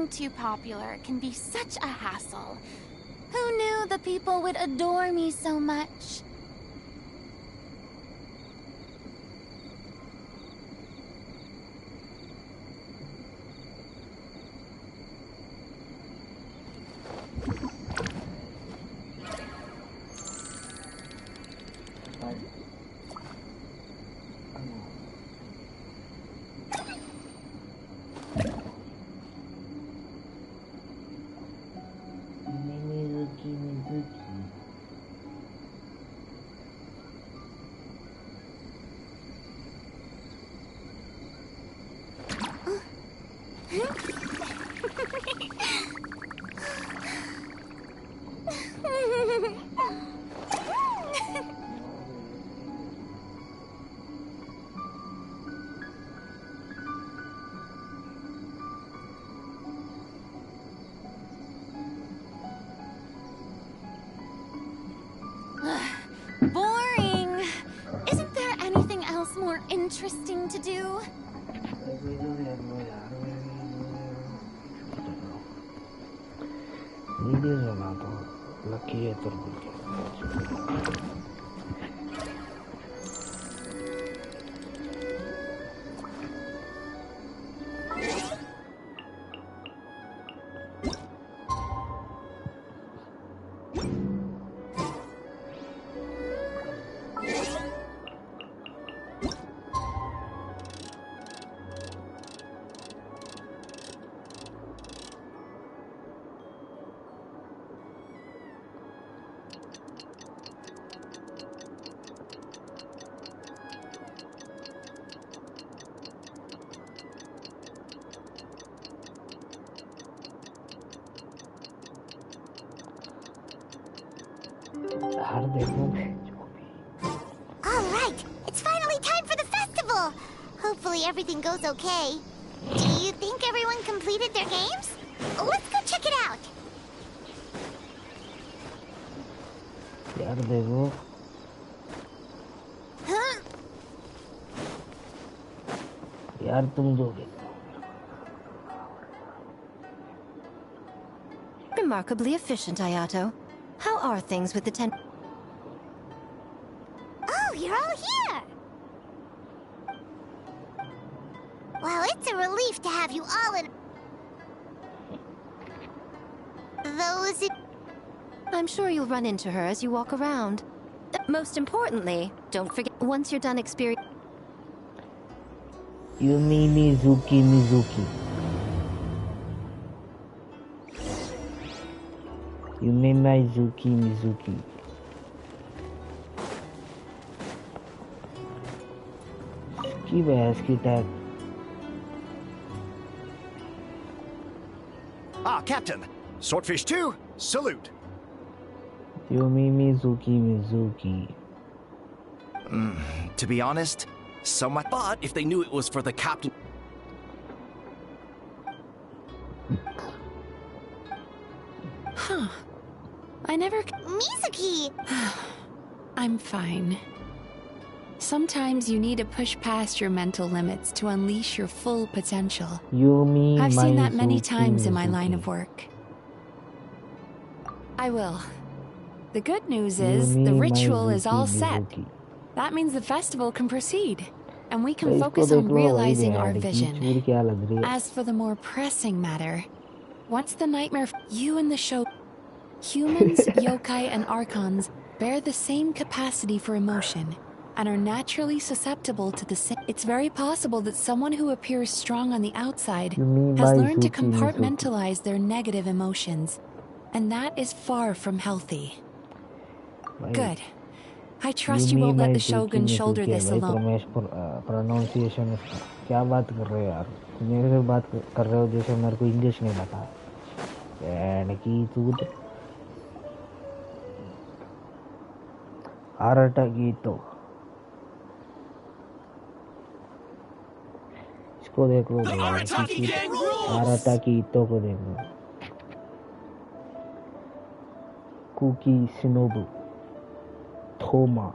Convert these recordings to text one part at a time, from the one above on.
Getting too popular can be such a hassle. Who knew the people would adore me so much? Boring. Isn't there anything else more interesting to do? Alright, it's finally time for the festival! Hopefully everything goes okay. Do you think everyone completed their games? Let's go check it out! यार देखो Huh? यार तुम दोगे Remarkably efficient, Ayato. How are things with the Oh, you're all here! Well, it's a relief to have you all in... Those... I'm sure you'll run into her as you walk around. Most importantly, don't forget, once you're done experiencing... Yumi Mizuki. Yumi Mizuki. की बहस की tag Ah, Captain. Swordfish 2, salute. Yumi Mizuki. To be honest, so much. But if they knew it was for the captain. Huh. I never. Mizuki! I'm fine. Sometimes you need to push past your mental limits to unleash your full potential. Yumi I've seen that many Mizuki. times in my line of work. I will. The good news is the ritual is all set. That means the festival can proceed, and we can focus on realizing our vision. As for the more pressing matter, once the nightmare, you and the show, humans, yokai, and archons bear the same capacity for emotion and are naturally susceptible to the same. It's very possible that someone who appears strong on the outside has learned to compartmentalize their negative emotions, and that is far from healthy. Good. I trust you won't let the Shogun shoulder this alone. Pronunciation क्या बात कर रहे हो यार मेरे से बात कर रहे हो जैसे मेरे को इंग्लिश नहीं पता की तूत आरटा की तो इसको देख लो आरटा की तो को देख लो cookie शिनोबु Thoma.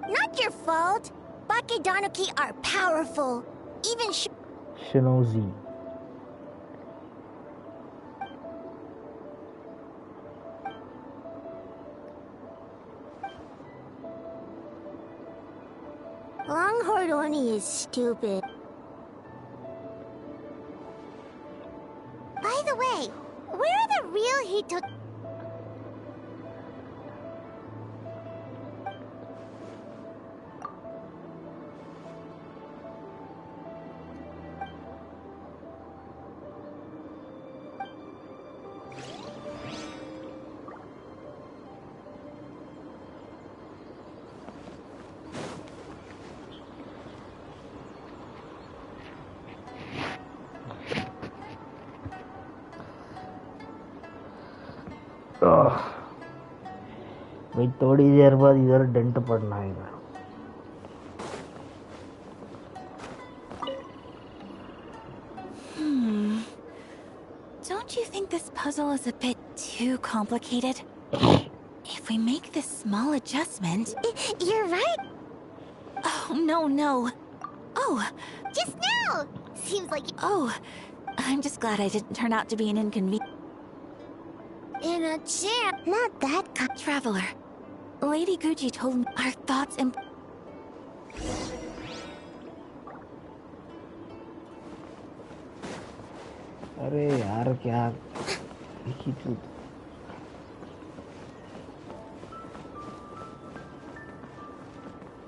Not your fault. Bakedanuki are powerful. Even Shinozi. Longhorn Oni is stupid. By the way, where are the real Hito... भाई थोड़ी देर बाद इधर डेंट पड़ना है इधर। Don't you think this puzzle is a bit too complicated? If we make this small adjustment... You're right. Oh, no. Oh. Just now. Seems like... Oh. I'm just glad I didn't turn out to be an inconvenience. In a chair. Not that kind. Traveler. Lady Gucci told me our thoughts and... अरे यार क्या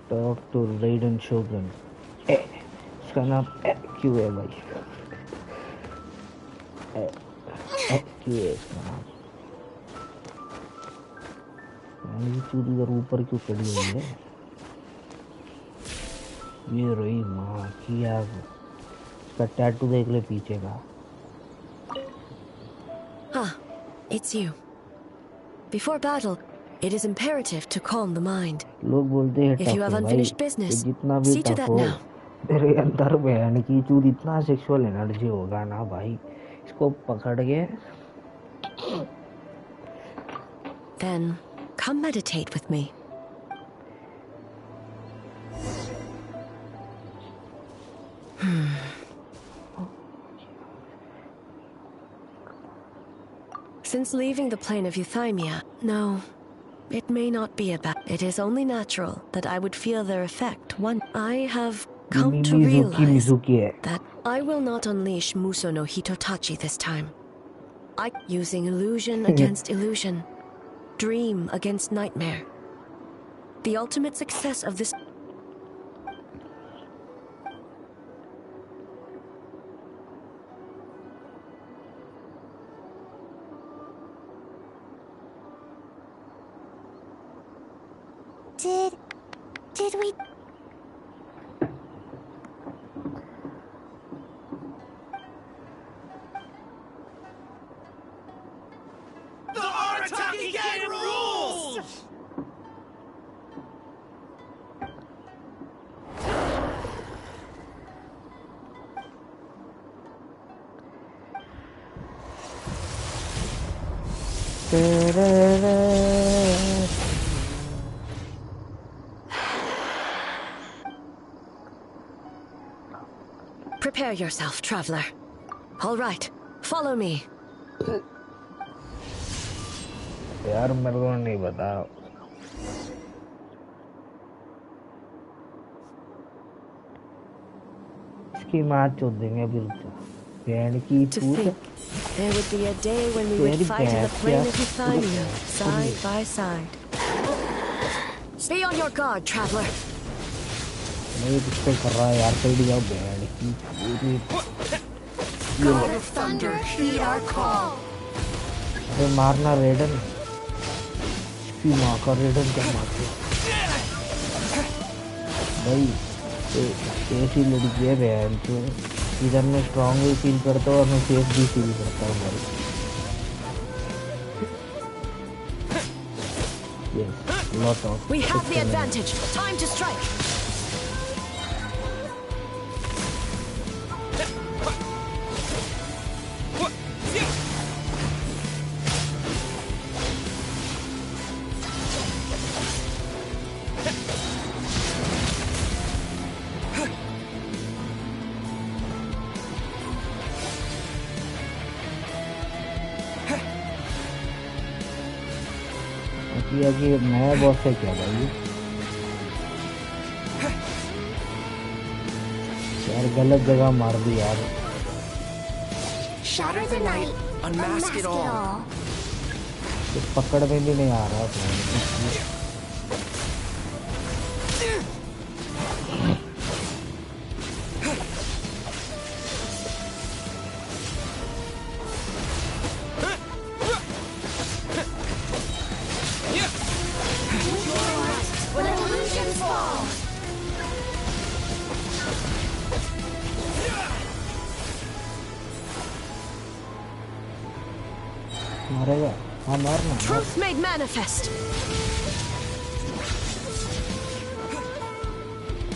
talk to रेडन शोगन। इसका नाम क्यों है भाई? क्यों है इसका नाम? ये चूड़ी इधर ऊपर क्यों खड़ी हुई है? ये रही माँ की आग। इसका टैटू देख ले पीछे का। Ah, it's you. Before battle, it is imperative to calm the mind. लोग बोलते हैं If you have unfinished business, see to that now. मेरे अंदर बहन की चूत इतना सेक्सुअल एनर्जी होगा ना भाई, इसको पकड़ के। Then come meditate with me. Since leaving the plane of euthymia, no, it may not be a bad. It is only natural that I would feel their effect one. I have come to realize that I will not unleash Muso no Hitotachi this time. I using illusion against illusion, dream against nightmare. The ultimate success of this. Did we... The Ar59 rules! Prepare yourself, traveler. All right, follow me. यार मेरे को नहीं पता। इसकी माँ चोद देंगे फिर तो। बहन की चूत। There would be a day when we would fight in the plain of euthymia, side by side. Be on your guard, traveler. नहीं कुछ तो कर रहा है यार, चल जाओ बहन की चूत। God of thunder, heed our call. अरे मारना रेडन। इसकी माँ का रेडन क्या मारते? भाई ऐसी लड़की है बहन तो इधर मैं स्ट्रांग भी फील करता हूँ और मैं सेफ भी फील करता हूँ भाई। Yes, lot of. We have the advantage. Time to strike. कि नया बॉस है क्या भाई? यार गलत जगह मार दी यार. Shatter the night, unmask it all. तो पकड़ में भी नहीं आ रहा अपना. मारेगा. हाँ मारना. Truth made manifest.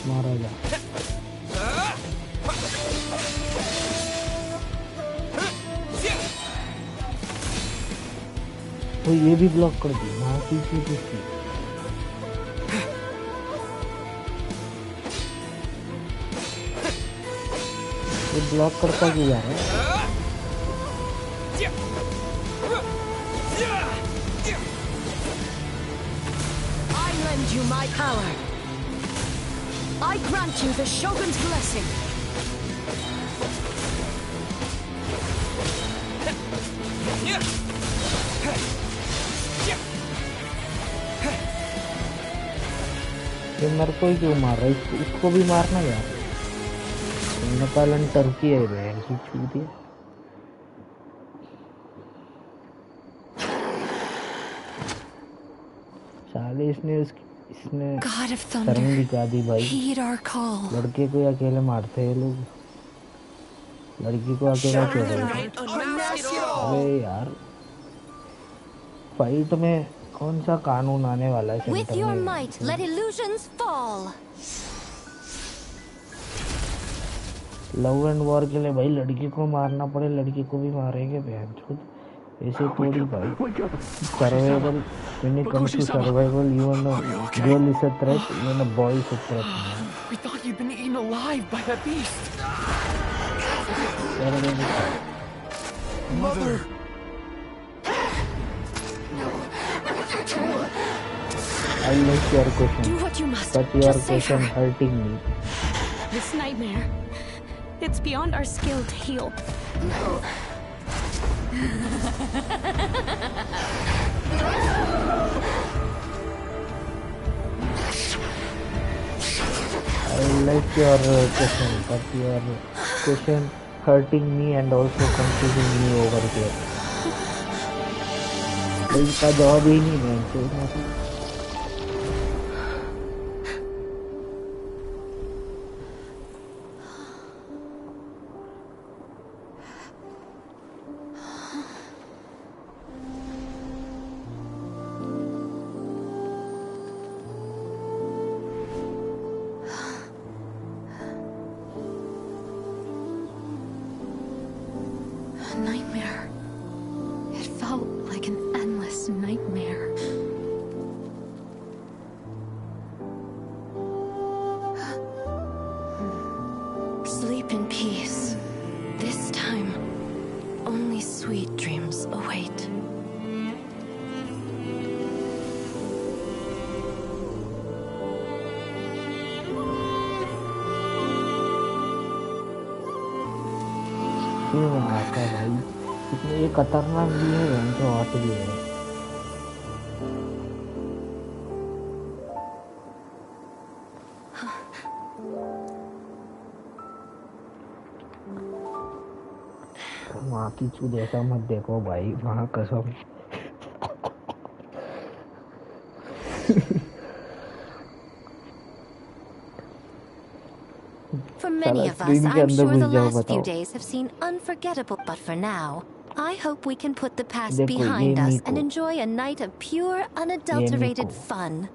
मारेगा. तो ये भी ब्लॉक कर दी. वहाँ की चीज थी. ये ब्लॉक करता क्यों जा रहा है? You my power. I grant you the Shogun's blessing. ये मेरे को ही क्यों मार रहा है? इसको भी मारना यार. नेपालन टर्की है बहन की छूट है. साले इसने शर्म दिखा दी भाई. लड़के को अकेले मारते हैं लोग. लड़की को अकेला छोड़ रहे. अरे यार फाइट में कौन सा कानून आने वाला है सेंटर में? लव एंड वॉर के लिए भाई लड़की को मारना पड़े. लड़की को भी मारेंगे बहन चोद. ऐसे थोड़ी भाई. Survival when it comes to survival, even a girl is a threat, even a boy is a threat. We thought you'd been eaten alive by that beast. Mother! I like your question. Do what you must. But your question hurting me. This nightmare, it's beyond our skill to heal. I like your question, but your question hurting me and also confusing me over here. इसका जवाब ही नहीं है. Nightmare. It felt like an endless nightmare. Sleep in peace. This time, only sweet dreams await. आता भाई इसमें ये खतरनाक भी है जो हॉट भी है. वहाँ की चूद ऐसा मत देखो भाई. वहाँ कसम. For many of us, I'm sure the last few days have seen unforgettable. But for now, I hope we can put the past behind us and enjoy a night of pure, unadulterated fun.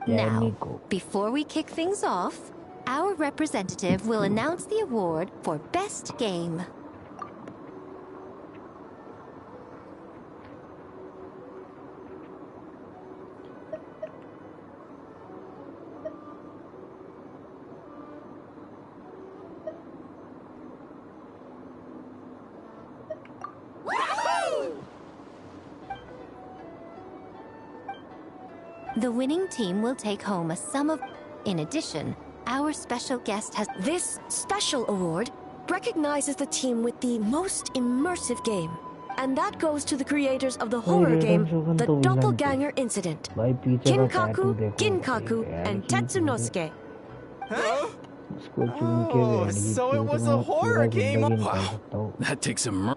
Now, before we kick things off, our representative will announce the award for Best Game. The winning team will take home a sum of... In addition, Our special guest has... This special award recognizes the team with the most immersive game. And that goes to the creators of the horror game, The Doppelganger Incident. Kinkaku, Ginkaku, and Tetsunosuke. Huh? Oh, so it was a horror game. Wow, that takes some...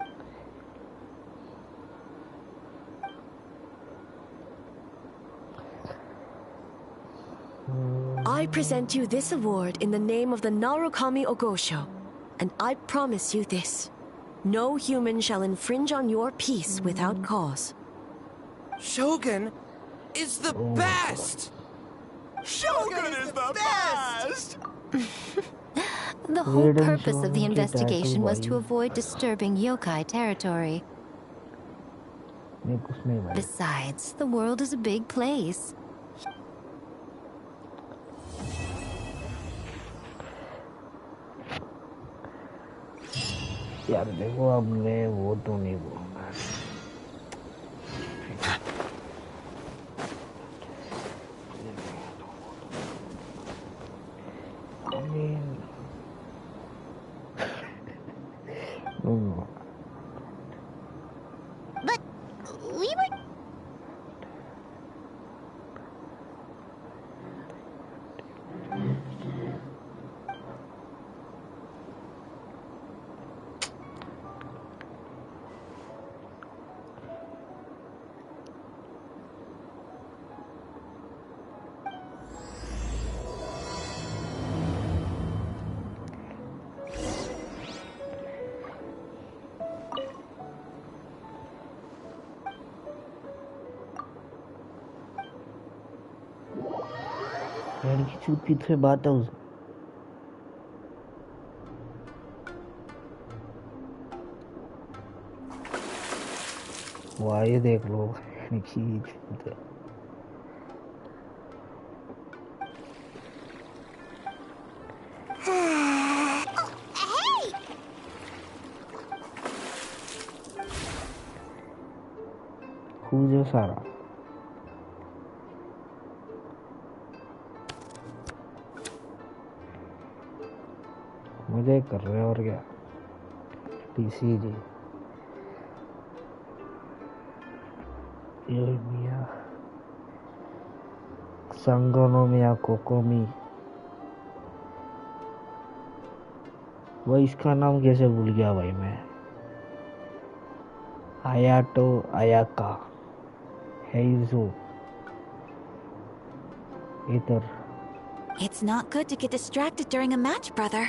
I present you this award in the name of the Narukami Ogosho, and I promise you this. No human shall infringe on your peace without cause. Shogun is the best! Shogun is the best! The whole purpose of the investigation was to avoid disturbing yokai territory. Besides, the world is a big place. यार देखो अब मैं वो तो नहीं बोलूँगा no. But we were... लड़की चूती से बात है उस वाह ये देख लो लड़की Who's Sarah? मजे कर रहे और क्या टीसी जी ये मिया संगोनो मिया कोकोमी वो इसका नाम कैसे भूल गया भाई मैं आयाटो आयाका हेइजो इधर It's not good to get distracted during a match, brother.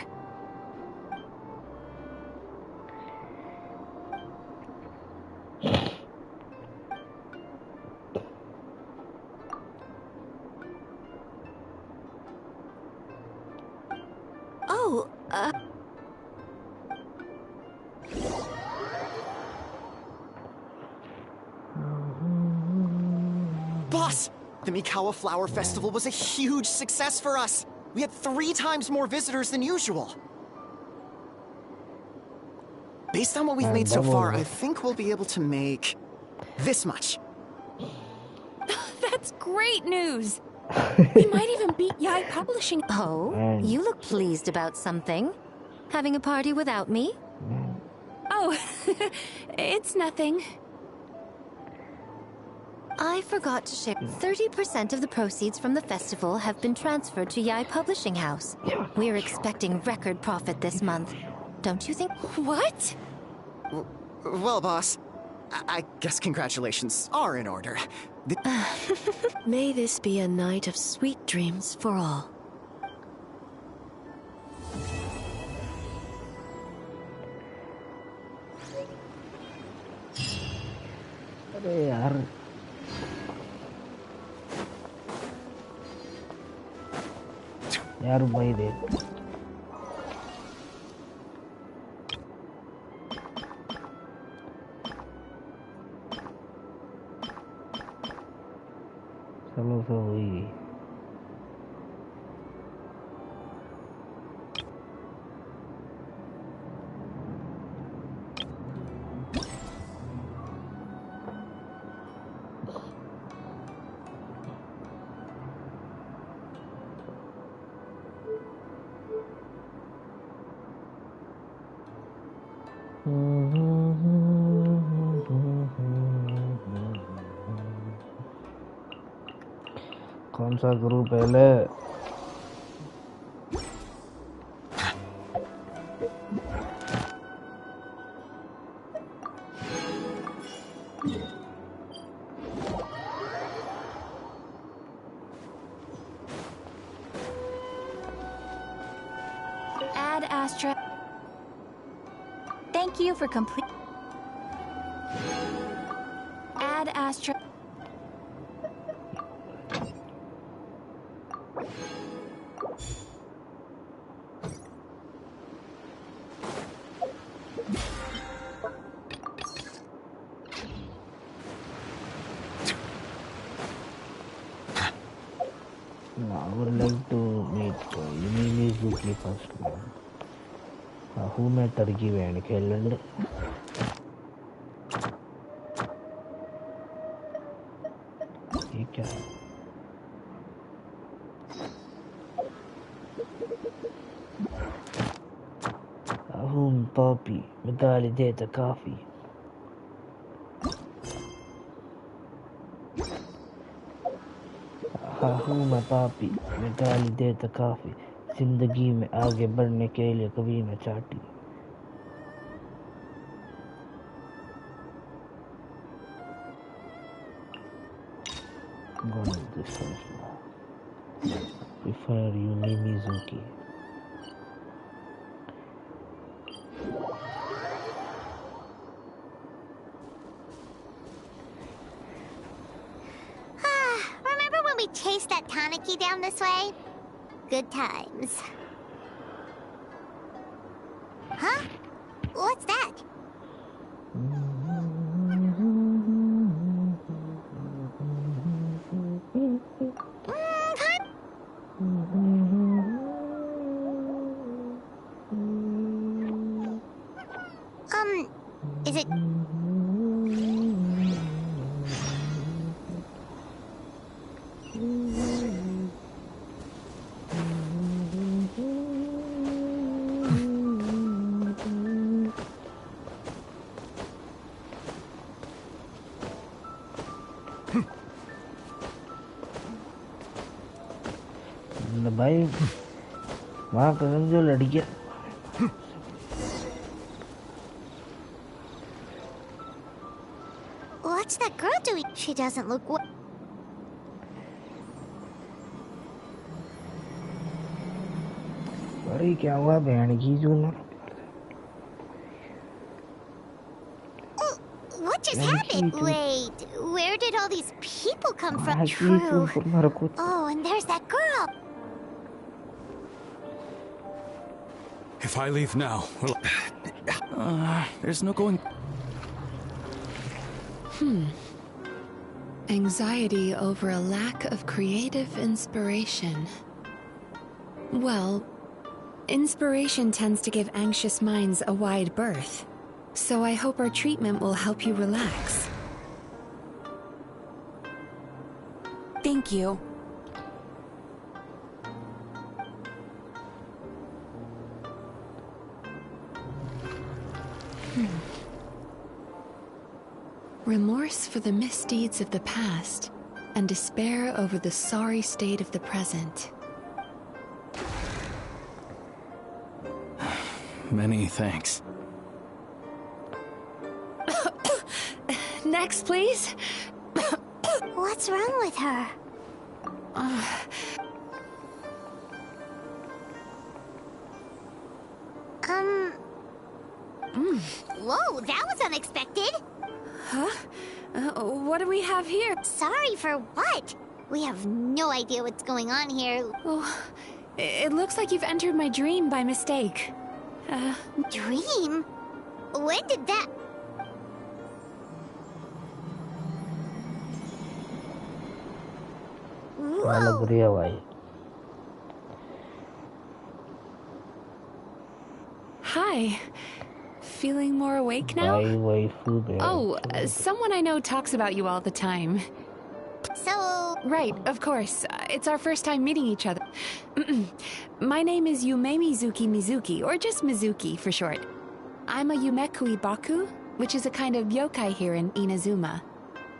Boss! The Mikawa Flower Festival was a huge success for us! We had 3 times more visitors than usual! Based on what we've made so far, I think we'll be able to make... this much. That's great news! We might even beat Yai Publishing. Oh, you look pleased about something. Having a party without me? Oh, it's nothing. I forgot to share. 30% of the proceeds from the festival have been transferred to Yai Publishing House. We're expecting record profit this month. Don't you think? What? Well, boss, I guess congratulations are in order. May this be a night of sweet dreams for all. अरे यार यार भाई देख चलो तो हुई कौन सा करूं पहले? Ad Astra. Thank you for complete. Ad Astra. I would like to meet Yumizuki first. Who met Turkey and Kelland? Poppy, medalje data coffee. मैं पापी मैं गाली देता काफी जिंदगी में आगे बढ़ने के लिए कभी न चाहती prefer Yumizuki. Chase that Tanaki down this way? Good times. Huh? What's that? Is it... भाई वहाँ कसम जो लड़कियाँ What's that girl doing? She doesn't look well. अरे क्या हुआ बहन की जो ना What just happened? Wait, where did all these people come from? True. Oh, and there's that girl. If I leave now, there's no going. Anxiety over a lack of creative inspiration. Well, inspiration tends to give anxious minds a wide berth. So I hope our treatment will help you relax. Thank you. Remorse for the misdeeds of the past, and despair over the sorry state of the present. Many thanks. Next, please. What's wrong with her? Whoa, that was unexpected. Huh? What do we have here? Sorry for what? We have no idea what's going on here. Oh, it looks like you've entered my dream by mistake. Dream? When did that... Whoa. Hi. Feeling more awake now? Oh, someone I know talks about you all the time. So... Right, of course. It's our first time meeting each other. My name is Yume Mizuki, or just Mizuki for short. I'm a Yumekui Baku, which is a kind of yokai here in Inazuma.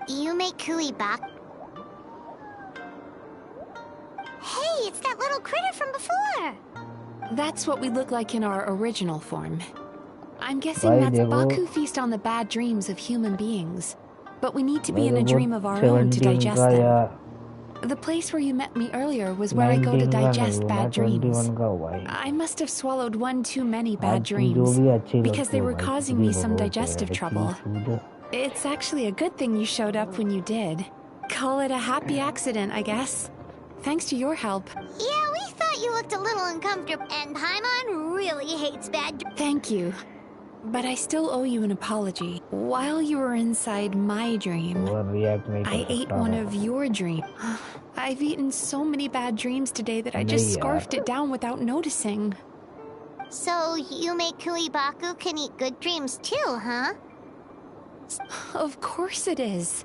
Yumekui Baku? Hey, it's that little critter from before! That's what we look like in our original form. I'm guessing that's Baku feast on the bad dreams of human beings. But we need to be in a dream of our own to digest them. The place where you met me earlier was where I go to digest bad dreams. I must have swallowed one too many bad dreams, because they were causing me some digestive trouble. It's actually a good thing you showed up when you did. Call it a happy accident, I guess. Thanks to your help. Yeah, we thought you looked a little uncomfortable, and Paimon really hates bad dreams. Thank you. But I still owe you an apology. While you were inside my dream, I ate one of your dreams. I've eaten so many bad dreams today that I just scarfed it down without noticing. So, Yumekui Baku can eat good dreams too, huh? Of course it is.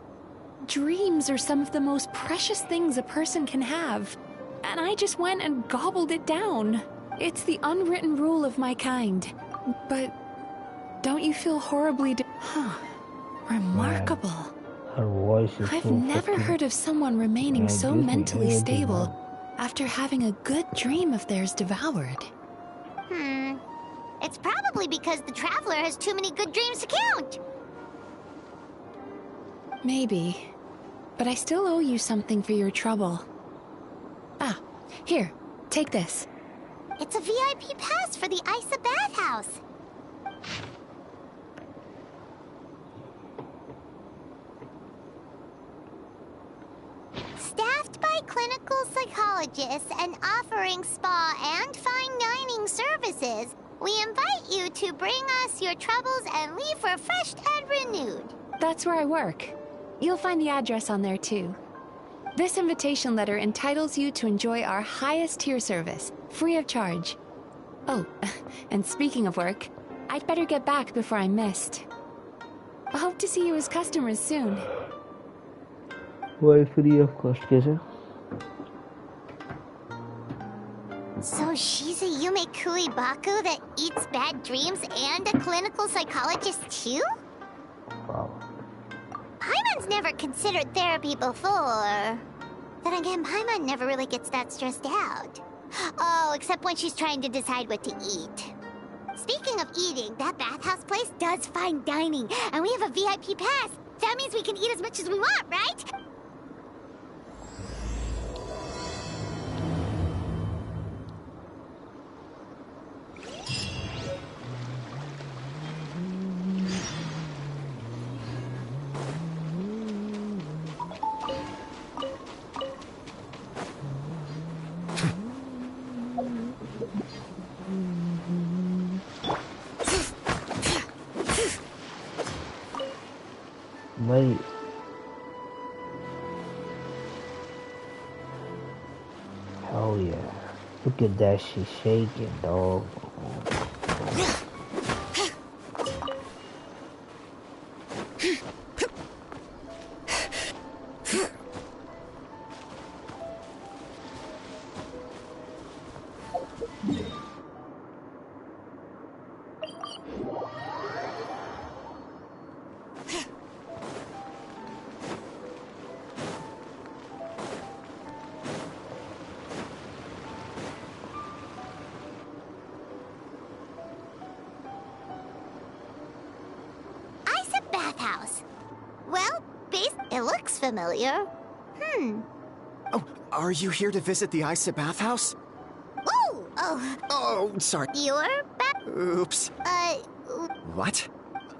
Dreams are some of the most precious things a person can have. And I just went and gobbled it down. It's the unwritten rule of my kind. But don't you feel horribly remarkable. Her voice is I've never heard of someone remaining so mentally stable after having a good dream of theirs devoured. It's probably because the traveler has too many good dreams to count. Maybe. But I still owe you something for your trouble. Ah, here, take this. It's a VIP pass for the Isa bathhouse. Staffed by clinical psychologists and offering spa and fine dining services, we invite you to bring us your troubles and leave refreshed and renewed. That's where I work. You'll find the address on there too. This invitation letter entitles you to enjoy our highest tier service, free of charge. Oh, and speaking of work, I'd better get back before I'm missed. I hope to see you as customers soon. Why free of cost, kaise? So she's a Yumekui Baku that eats bad dreams and a clinical psychologist too? Wow. Paimon's never considered therapy before. Then again, Paimon never really gets that stressed out. Oh, except when she's trying to decide what to eat. Speaking of eating, that bathhouse place does fine dining, and we have a VIP pass. That means we can eat as much as we want, right? Mate. Oh yeah. Look at that, she's shaking, dog. Familiar. Oh, are you here to visit the Isa bathhouse? Ooh! Oh, sorry. You're back? Oops. What?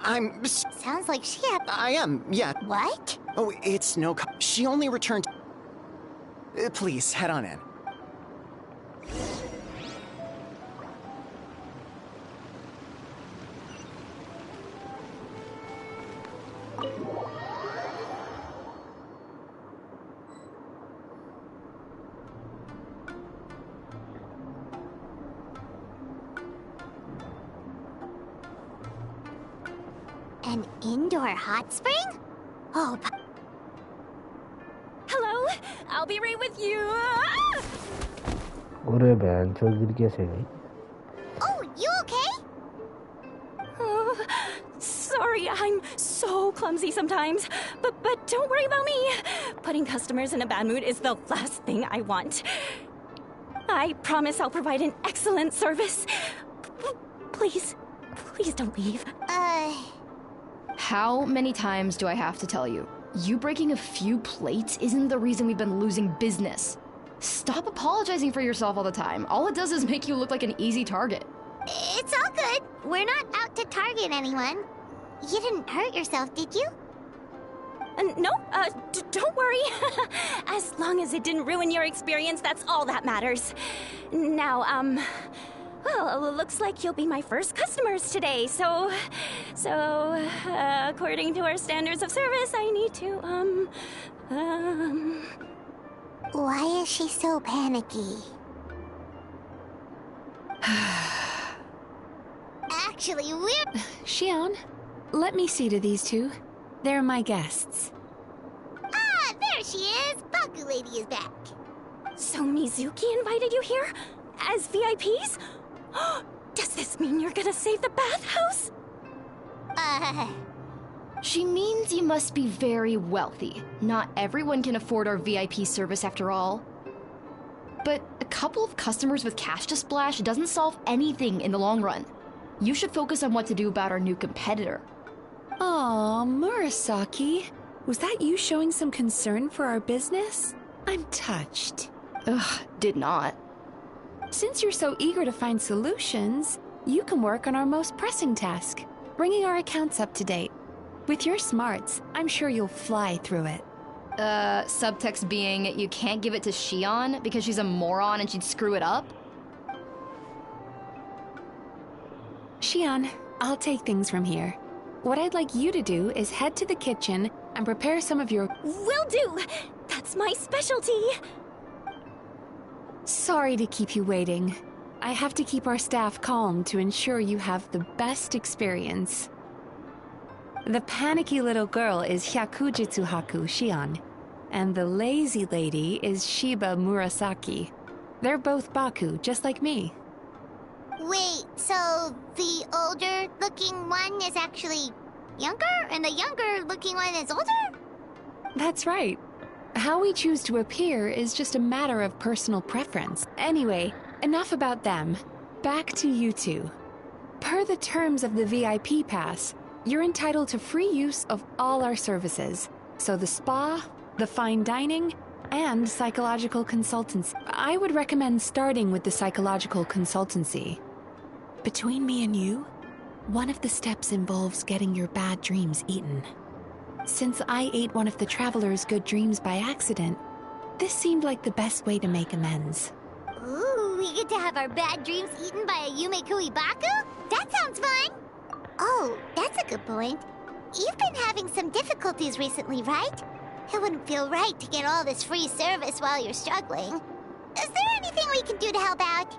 Sounds like she had... I am, yeah. What? Oh, it's no... She only returned... Please, head on in. An indoor hot spring? Oh, hello? I'll be right with you. अरे बहन चोर गिर कैसे गई? Oh, you okay? worry, I'm so clumsy sometimes. But don't worry about me. Putting customers in a bad mood is the last thing I want. I promise I'll provide an excellent service. Please don't leave. How many times do I have to tell you? You breaking a few plates isn't the reason we've been losing business. Stop apologizing for yourself all the time. All it does is make you look like an easy target. It's all good. We're not out to target anyone. You didn't hurt yourself, did you? No, don't worry. As long as it didn't ruin your experience, that's all that matters. Now, well, it looks like you'll be my first customers today, so, according to our standards of service, I need to, Why is she so panicky? Actually, we're... Xion, let me see to these two. They're my guests. Ah, there she is! Baku Lady is back. So Mizuki invited you here? As VIPs? Does this mean you're gonna save the bathhouse? She means you must be very wealthy. Not everyone can afford our VIP service after all. But a couple of customers with cash to splash doesn't solve anything in the long run. You should focus on what to do about our new competitor. Aw, Murasaki. Was that you showing some concern for our business? I'm touched. Ugh, did not. Since you're so eager to find solutions, you can work on our most pressing task, bringing our accounts up to date. With your smarts, I'm sure you'll fly through it. Subtext being you can't give it to Xion because she's a moron and she'd screw it up? Xion, I'll take things from here. What I'd like you to do is head to the kitchen and prepare some of your... Will do! That's my specialty! Sorry to keep you waiting. I have to keep our staff calm to ensure you have the best experience. The panicky little girl is Hyakujitsu Haku Xion, and the lazy lady is Shiba Murasaki. They're both Baku, just like me. Wait, so the older-looking one is actually younger, and the younger-looking one is older? That's right. How we choose to appear is just a matter of personal preference. Anyway, enough about them. Back to you two. Per the terms of the VIP pass, you're entitled to free use of all our services. So the spa, the fine dining, and psychological consultancy. I would recommend starting with the psychological consultancy. Between me and you, one of the steps involves getting your bad dreams eaten. Since I ate one of the traveler's good dreams by accident, this seemed like the best way to make amends. Ooh, we get to have our bad dreams eaten by a Yume Kui Baku? That sounds fun! Oh, that's a good point. You've been having some difficulties recently, right? It wouldn't feel right to get all this free service while you're struggling. Is there anything we can do to help out?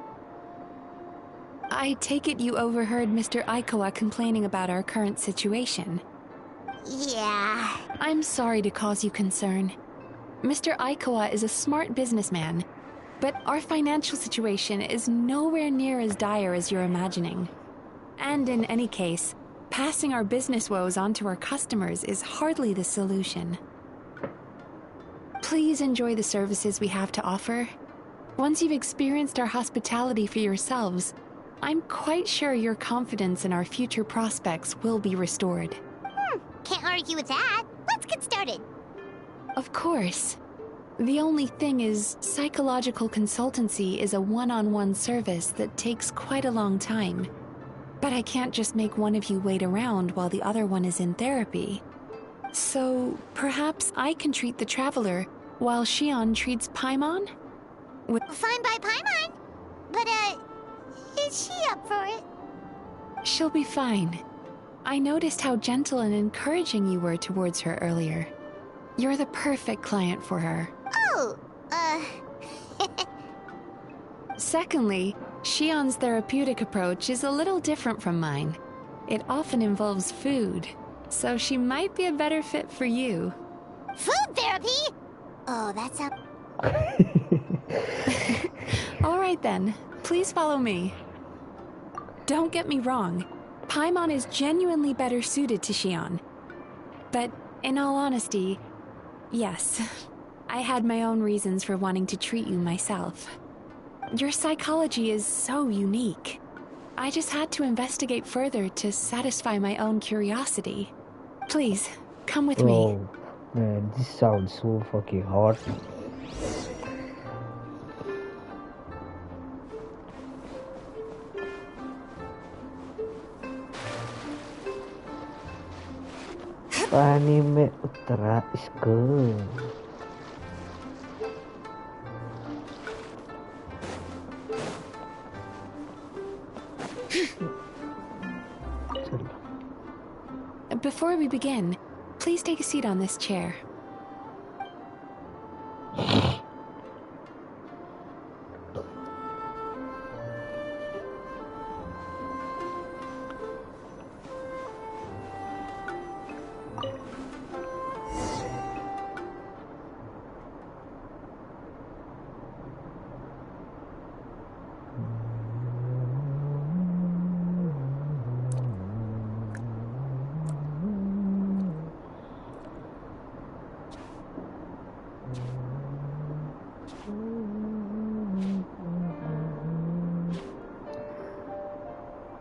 I take it you overheard Mr. Aikawa complaining about our current situation. Yeah. I'm sorry to cause you concern. Mr. Aikawa is a smart businessman, but our financial situation is nowhere near as dire as you're imagining. And in any case, passing our business woes on to our customers is hardly the solution. Please enjoy the services we have to offer. Once you've experienced our hospitality for yourselves, I'm quite sure your confidence in our future prospects will be restored. Can't argue with that. Let's get started. Of course. The only thing is, psychological consultancy is a one-on-one service that takes quite a long time. But I can't just make one of you wait around while the other one is in therapy. So, perhaps I can treat the traveler while Xion treats Paimon? Fine by Paimon. But, is she up for it? She'll be fine. I noticed how gentle and encouraging you were towards her earlier. You're the perfect client for her. Oh, Secondly, Xion's therapeutic approach is a little different from mine. It often involves food, so she might be a better fit for you. Food therapy? Oh, that sounds... All right then, please follow me. Don't get me wrong. Paimon is genuinely better suited to Xion. But in all honesty, yes, I had my own reasons for wanting to treat you myself. Your psychology is so unique. I just had to investigate further to satisfy my own curiosity. Please, come with me. Oh, man, this sounds so fucking hot. पानी में उतरा इसको Before we begin, please take a seat on this chair.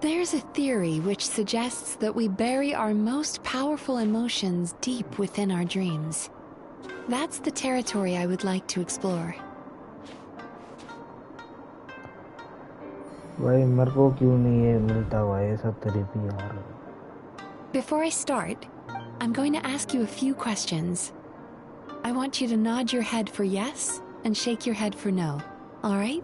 There's a theory which suggests that we bury our most powerful emotions deep within our dreams. That's the territory I would like to explore. भाई मेरे को क्यों नहीं है मिलता हुआ ये सब थेरेपी यार Before I start, I'm going to ask you a few questions. I want you to nod your head for yes and shake your head for no. All right?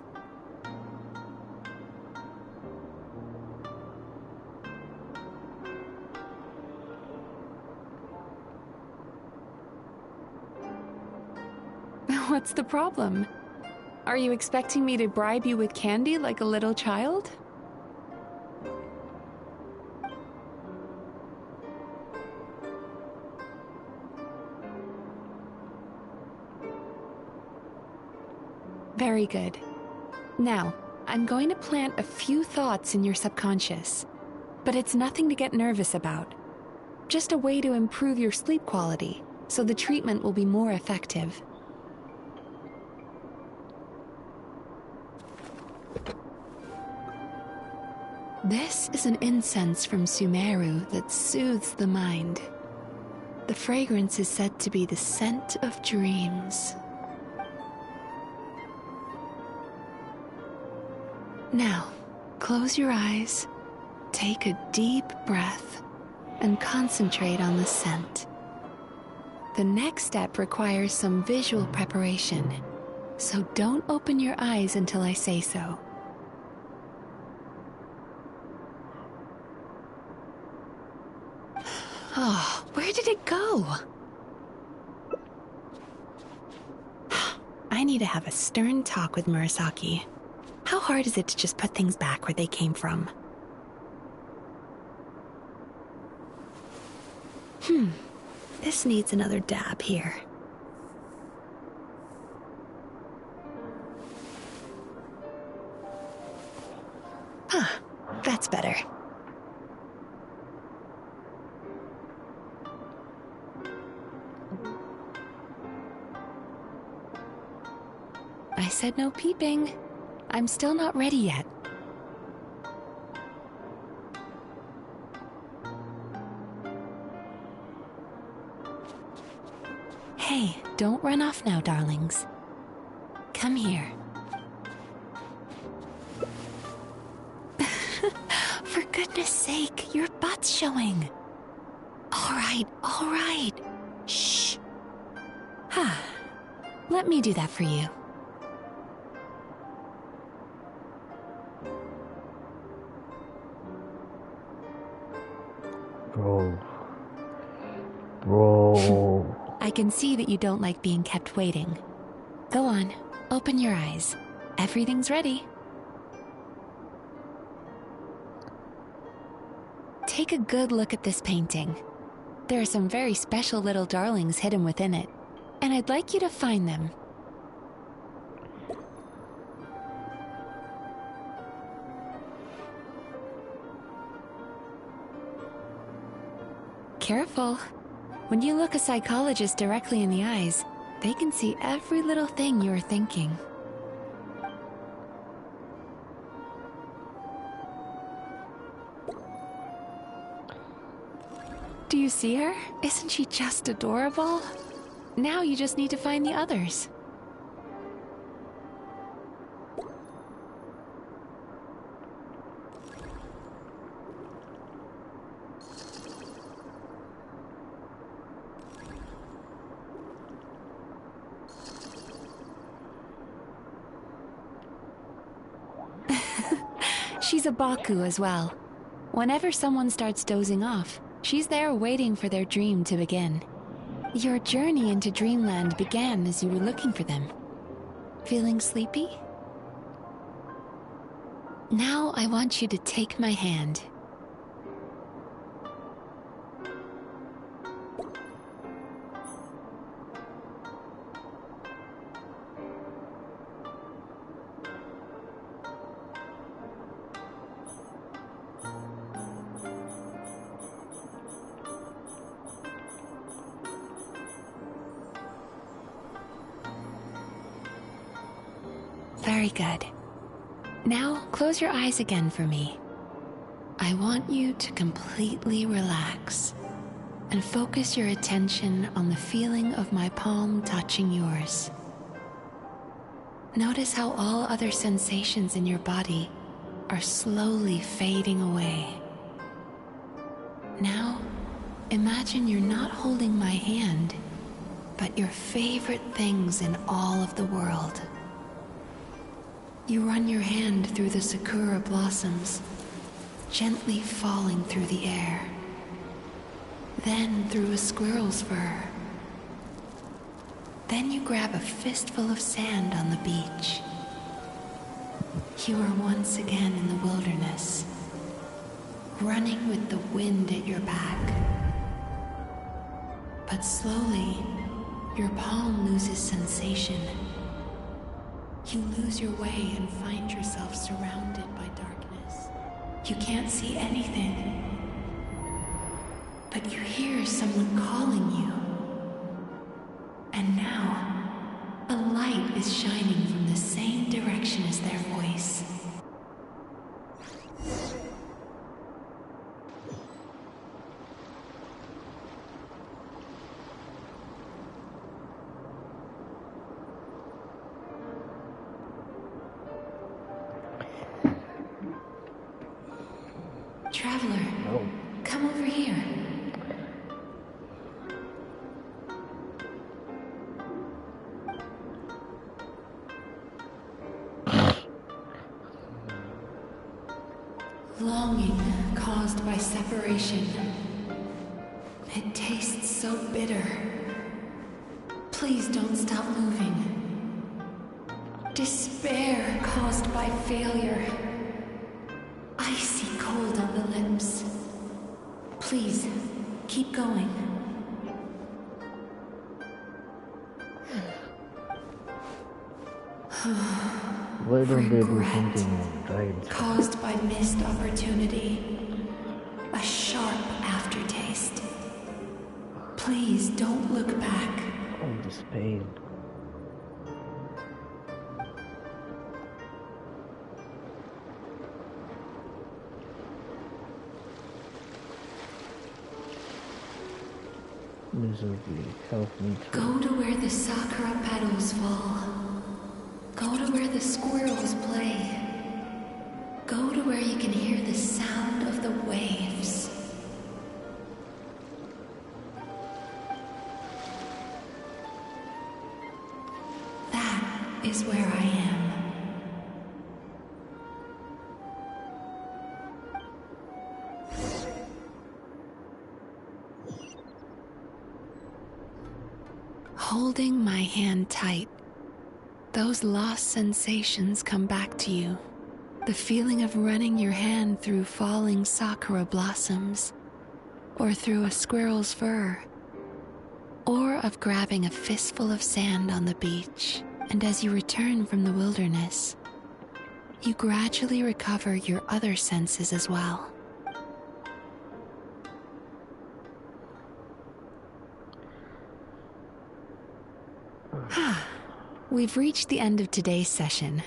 What's the problem? Are you expecting me to bribe you with candy like a little child? Very good. Now, I'm going to plant a few thoughts in your subconscious, but it's nothing to get nervous about. Just a way to improve your sleep quality, so the treatment will be more effective. This is an incense from Sumeru that soothes the mind. The fragrance is said to be the scent of dreams. Now, close your eyes, take a deep breath, and concentrate on the scent. The next step requires some visual preparation, so don't open your eyes until I say so. Oh, where did it go? I need to have a stern talk with Murasaki. How hard is it to just put things back where they came from? This needs another dab here. That's better. I said no peeping. I'm still not ready yet. Hey, don't run off now, darlings. Come here. For goodness sake, your butt's showing. All right. Shh. Let me do that for you. Bro. I can see that you don't like being kept waiting. Go on, open your eyes. Everything's ready. Take a good look at this painting. There are some very special little darlings hidden within it, and I'd like you to find them. Careful. When you look a psychologist directly in the eyes, they can see every little thing you're thinking. Do you see her? Isn't she just adorable? Now you just need to find the others. She's a Baku as well. Whenever someone starts dozing off, she's there waiting for their dream to begin. Your journey into Dreamland began as you were looking for them. Feeling sleepy? Now I want you to take my hand. Very good. Now, close your eyes again for me. I want you to completely relax and focus your attention on the feeling of my palm touching yours. Notice how all other sensations in your body are slowly fading away. Now, imagine you're not holding my hand, but your favorite things in all of the world. You run your hand through the sakura blossoms, gently falling through the air. Then through a squirrel's fur. Then you grab a fistful of sand on the beach. You are once again in the wilderness, running with the wind at your back. But slowly, your palm loses sensation. You lose your way and find yourself surrounded by darkness. You can't see anything, but you hear someone calling you. And now, a light is shining from the same direction as their voice. Traveler, come over here. Longing caused by separation. It tastes so bitter. Please don't stop moving. Despair caused by failure. Icy cold on the lips. Please, keep going. Why don't they do something right? Caused by missed opportunity. A sharp aftertaste. Please don't look back. Oh, this pain. Miserably, help me through. Go to where the sakura petals fall. Go to where the squirrels play. Go to where you can hear the sound of the waves. That is where I am. Holding my hand tight, those lost sensations come back to you. The feeling of running your hand through falling sakura blossoms, or through a squirrel's fur, or of grabbing a fistful of sand on the beach. And as you return from the wilderness, you gradually recover your other senses as well. We've reached the end of today's session.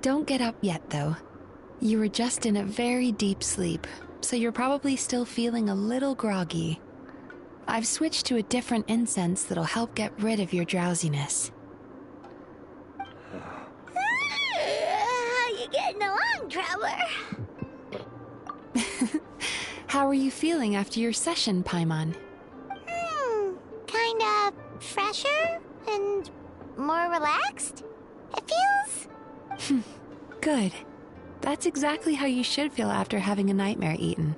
Don't get up yet, though. You were just in a very deep sleep, so you're probably still feeling a little groggy. I've switched to a different incense that'll help get rid of your drowsiness. How you getting along, Traveler? How are you feeling after your session, Paimon? Kinda fresher and more relaxed, it feels. Good. That's exactly how you should feel after having a nightmare eaten.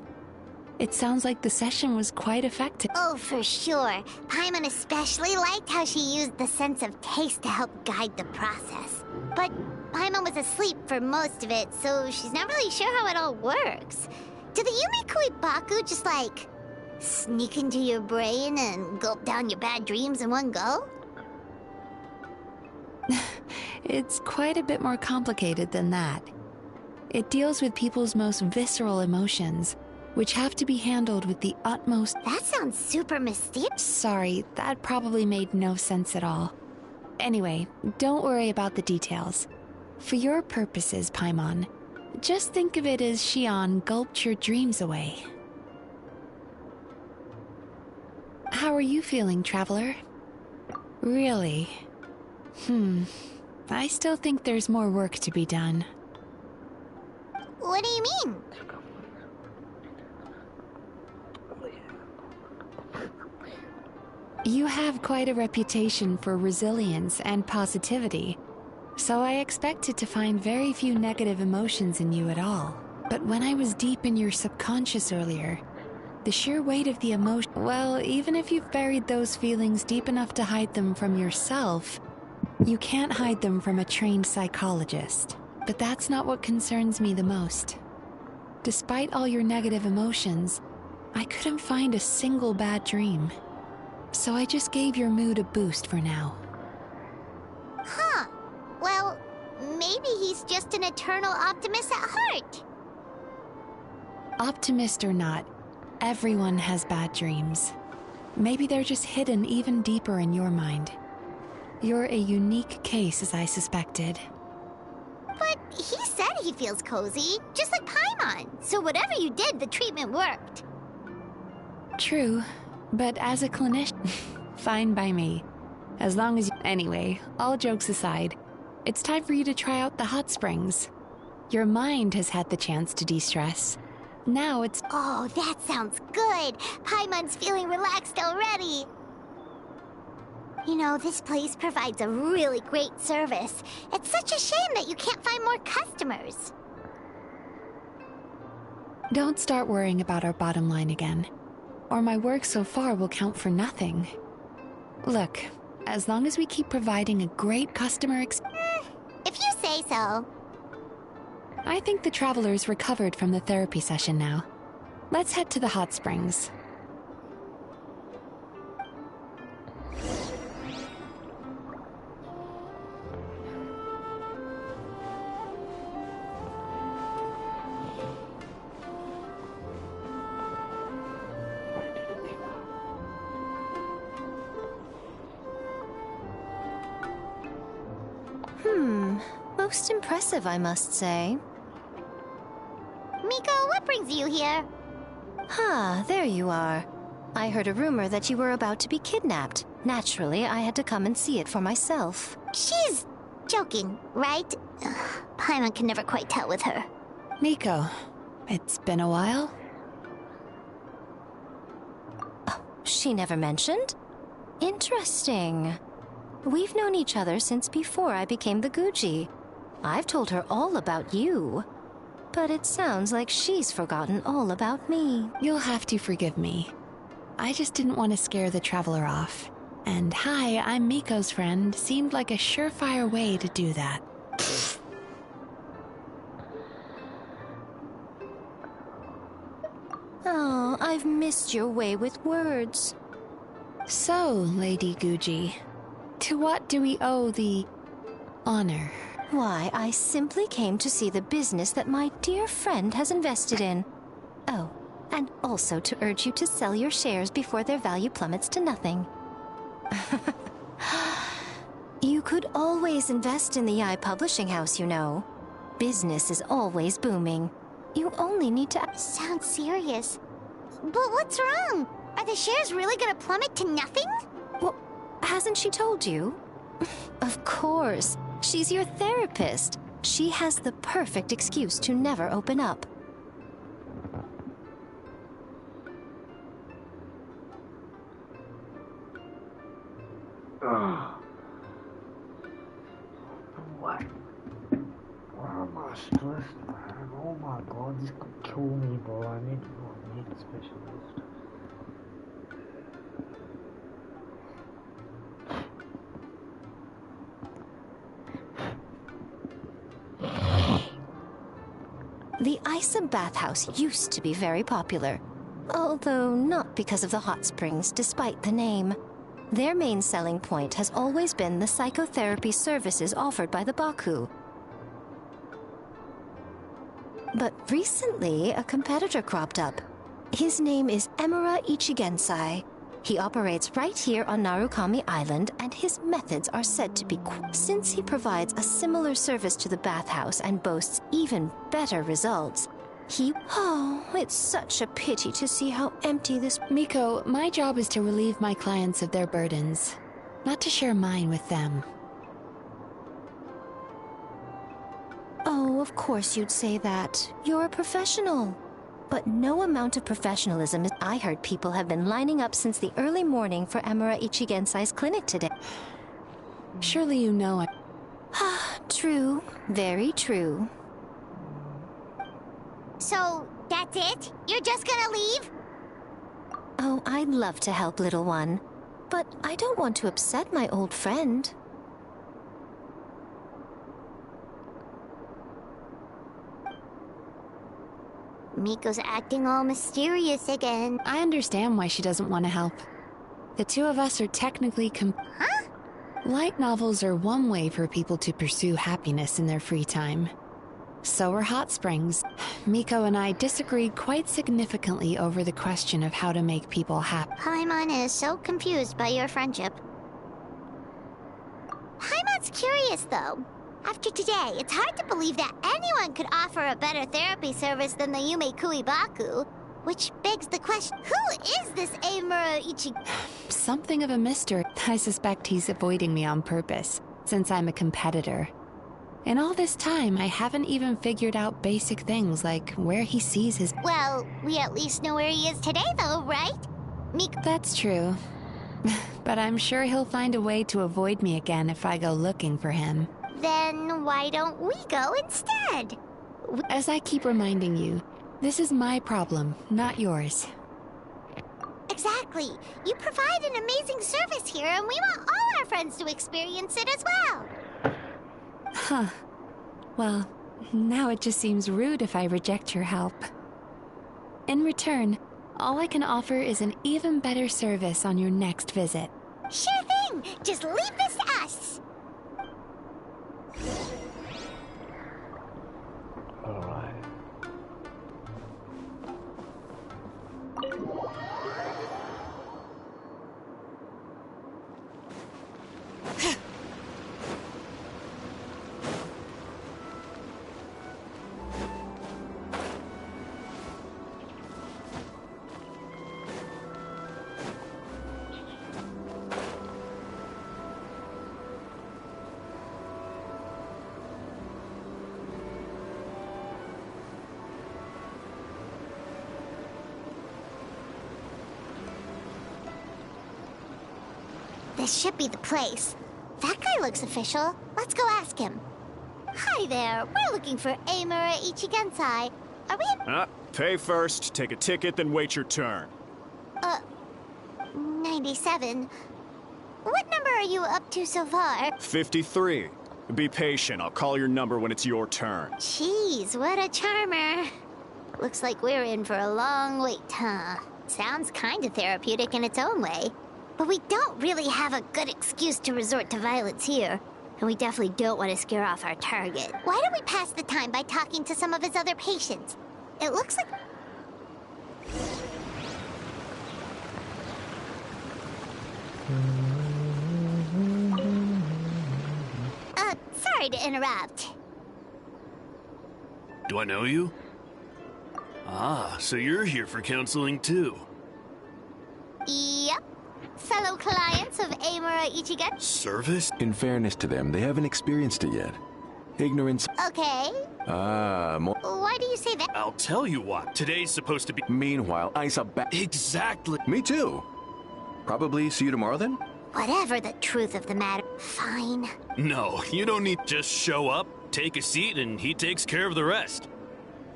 It sounds like the session was quite effective. Oh, for sure. Paimon especially liked how she used the sense of taste to help guide the process. But Paimon was asleep for most of it, so she's not really sure how it all works. Do the Yumikui Baku just, like, sneak into your brain and gulp down your bad dreams in one go? It's quite a bit more complicated than that. It deals with people's most visceral emotions, which have to be handled with the utmost— That sounds super mysterious. Sorry, that probably made no sense at all. Anyway, don't worry about the details. For your purposes, Paimon, just think of it as Xion gulped your dreams away. How are you feeling, Traveler? Really? I still think there's more work to be done. What do you mean? You have quite a reputation for resilience and positivity, so I expected to find very few negative emotions in you at all. But when I was deep in your subconscious earlier, the sheer weight of the emotion— well, even if you've buried those feelings deep enough to hide them from yourself, you can't hide them from a trained psychologist. But that's not what concerns me the most. Despite all your negative emotions, I couldn't find a single bad dream. So I just gave your mood a boost for now. Huh. Well, maybe he's just an eternal optimist at heart. Optimist or not, everyone has bad dreams. Maybe they're just hidden even deeper in your mind. You're a unique case, as I suspected. But he said he feels cozy, just like Paimon. So whatever you did, the treatment worked. True, but as a clinician, fine by me. As long as you— Anyway, all jokes aside, it's time for you to try out the hot springs. Your mind has had the chance to de-stress. Now it's— Oh, that sounds good. Paimon's feeling relaxed already. You know, this place provides a really great service. It's such a shame that you can't find more customers. Don't start worrying about our bottom line again, or my work so far will count for nothing. Look, as long as we keep providing a great customer experience— If you say so. I think the Traveler's recovered from the therapy session now. Let's head to the hot springs. Most impressive, I must say. Miko, what brings you here? There you are. I heard a rumor that you were about to be kidnapped. Naturally, I had to come and see it for myself. She's joking, right? Paimon can never quite tell with her. Miko, it's been a while. Oh, she never mentioned? Interesting. We've known each other since before I became the Guji. I've told her all about you. But it sounds like she's forgotten all about me. You'll have to forgive me. I just didn't want to scare the Traveler off. And hi, I'm Miko's friend seemed like a surefire way to do that. Oh, I've missed your way with words. So, Lady Guji, to what do we owe the honor? Why, I simply came to see the business that my dear friend has invested in. Oh, and also to urge you to sell your shares before their value plummets to nothing. You could always invest in the publishing house, you know. Business is always booming. You only need to... Sounds serious. But what's wrong? Are the shares really gonna plummet to nothing? Well, hasn't she told you? Of course. She's your therapist. She has the perfect excuse to never open up. What? Why am I stressed, man? Oh my god, this could kill me, bro. I need to go meet a specialist. The Isa bathhouse used to be very popular, although not because of the hot springs, despite the name. Their main selling point has always been the psychotherapy services offered by the Baku. But recently, a competitor cropped up. His name is Emura Ichigensai. He operates right here on Narukami Island, and his methods are said to be since he provides a similar service to the bathhouse and boasts even better results. Oh, it's such a pity to see how empty this... Miko, my job is to relieve my clients of their burdens, not to share mine with them. Oh, of course you'd say that. You're a professional. But no amount of professionalism is... I heard people have been lining up since the early morning for Emura Ichigensai's clinic today. Surely you know I... True. Very true. So, that's it? You're just gonna leave? Oh, I'd love to help, little one. But I don't want to upset my old friend. Miko's acting all mysterious again. I understand why she doesn't want to help. The two of us are technically Huh? Light novels are one way for people to pursue happiness in their free time. So are hot springs. Miko and I disagreed quite significantly over the question of how to make people happy. Paimon is so confused by your friendship. Paimon's curious, though. After today, it's hard to believe that anyone could offer a better therapy service than the Yume Baku. Which begs the question, who is this Emura Ichi... Something of a mystery. I suspect he's avoiding me on purpose, since I'm a competitor. In all this time, I haven't even figured out basic things like where he sees his... Well, we at least know where he is today, though, right? Miko... That's true. But I'm sure he'll find a way to avoid me again if I go looking for him. Then why don't we go instead? As I keep reminding you, this is my problem, not yours. Exactly. You provide an amazing service here, and we want all our friends to experience it as well. Huh. Well, now it just seems rude if I reject your help. In return, all I can offer is an even better service on your next visit. Sure thing! Just leave this to us! Alright. This should be the place. That guy looks official. Let's go ask him. Hi there. We're looking for Emura Ichigensai. Are we... Pay first, take a ticket, then wait your turn. 97. What number are you up to so far? 53. Be patient. I'll call your number when it's your turn. Jeez, what a charmer. Looks like we're in for a long wait, huh? Sounds kinda therapeutic in its own way. But we don't really have a good excuse to resort to violence here. And we definitely don't want to scare off our target. Why don't we pass the time by talking to some of his other patients? It looks like... to interrupt. Do I know you? Ah, so you're here for counseling too. Yep. Fellow clients of Amura Ichigan? Service? In fairness to them, they haven't experienced it yet. Ignorance. Okay. More. Why do you say that? I'll tell you what. Today's supposed to be. Meanwhile, I's a Exactly. Me too. Probably see you tomorrow then? Whatever the truth of the matter. Fine. No, you don't need. Just show up, take a seat, and he takes care of the rest.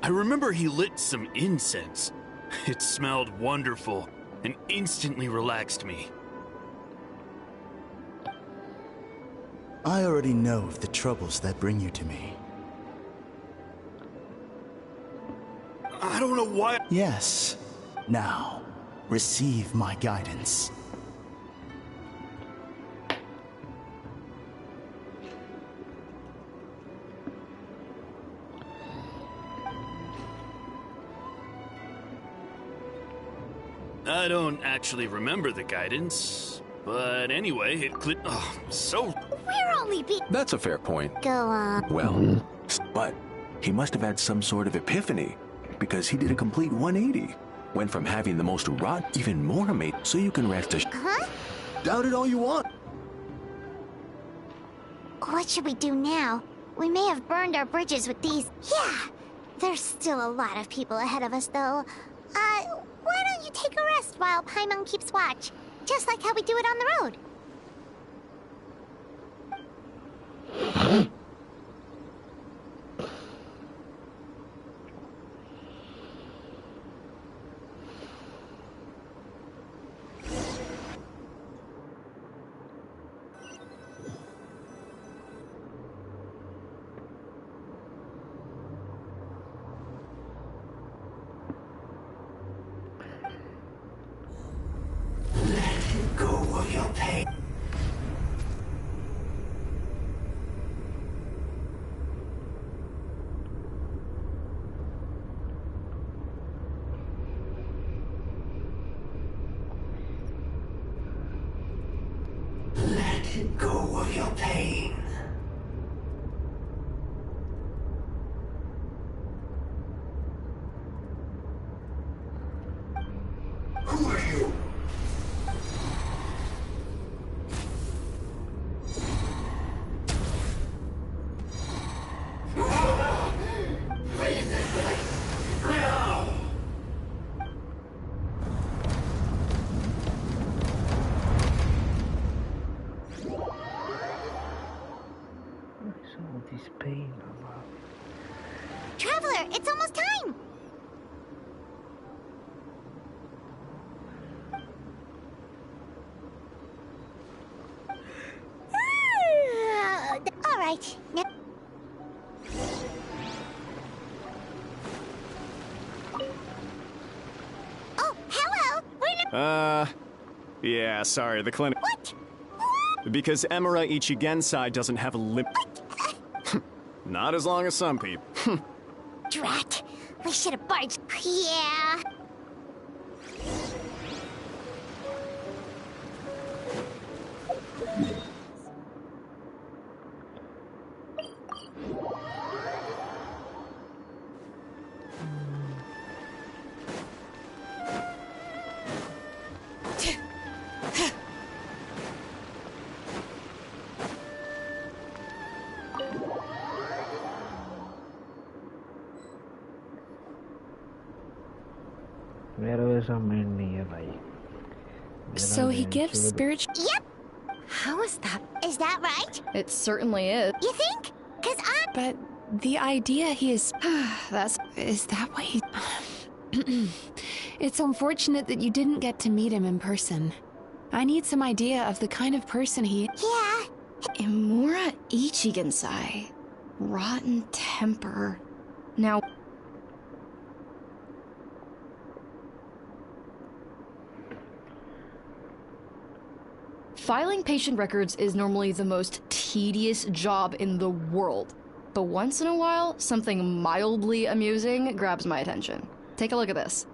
I remember he lit some incense. It smelled wonderful and instantly relaxed me. I already know of the troubles that bring you to me. I don't know why. Yes. Now, receive my guidance. I don't actually remember the guidance, but anyway, it clicked. Oh, so. We're only That's a fair point. Go on. Well, but he must have had some sort of epiphany, because he did a complete 180. Went from having the most rot, even more amazing, so you can rest assured. Huh? Doubt it all you want. What should we do now? We may have burned our bridges with these. Yeah. There's still a lot of people ahead of us, though. Why don't you take a rest while Paimon keeps watch? Just like how we do it on the road. Go of your pain. Who are you? Traveler, it's almost time! All right. Oh, hello! Yeah, sorry, the clinic. What? Because Emura Ichigensai doesn't have a limit. Not as long as some people. Drat. We should have barged. Yeah. So he gives spiritual. Yep. How is that? Is that right? It certainly is. You think? Cause I'm. But the idea he is. Is that why he. It's unfortunate that you didn't get to meet him in person. I need some idea of the kind of person he. Yeah. Imura Ichigensai. Rotten temper. Now. Filing patient records is normally the most tedious job in the world. But once in a while, something mildly amusing grabs my attention. Take a look at this.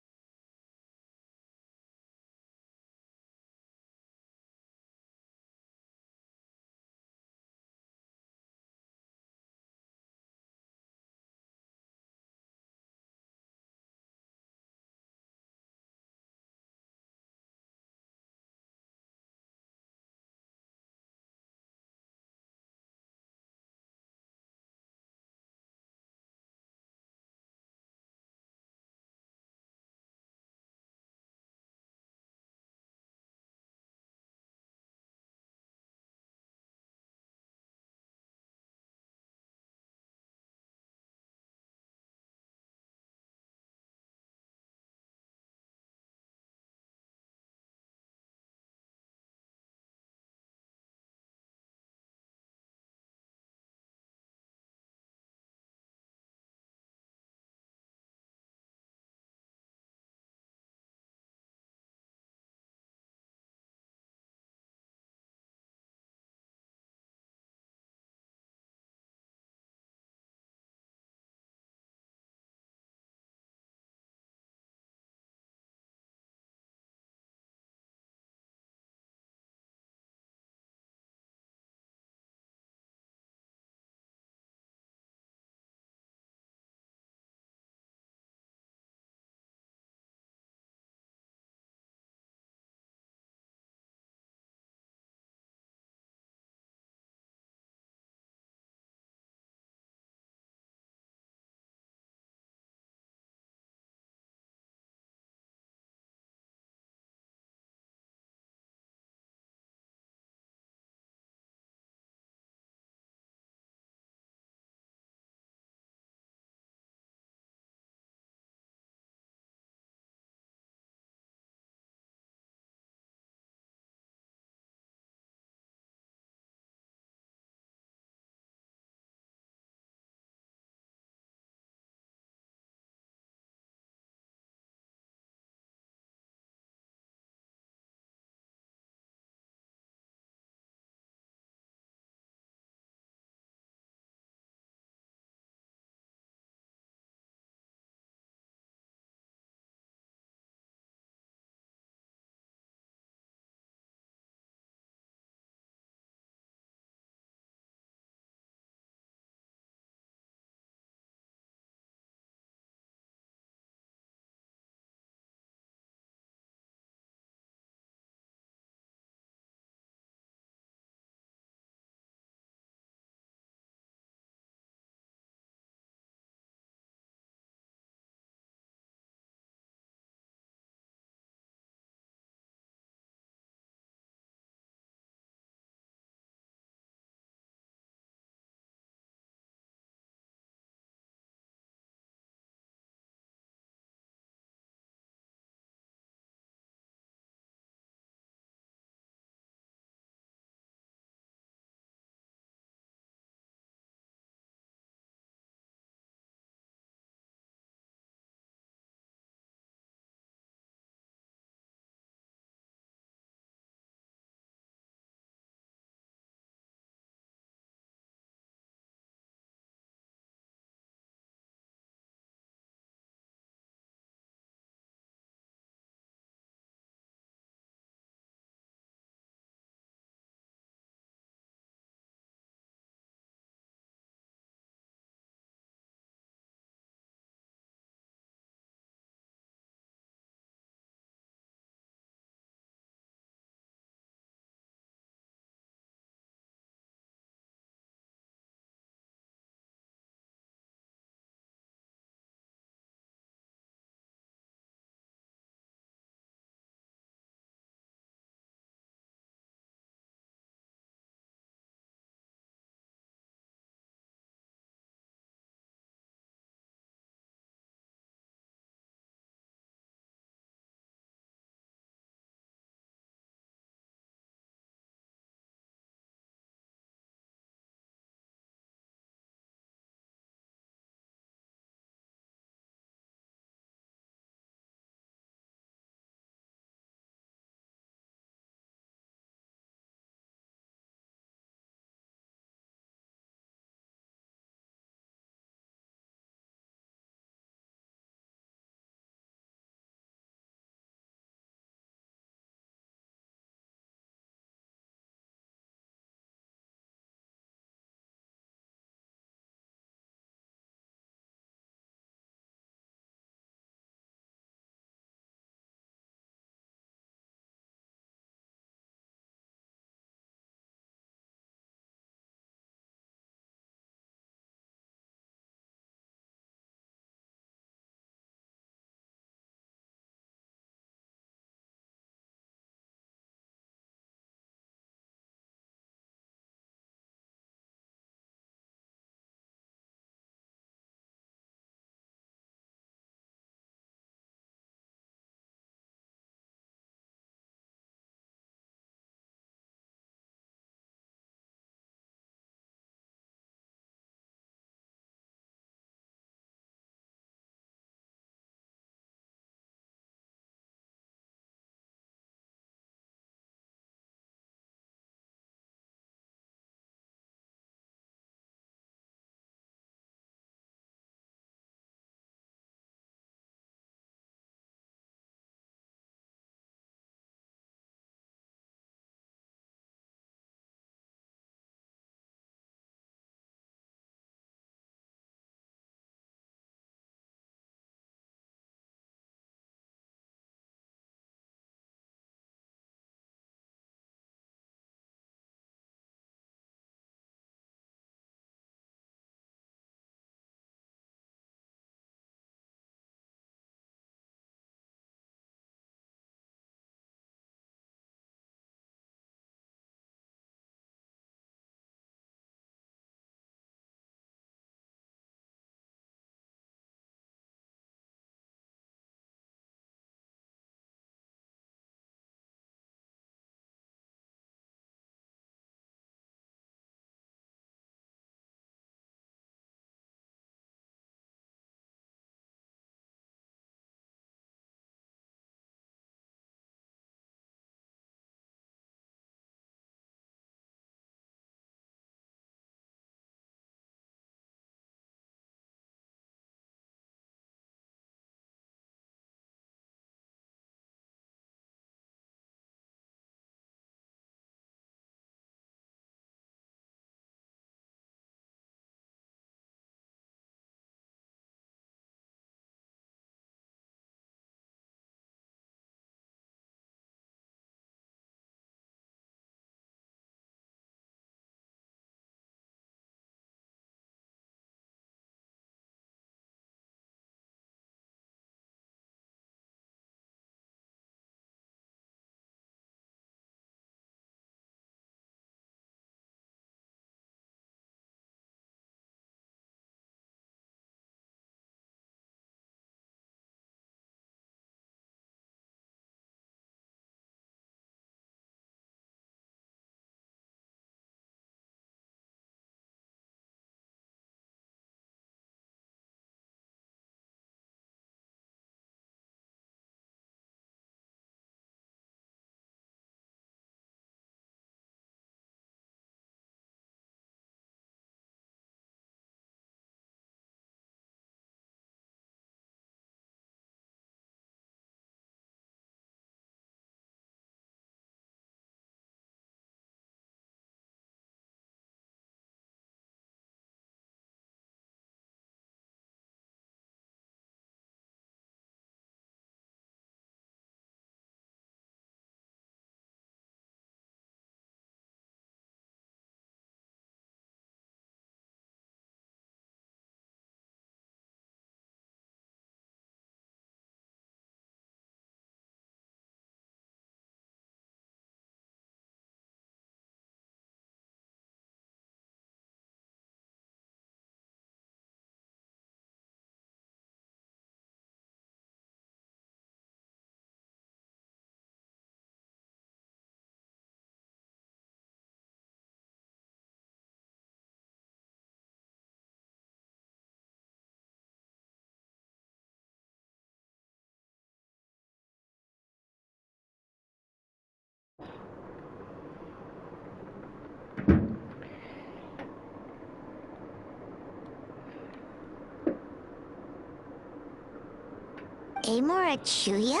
Amora Chuya?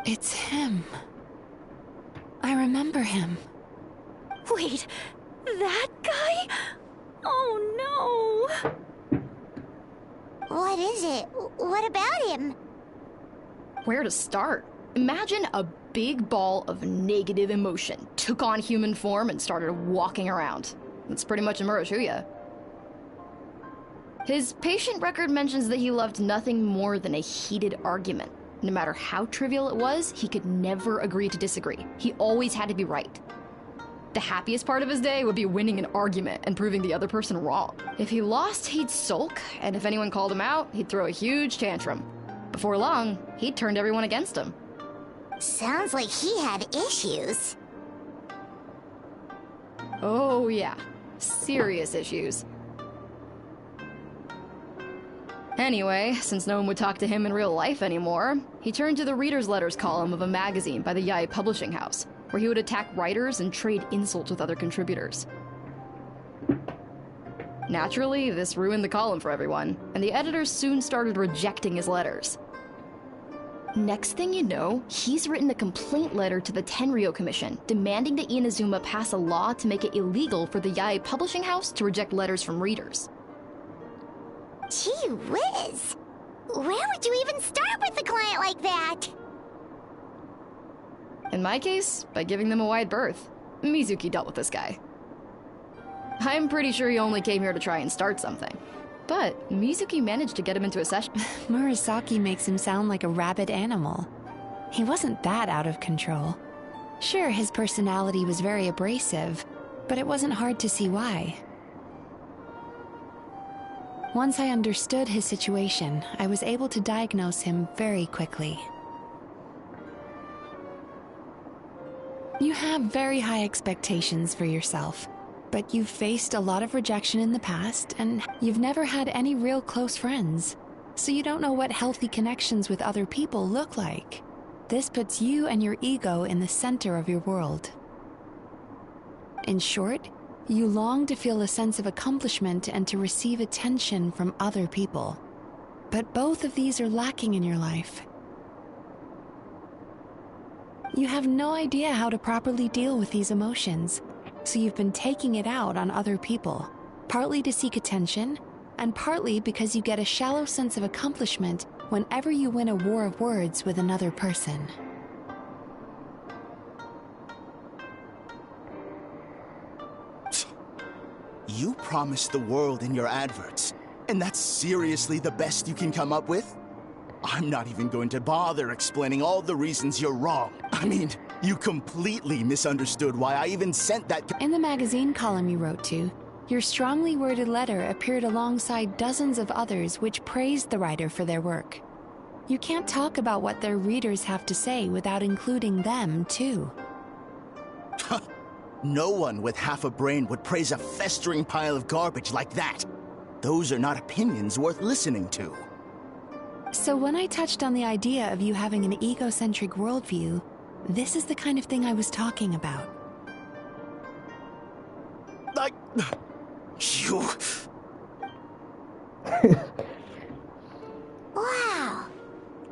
It's him. I remember him. Wait, that guy? Oh no! What is it? What about him? Where to start? Imagine a big ball of negative emotion took on human form and started walking around. That's pretty much Murashuya. His patient record mentions that he loved nothing more than a heated argument. No matter how trivial it was, he could never agree to disagree. He always had to be right. The happiest part of his day would be winning an argument and proving the other person wrong. If he lost, he'd sulk, and if anyone called him out, he'd throw a huge tantrum. Before long, he'd turned everyone against him. Sounds like he had issues. Oh yeah, serious issues. Anyway, since no one would talk to him in real life anymore, he turned to the reader's letters column of a magazine by the Yae publishing house, where he would attack writers and trade insults with other contributors. Naturally, this ruined the column for everyone, and the editors soon started rejecting his letters. Next thing you know, he's written a complaint letter to the Tenryou Commission, demanding that Inazuma pass a law to make it illegal for the Yae publishing house to reject letters from readers. Gee whiz! Where would you even start with a client like that? In my case, by giving them a wide berth. Mizuki dealt with this guy. I'm pretty sure he only came here to try and start something. But Mizuki managed to get him into a session. Murasaki makes him sound like a rabid animal. He wasn't that out of control. Sure, his personality was very abrasive, but it wasn't hard to see why. Once I understood his situation, I was able to diagnose him very quickly. You have very high expectations for yourself, but you've faced a lot of rejection in the past, and you've never had any real close friends, so you don't know what healthy connections with other people look like. This puts you and your ego in the center of your world. In short, you long to feel a sense of accomplishment and to receive attention from other people. But both of these are lacking in your life. You have no idea how to properly deal with these emotions, so you've been taking it out on other people, partly to seek attention, and partly because you get a shallow sense of accomplishment whenever you win a war of words with another person. You promised the world in your adverts, and that's seriously the best you can come up with? I'm not even going to bother explaining all the reasons you're wrong. I mean, you completely misunderstood why I even sent that. In the magazine column you wrote to, your strongly worded letter appeared alongside dozens of others which praised the writer for their work. You can't talk about what their readers have to say without including them, too. No one with half a brain would praise a festering pile of garbage like that. Those are not opinions worth listening to. So when I touched on the idea of you having an egocentric worldview, this is the kind of thing I was talking about. You... Wow.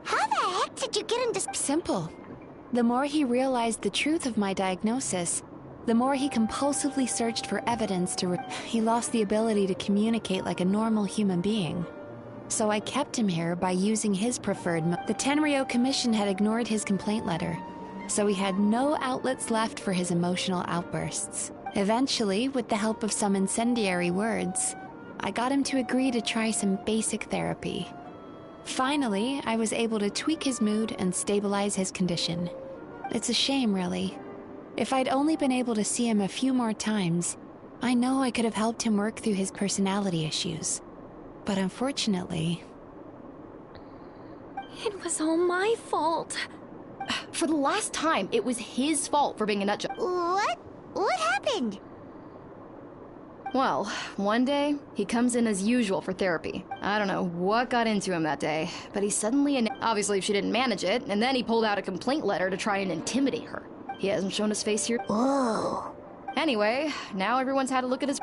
How the heck did you get into... Simple. The more he realized the truth of my diagnosis, the more he compulsively searched for evidence he lost the ability to communicate like a normal human being. So I kept him here by using his preferred The Tenryou Commission had ignored his complaint letter, so he had no outlets left for his emotional outbursts. Eventually, with the help of some incendiary words, I got him to agree to try some basic therapy. Finally, I was able to tweak his mood and stabilize his condition. It's a shame, really. If I'd only been able to see him a few more times, I know I could have helped him work through his personality issues. But unfortunately... It was all my fault. For the last time, it was his fault for being a nutjob. What? What happened? Well, one day, he comes in as usual for therapy. I don't know what got into him that day, but he suddenly, obviously she didn't manage it, and then he pulled out a complaint letter to try and intimidate her. He hasn't shown his face here. Whoa. Anyway, now everyone's had a look at his...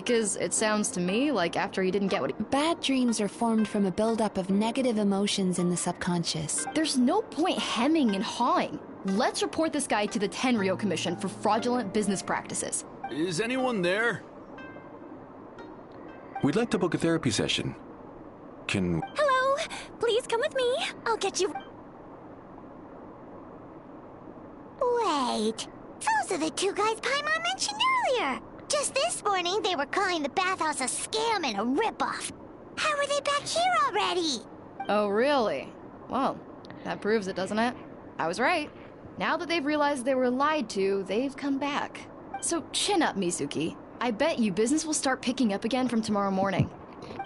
Because it sounds to me like after he didn't get what he... Bad dreams are formed from a buildup of negative emotions in the subconscious. There's no point hemming and hawing. Let's report this guy to the Tenryo Commission for fraudulent business practices. Is anyone there? We'd like to book a therapy session. Can... Hello! Please come with me. I'll get you... Wait. Those are the two guys Paimon mentioned earlier. Just this morning, they were calling the bathhouse a scam and a ripoff. How are they back here already? Oh, really? Well, that proves it, doesn't it? I was right. Now that they've realized they were lied to, they've come back. So chin up, Mizuki. I bet you business will start picking up again from tomorrow morning.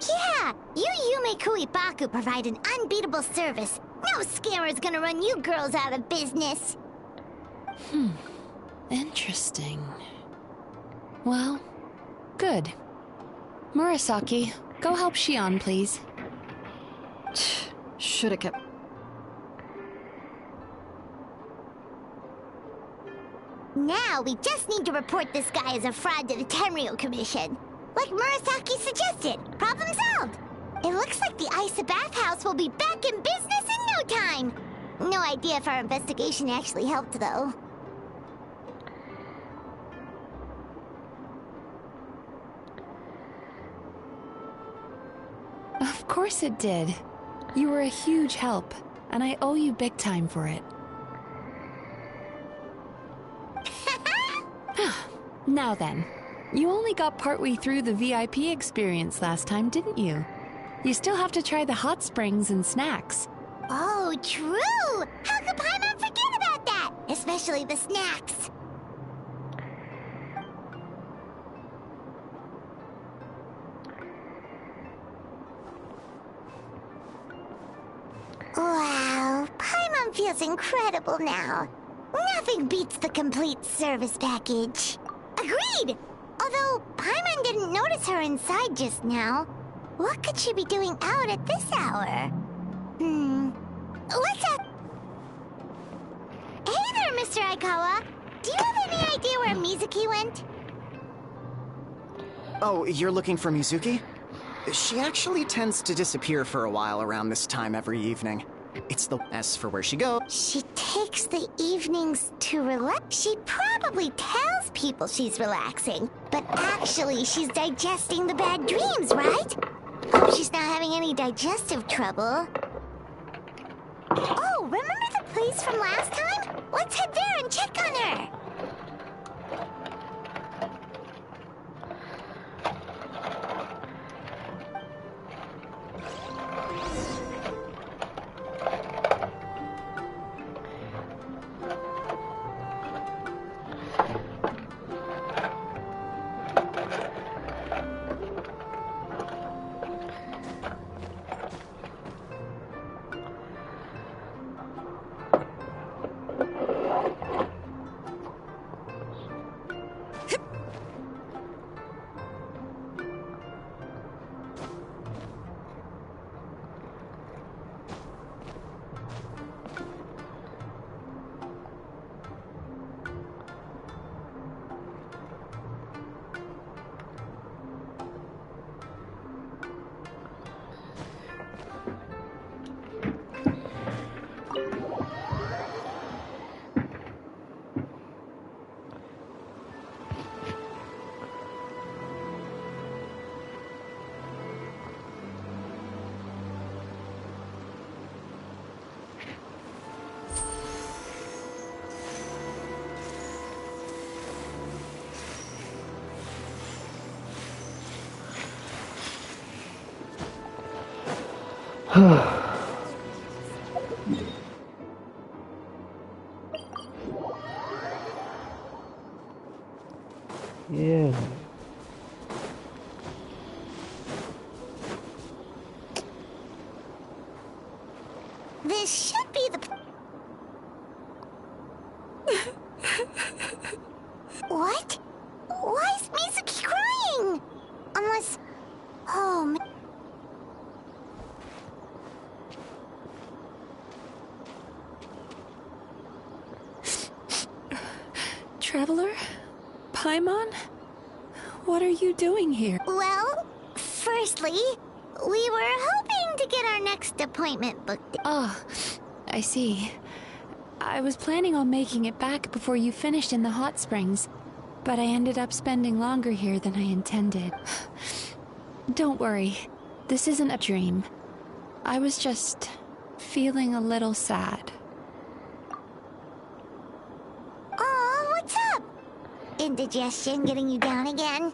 Yeah, you Yume Kuibaku provide an unbeatable service. No scammer's gonna run you girls out of business. Interesting. Well, good. Murasaki, go help Shion, please. Should've kept... Now we just need to report this guy as a fraud to the Tenryo Commission. Like Murasaki suggested. Problem solved. It looks like the Isa bathhouse will be back in business in no time. No idea if our investigation actually helped, though. Of course it did. You were a huge help, and I owe you big time for it. Now then, you only got partway through the VIP experience last time, didn't you? You still have to try the hot springs and snacks. Oh, true! How could Paimon forget about that? Especially the snacks. Wow, Paimon feels incredible now. Nothing beats the complete service package. Agreed! Although Paimon didn't notice her inside just now. What could she be doing out at this hour? Let's have... Hey there, Mr. Aikawa. Do you have any idea where Mizuki went? Oh, you're looking for Mizuki? She actually tends to disappear for a while around this time every evening. It's the S for where she goes. She takes the evenings to relax. She probably tells people she's relaxing, but actually she's digesting the bad dreams, right? Hope she's not having any digestive trouble. Oh, remember the place from last time? Let's head there and check on her. Yeah. This should be the... What? Why is Mizuki crying? Unless... Oh, Traveler? Paimon? What are you doing here? Well, firstly, we were hoping to get our next appointment booked. Oh, I see. I was planning on making it back before you finished in the hot springs, but I ended up spending longer here than I intended. Don't worry, this isn't a dream. I was just feeling a little sad. Oh, what's up? Indigestion getting you down again?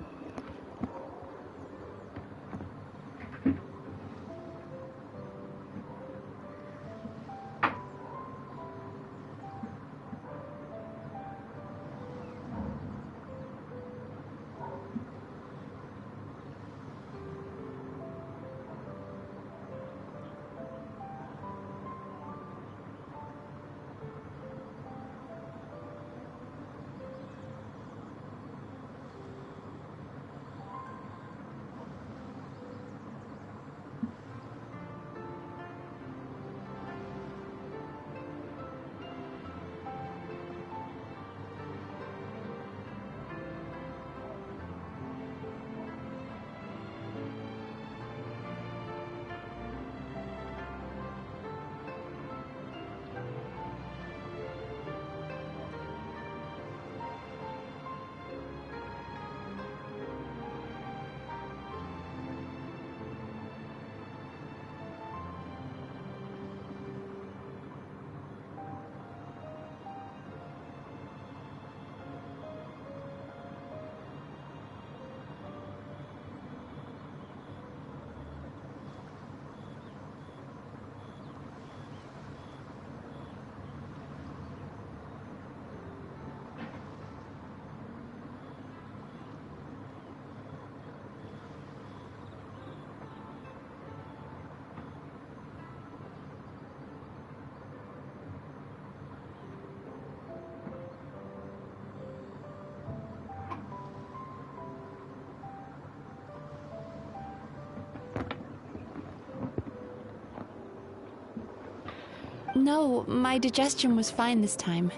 No, my digestion was fine this time.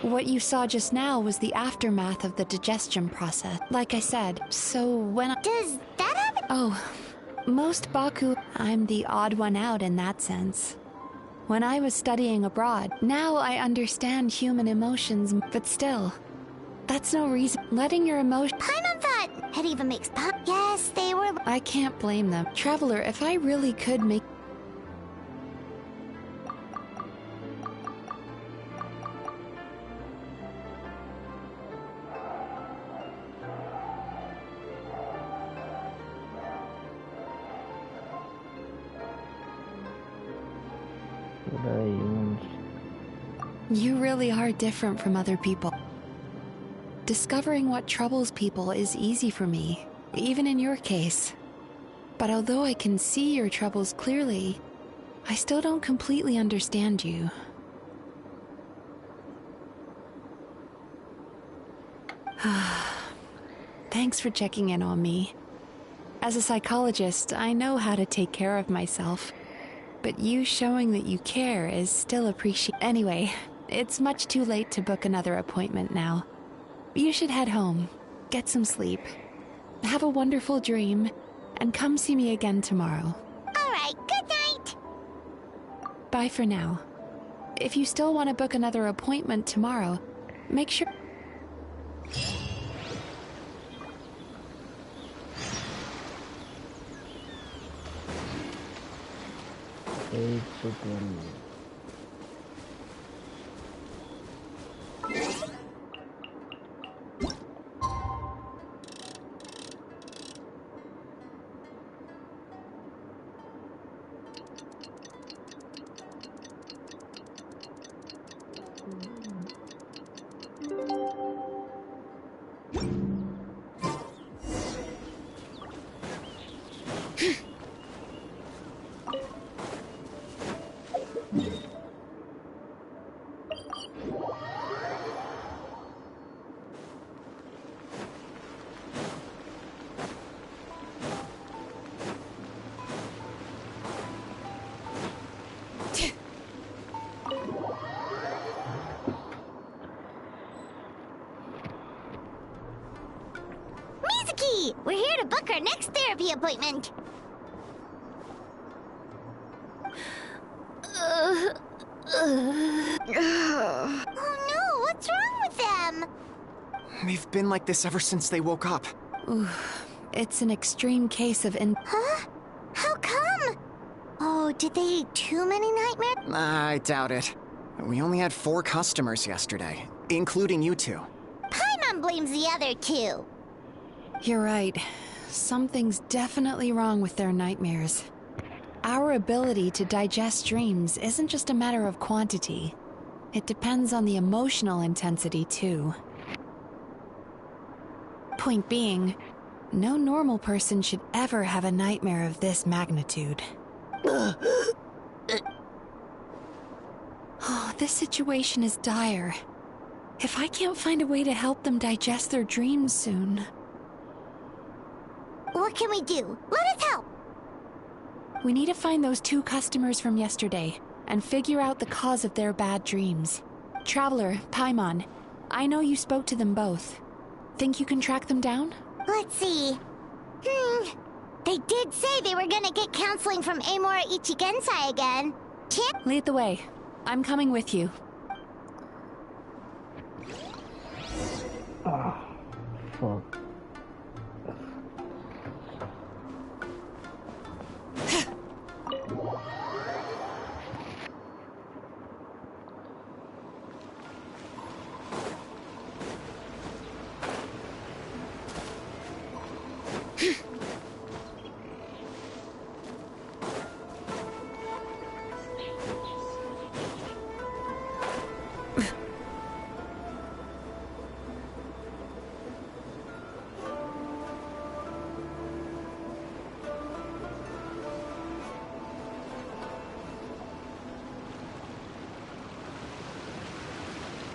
What you saw just now was the aftermath of the digestion process. Like I said, so when I— Does that happen? Oh, most Baku, I'm the odd one out in that sense. When I was studying abroad, now I understand human emotions, but still, that's no reason. Letting your emotions— Paimon thought it even makes pop. Yes, they were— I can't blame them. Traveler, if I really could make— You really are different from other people. Discovering what troubles people is easy for me, even in your case. But although I can see your troubles clearly, I still don't completely understand you. Thanks for checking in on me. As a psychologist, I know how to take care of myself. But you showing that you care is still appreciated. Anyway, it's much too late to book another appointment now. You should head home, get some sleep, have a wonderful dream, and come see me again tomorrow. All right, good night. Bye for now. If you still want to book another appointment tomorrow, make sure... Yuzuki! We're here to book our next therapy appointment. Oh no, what's wrong with them? They've been like this ever since they woke up. It's an extreme case of Huh? How come? Oh, did they eat too many nightmares? I doubt it. We only had 4 customers yesterday, including you two. Paimon blames the other 2. You're right. Something's definitely wrong with their nightmares. Our ability to digest dreams isn't just a matter of quantity. It depends on the emotional intensity, too. Point being, no normal person should ever have a nightmare of this magnitude. Oh, this situation is dire. If I can't find a way to help them digest their dreams soon... What can we do? Let us help! We need to find those 2 customers from yesterday and figure out the cause of their bad dreams. Traveler, Paimon, I know you spoke to them both. Think you can track them down? Let's see. They did say they were gonna get counseling from Amora Ichigensai again. Lead the way. I'm coming with you. Fuck.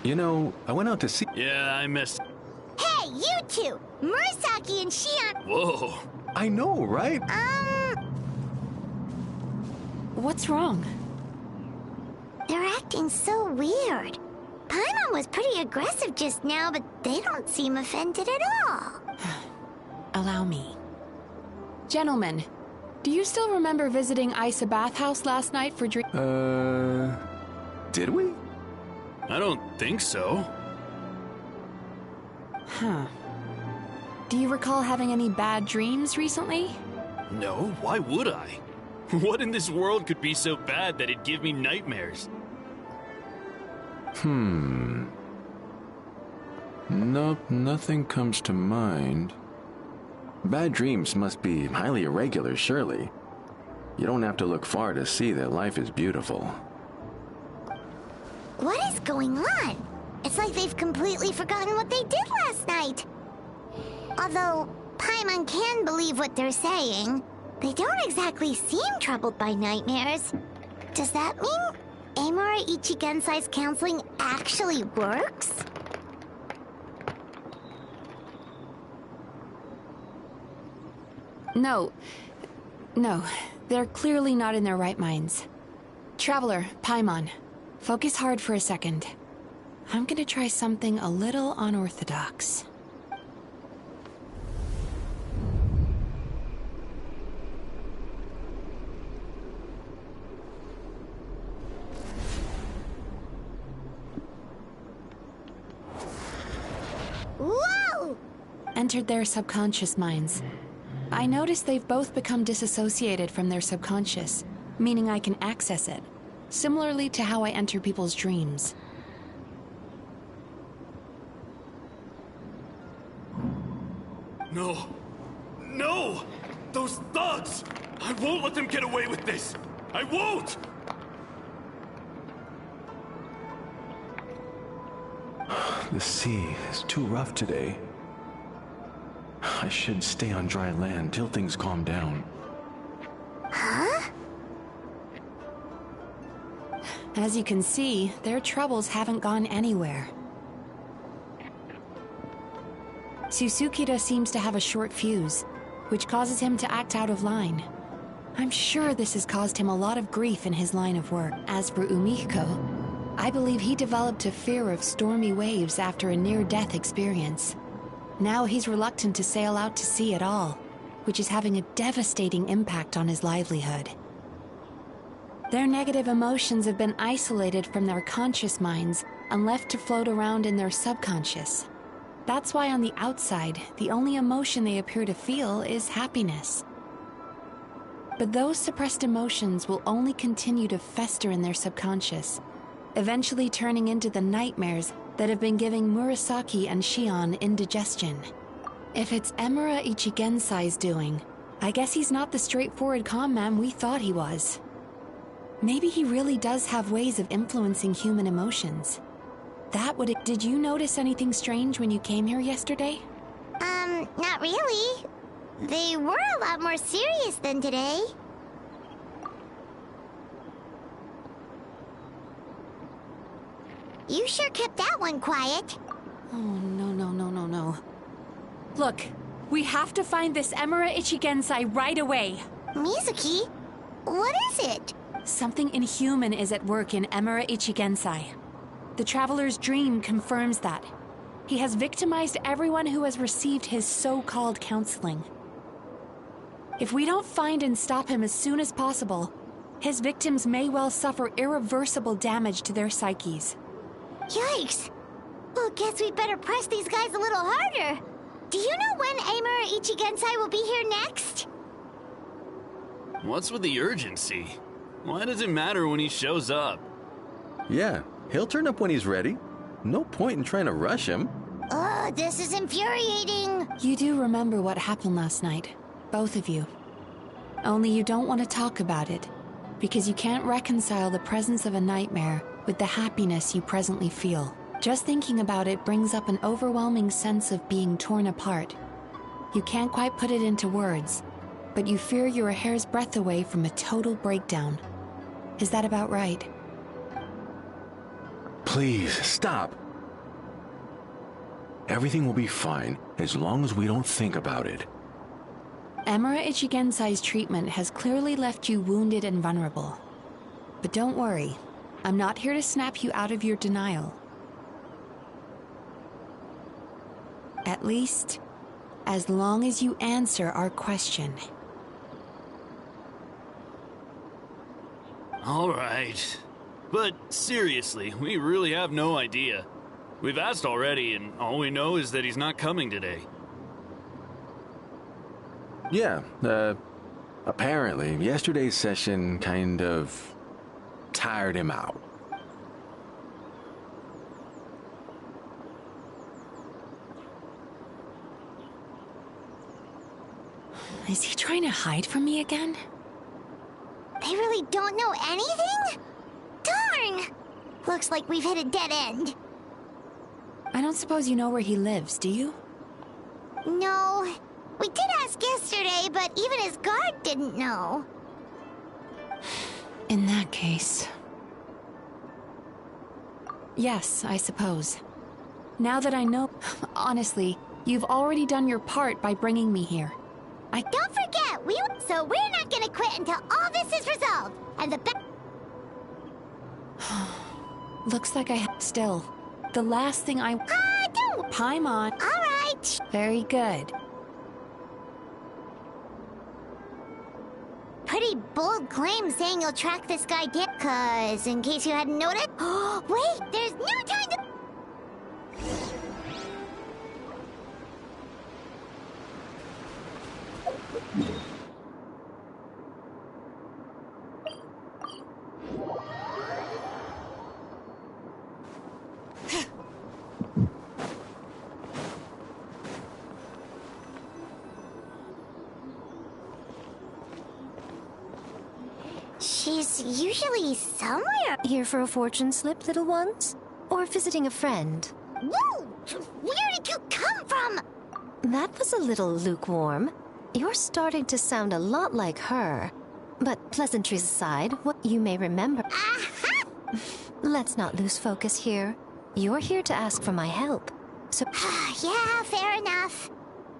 You know, I went out to see... Yeah, I missed... Hey, you 2! Murasaki and Shion... Whoa. I know, right? What's wrong? They're acting so weird. Paimon was pretty aggressive just now, but they don't seem offended at all. Allow me. Gentlemen, do you still remember visiting Isa Bathhouse last night for Did we? I don't think so. Huh. Do you recall having any bad dreams recently? No, why would I? What in this world could be so bad that it'd give me nightmares? Nope, nothing comes to mind. Bad dreams must be highly irregular, surely. You don't have to look far to see that life is beautiful. What is going on? It's like they've completely forgotten what they did last night. Although, Paimon can believe what they're saying, they don't exactly seem troubled by nightmares. Does that mean Amora Ichigensai's counseling actually works? No, they're clearly not in their right minds. Traveler, Paimon, focus hard for a second. I'm gonna try something a little unorthodox. Whoa! Entered their subconscious minds. I noticed they've both become disassociated from their subconscious, meaning I can access it, similarly to how I enter people's dreams. No! No! Those thugs! I won't let them get away with this! I won't! The sea is too rough today. I should stay on dry land till things calm down. Huh? As you can see, their troubles haven't gone anywhere. Susukida seems to have a short fuse, which causes him to act out of line. I'm sure this has caused him a lot of grief in his line of work. As for Umihiko, I believe he developed a fear of stormy waves after a near-death experience. Now he's reluctant to sail out to sea at all, which is having a devastating impact on his livelihood. Their negative emotions have been isolated from their conscious minds and left to float around in their subconscious. That's why on the outside, the only emotion they appear to feel is happiness. But those suppressed emotions will only continue to fester in their subconscious, eventually turning into the nightmares that have been giving Murasaki and Shion indigestion. If it's Emura Ichigensai's doing, I guess he's not the straightforward calm man we thought he was. Maybe he really does have ways of influencing human emotions. Did you notice anything strange when you came here yesterday? Not really. They were a lot more serious than today. You sure kept that one quiet. Oh, no. Look, we have to find this Emura Ichigensai right away. Mizuki? What is it? Something inhuman is at work in Emura Ichigensai. The Traveler's Dream confirms that. He has victimized everyone who has received his so-called counseling. If we don't find and stop him as soon as possible, his victims may well suffer irreversible damage to their psyches. Yikes! Well, guess we'd better press these guys a little harder. Do you know when Emura Ichigensai will be here next? What's with the urgency? Why does it matter when he shows up? Yeah, he'll turn up when he's ready. No point in trying to rush him. Oh, this is infuriating. You do remember what happened last night, both of you. Only you don't want to talk about it, because you can't reconcile the presence of a nightmare with the happiness you presently feel. Just thinking about it brings up an overwhelming sense of being torn apart. You can't quite put it into words, but you fear you're a hair's breadth away from a total breakdown. Is that about right? Please, stop. Everything will be fine as long as we don't think about it. Emura Ichigensai's treatment has clearly left you wounded and vulnerable. But don't worry, I'm not here to snap you out of your denial. At least, as long as you answer our question. All right. But seriously, we really have no idea. We've asked already, and all we know is that he's not coming today. Yeah, apparently, yesterday's session kind of tired him out. Is he trying to hide from me again? They really don't know anything? Darn! Looks like we've hit a dead end. I don't suppose you know where he lives, do you? No. We did ask yesterday, but even his guard didn't know. In that case... Yes, I suppose. Now that I know... Honestly, you've already done your part by bringing me here. Don't forget, so we're not gonna quit until all this is resolved. And the Looks like still. The last thing I... don't! Paimon. All right. Very good. Pretty bold claim saying you'll track this guy down. 'Cause, in case you hadn't noticed... wait, there's no time to... She's usually somewhere. Here for a fortune slip, little ones? Or visiting a friend? Whoa! Where did you come from? That was a little lukewarm. You're starting to sound a lot like her. But pleasantries aside, what you may remember... Aha! Let's not lose focus here. You're here to ask for my help. So... Yeah, fair enough.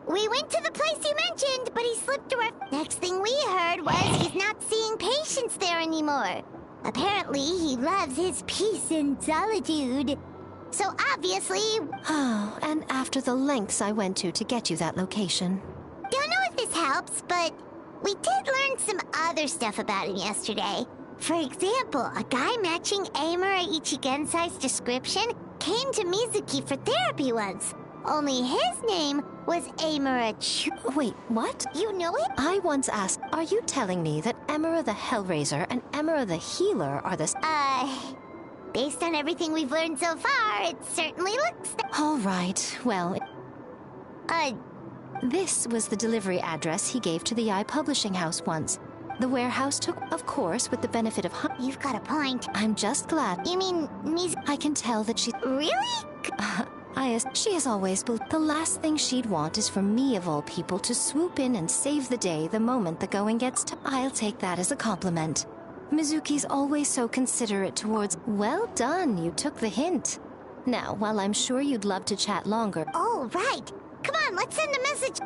We went to the place you mentioned, but he slipped through our... Next thing we heard was he's not seeing patients there anymore. Apparently, he loves his peace and solitude. So obviously... Oh, and after the lengths I went to get you that location. Don't know if this helps, but we did learn some other stuff about him yesterday. For example, a guy matching Amura Ichigensai's description came to Mizuki for therapy once. Only his name was Amura Wait, what? You know it? I once asked, are you telling me that Amura the Hellraiser and Amura the Healer are the... Based on everything we've learned so far, it certainly looks... All right, well... This was the delivery address he gave to the Publishing House once. The warehouse took, of course, with the benefit of... You've got a point. I'm just glad. You mean, I can tell that she... Really? She has always believed the last thing she'd want is for me, of all people, to swoop in and save the day the moment the going gets tough. I'll take that as a compliment. Mizuki's always so considerate towards... Well done, you took the hint. Now, while I'm sure you'd love to chat longer... Oh, right. Come on, let's send a message...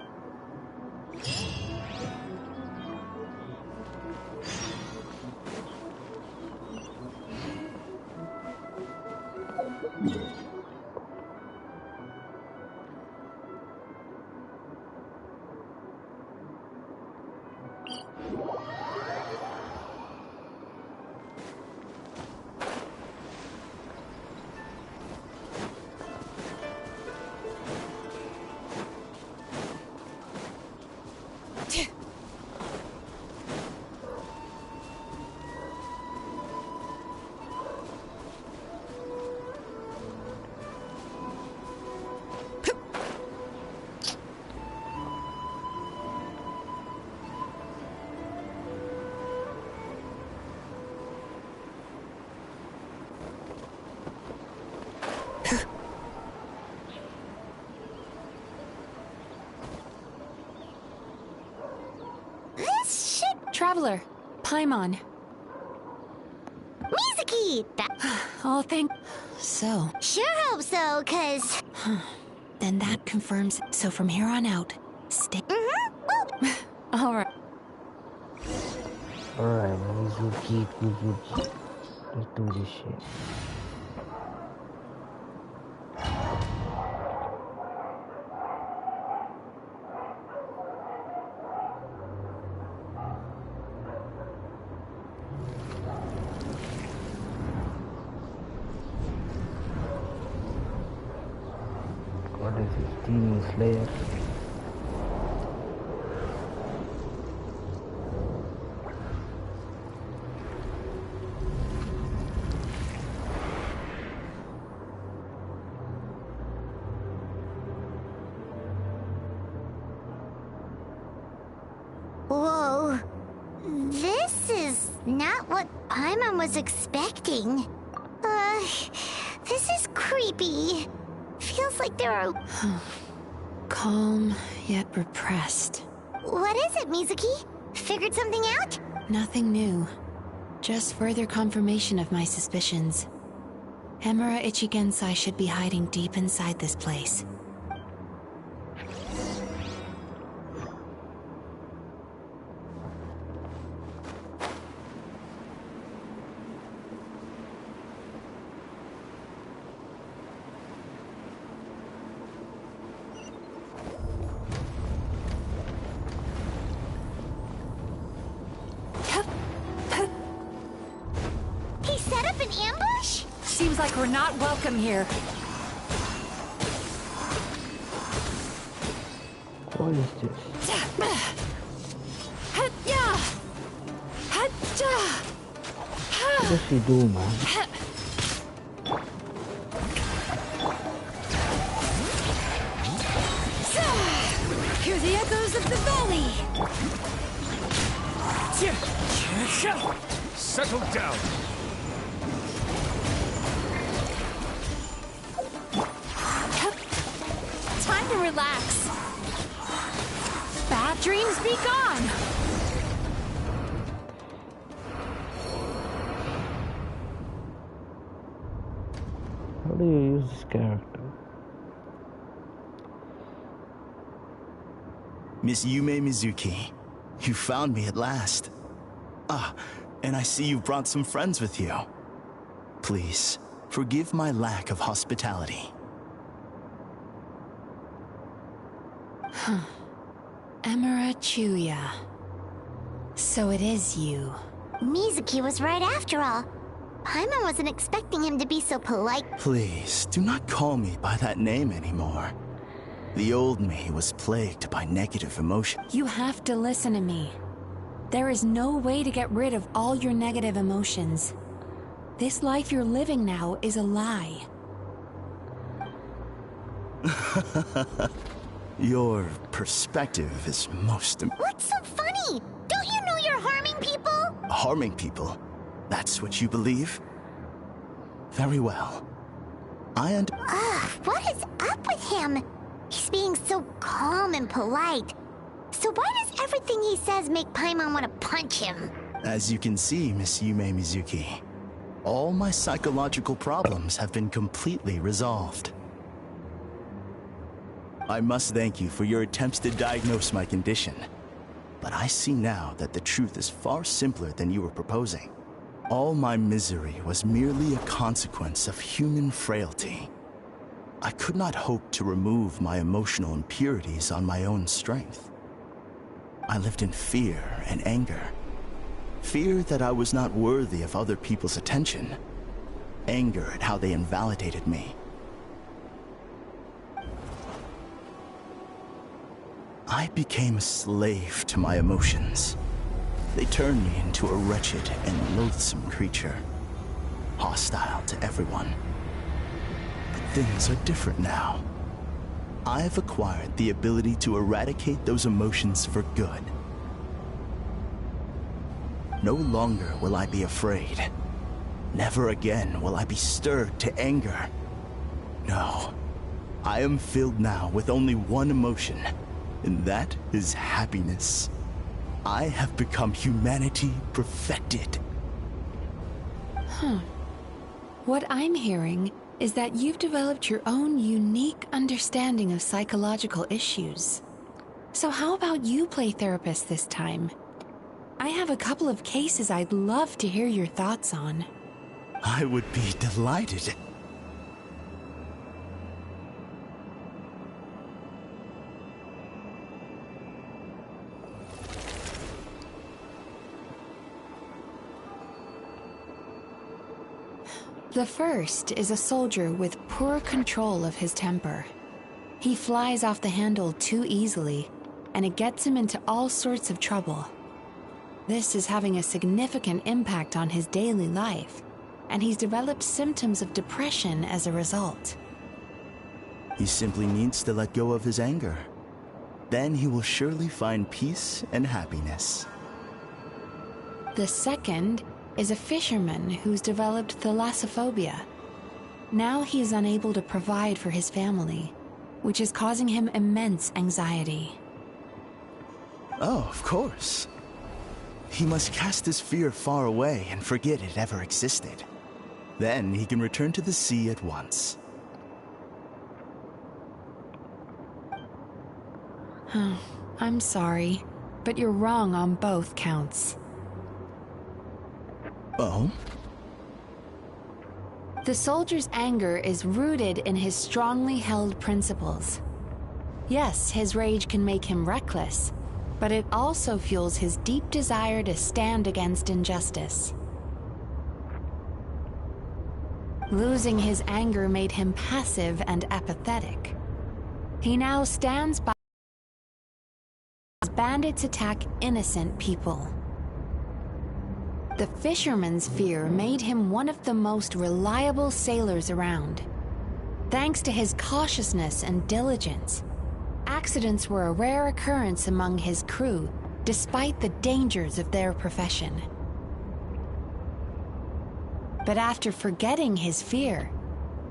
Traveler, Paimon. Mizuki! Oh, thank... So... Sure hope so, 'cause... Then that confirms... So from here on out, stay... Alright. Alright, Mizuki, Kuzuki. Let's do this shit. What is this? Demon Slayer. Whoa. This is not what Paimon was expecting. This is creepy. Feels like there are... Calm, yet repressed. What is it, Mizuki? Figured something out? Nothing new. Just further confirmation of my suspicions. Amura Ichigensai should be hiding deep inside this place. Seems like we're not welcome here. What is this? What does she do, man? Hear the echoes of the valley. Settle down. Time to relax. Bad dreams be gone. How do you use this character? Miss Yume Mizuki, you found me at last. Ah, and I see you brought some friends with you. Please, Forgive my lack of hospitality. Emira Chuya. So it is you. Mizuki was right after all. Paimon wasn't expecting him to be so polite. Please, do not call me by that name anymore. The old me was plagued by negative emotion. You have to listen to me. There is no way to get rid of all your negative emotions. This life you're living now is a lie. Your perspective is most... What's so funny? Don't you know you're harming people? Harming people? That's what you believe? Very well. What is up with him? He's being so calm and polite. So why does everything he says make Paimon want to punch him? As you can see, Miss Yume Mizuki, all my psychological problems have been completely resolved. I must thank you for your attempts to diagnose my condition. But I see now that the truth is far simpler than you were proposing. All my misery was merely a consequence of human frailty. I could not hope to remove my emotional impurities on my own strength. I lived in fear and anger. Fear that I was not worthy of other people's attention. Anger at how they invalidated me. I became a slave to my emotions. They turned me into a wretched and loathsome creature, hostile to everyone. But things are different now. I have acquired the ability to eradicate those emotions for good. No longer will I be afraid. Never again will I be stirred to anger. No, I am filled now with only one emotion, and that is happiness. I have become humanity perfected. What I'm hearing is that you've developed your own unique understanding of psychological issues. So how about you play therapist this time? I have a couple of cases I'd love to hear your thoughts on. I would be delighted. The first is a soldier with poor control of his temper. He flies off the handle too easily, and it gets him into all sorts of trouble. This is having a significant impact on his daily life, and he's developed symptoms of depression as a result. He simply needs to let go of his anger. Then he will surely find peace and happiness. The second is a fisherman who's developed thalassophobia. Now he is unable to provide for his family, which is causing him immense anxiety. Oh, of course. He must cast his fear far away and forget it ever existed. Then he can return to the sea at once. I'm sorry, but you're wrong on both counts. Oh? The soldier's anger is rooted in his strongly held principles. Yes, his rage can make him reckless, but it also fuels his deep desire to stand against injustice. Losing his anger made him passive and apathetic. He now stands by as bandits attack innocent people. The fisherman's fear made him one of the most reliable sailors around. Thanks to his cautiousness and diligence, accidents were a rare occurrence among his crew, despite the dangers of their profession. But after forgetting his fear,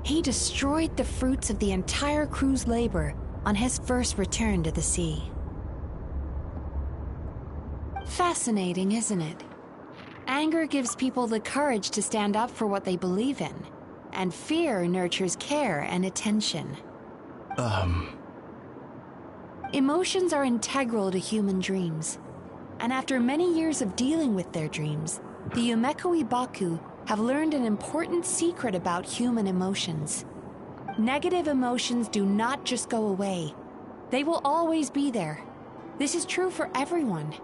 he destroyed the fruits of the entire crew's labor on his first return to the sea. Fascinating, isn't it? Anger gives people the courage to stand up for what they believe in, and fear nurtures care and attention. Emotions are integral to human dreams, and after many years of dealing with their dreams, the Yumeko Ibaku have learned an important secret about human emotions. Negative emotions do not just go away. They will always be there. This is true for everyone.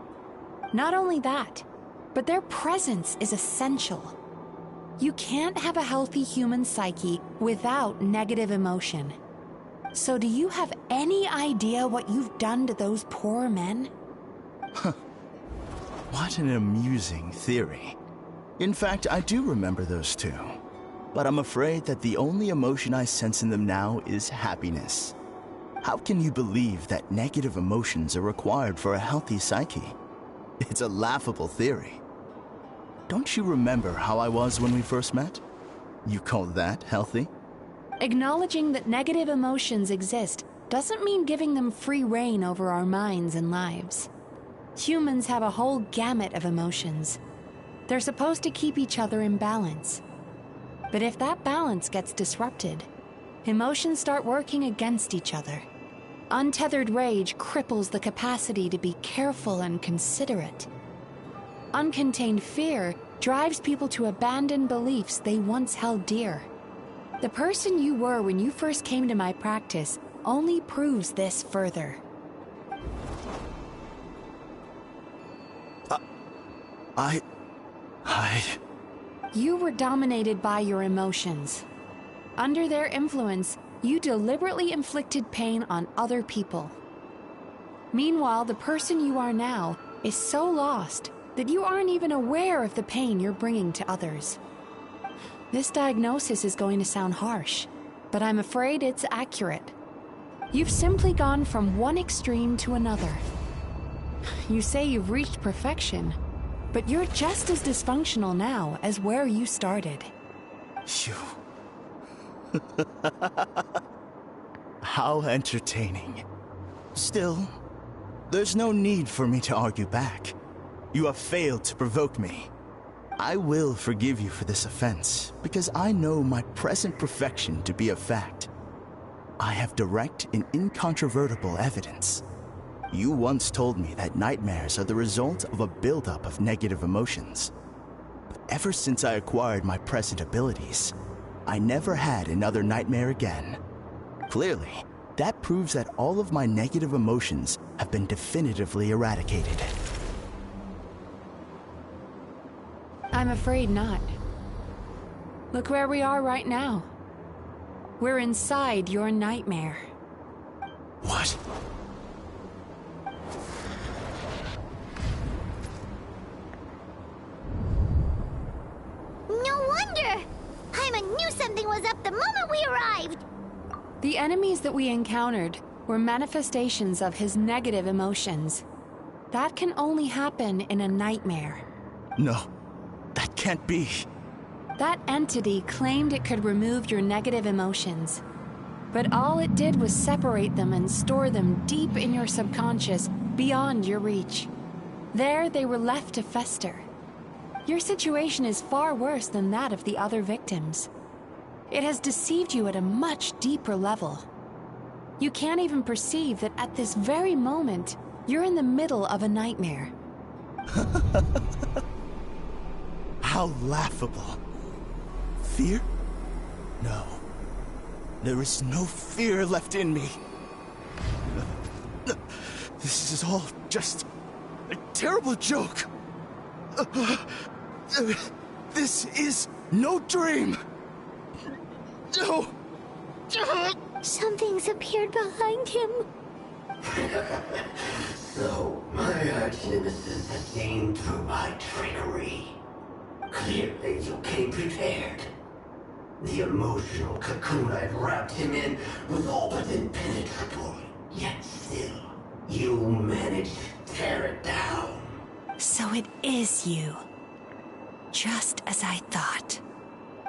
Not only that, but their presence is essential. You can't have a healthy human psyche without negative emotion. So do you have any idea what you've done to those poor men? What an amusing theory. In fact, I do remember those two. But I'm afraid that the only emotion I sense in them now is happiness. How can you believe that negative emotions are required for a healthy psyche? It's a laughable theory. Don't you remember how I was when we first met? You call that healthy? Acknowledging that negative emotions exist doesn't mean giving them free rein over our minds and lives. Humans have a whole gamut of emotions. They're supposed to keep each other in balance. But if that balance gets disrupted, emotions start working against each other. Untethered rage cripples the capacity to be careful and considerate. Uncontained fear drives people to abandon beliefs they once held dear. The person you were when you first came to my practice only proves this further. You were dominated by your emotions. Under their influence, you deliberately inflicted pain on other people. Meanwhile, the person you are now is so lost that you aren't even aware of the pain you're bringing to others. This diagnosis is going to sound harsh, but I'm afraid it's accurate. You've simply gone from one extreme to another. You say you've reached perfection, but you're just as dysfunctional now as where you started. Phew. How entertaining. Still, there's no need for me to argue back. You have failed to provoke me. I will forgive you for this offense, because I know my present perfection to be a fact. I have direct and incontrovertible evidence. You once told me that nightmares are the result of a buildup of negative emotions. But ever since I acquired my present abilities, I never had another nightmare again. Clearly, that proves that all of my negative emotions have been definitively eradicated. I'm afraid not. Look where we are right now. We're inside your nightmare. What? No wonder! Paimon knew something was up the moment we arrived! The enemies that we encountered were manifestations of his negative emotions. That can only happen in a nightmare. No, that can't be. That entity claimed it could remove your negative emotions. But all it did was separate them and store them deep in your subconscious, beyond your reach. There, they were left to fester. Your situation is far worse than that of the other victims. It has deceived you at a much deeper level. You can't even perceive that at this very moment, you're in the middle of a nightmare. How laughable. Fear? No. There is no fear left in me. This is all just a terrible joke. This is no dream. No. Something's appeared behind him. So, my arch-nemesis sustained through my trickery. Clearly, you came prepared. The emotional cocoon I'd wrapped him in was all but impenetrable. Yet still, you managed to tear it down. So it is you. Just as I thought.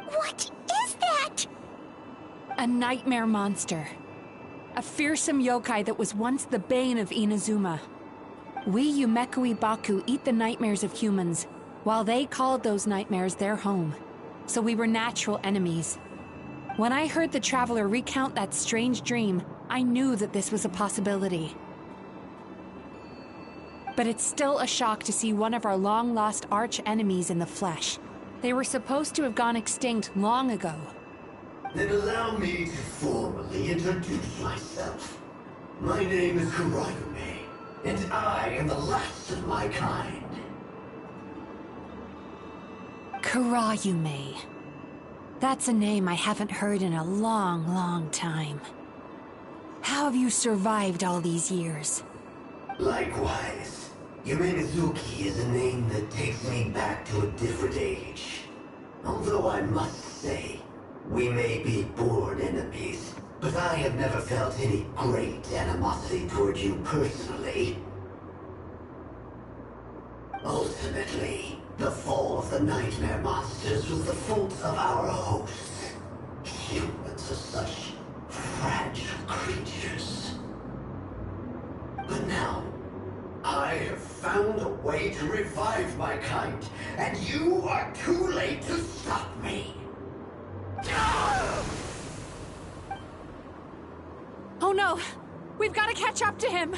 What is that? A nightmare monster. A fearsome yokai that was once the bane of Inazuma. We Yumekui Baku eat the nightmares of humans, while they called those nightmares their home. So we were natural enemies. When I heard the Traveler recount that strange dream, I knew that this was a possibility. But it's still a shock to see one of our long-lost arch-enemies in the flesh. They were supposed to have gone extinct long ago. Then allow me to formally introduce myself. My name is Kurayume, and I am the last of my kind. Kurayume. That's a name I haven't heard in a long, long time. How have you survived all these years? Likewise. Yume is a name that takes me back to a different age. Although I must say, we may be born enemies, but I have never felt any great animosity toward you personally. Ultimately, the fall of the nightmare monsters was the fault of our hosts. Humans are such fragile creatures. But now, I have found a way to revive my kind, and you are too late to stop me. Oh no! We've got to catch up to him!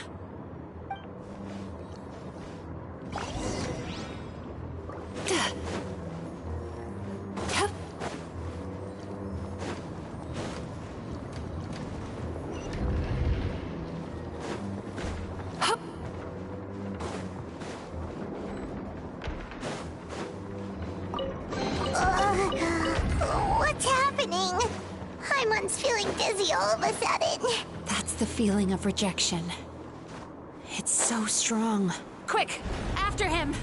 What's happening? Paimon's feeling dizzy all of a sudden. That's the feeling of rejection. It's so strong. Quick! After him!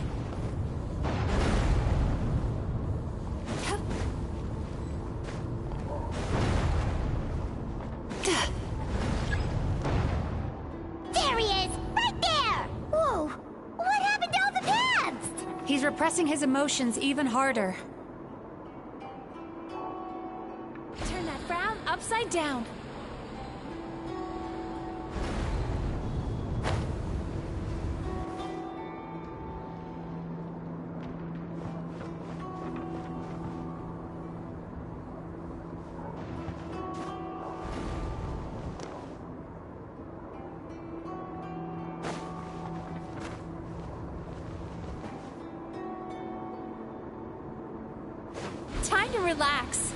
There he is! Right there! Whoa! What happened to all the paths? He's repressing his emotions even harder. Turn that frown upside down. Time to relax.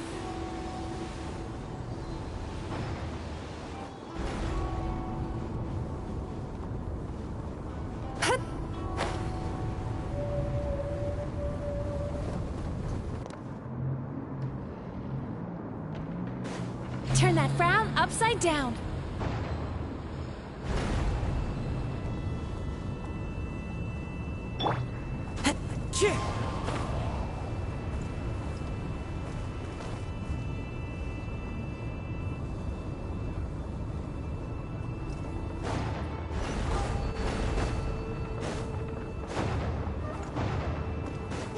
Turn that frown upside down.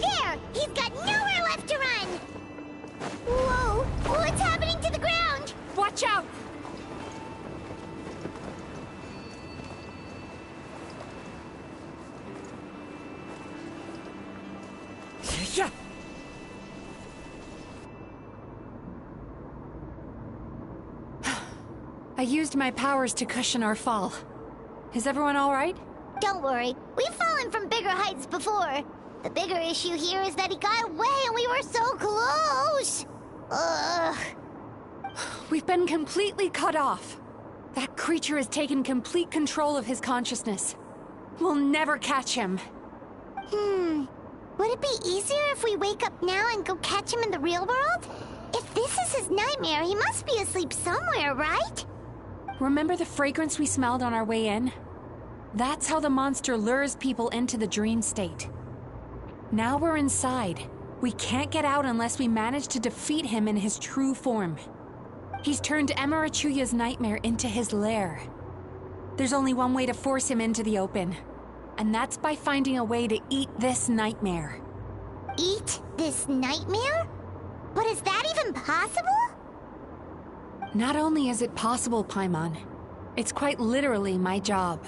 There! He's got nowhere left to run! Whoa! What's happening to the ground? Watch out! I used my powers to cushion our fall. Is everyone all right? Don't worry, we've fallen from bigger heights before. The bigger issue here is that he got away and we were so close! Ugh. We've been completely cut off. That creature has taken complete control of his consciousness. We'll never catch him. Would it be easier if we wake up now and go catch him in the real world? If this is his nightmare, he must be asleep somewhere, right? Remember the fragrance we smelled on our way in? That's how the monster lures people into the dream state. Now we're inside. We can't get out unless we manage to defeat him in his true form. He's turned Emarachuya's nightmare into his lair. There's only one way to force him into the open, and that's by finding a way to eat this nightmare. Eat this nightmare? But is that even possible? Not only is it possible, Paimon, it's quite literally my job.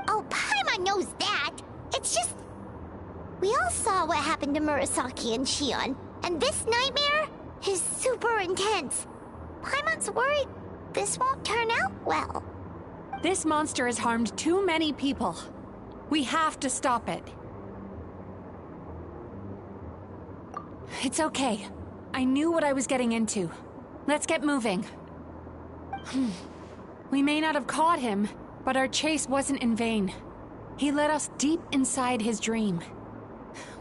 Oh, Paimon knows that. It's just... We all saw what happened to Murasaki and Shion, and this nightmare is super intense. Paimon's worried this won't turn out well. This monster has harmed too many people. We have to stop it. It's okay. I knew what I was getting into. Let's get moving. We may not have caught him, but our chase wasn't in vain. He led us deep inside his dream.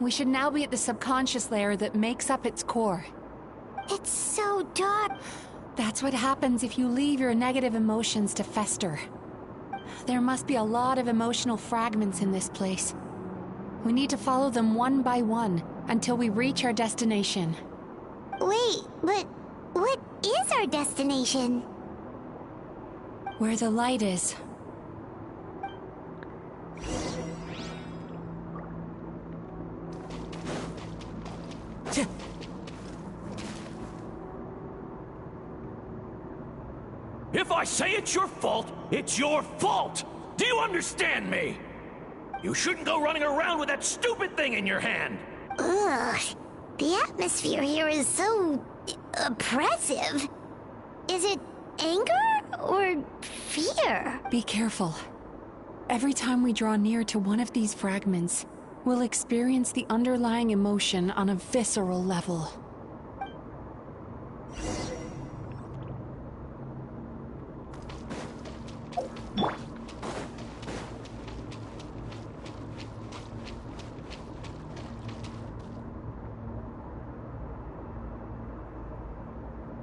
We should now be at the subconscious layer that makes up its core. It's so dark. That's what happens if you leave your negative emotions to fester. There must be a lot of emotional fragments in this place. We need to follow them one by one until we reach our destination. Wait, but what is our destination? Where the light is. If I say it's your fault, it's your fault! Do you understand me? You shouldn't go running around with that stupid thing in your hand! Ugh, the atmosphere here is so oppressive. Is it anger or fear? Be careful. Every time we draw near to one of these fragments, we'll experience the underlying emotion on a visceral level.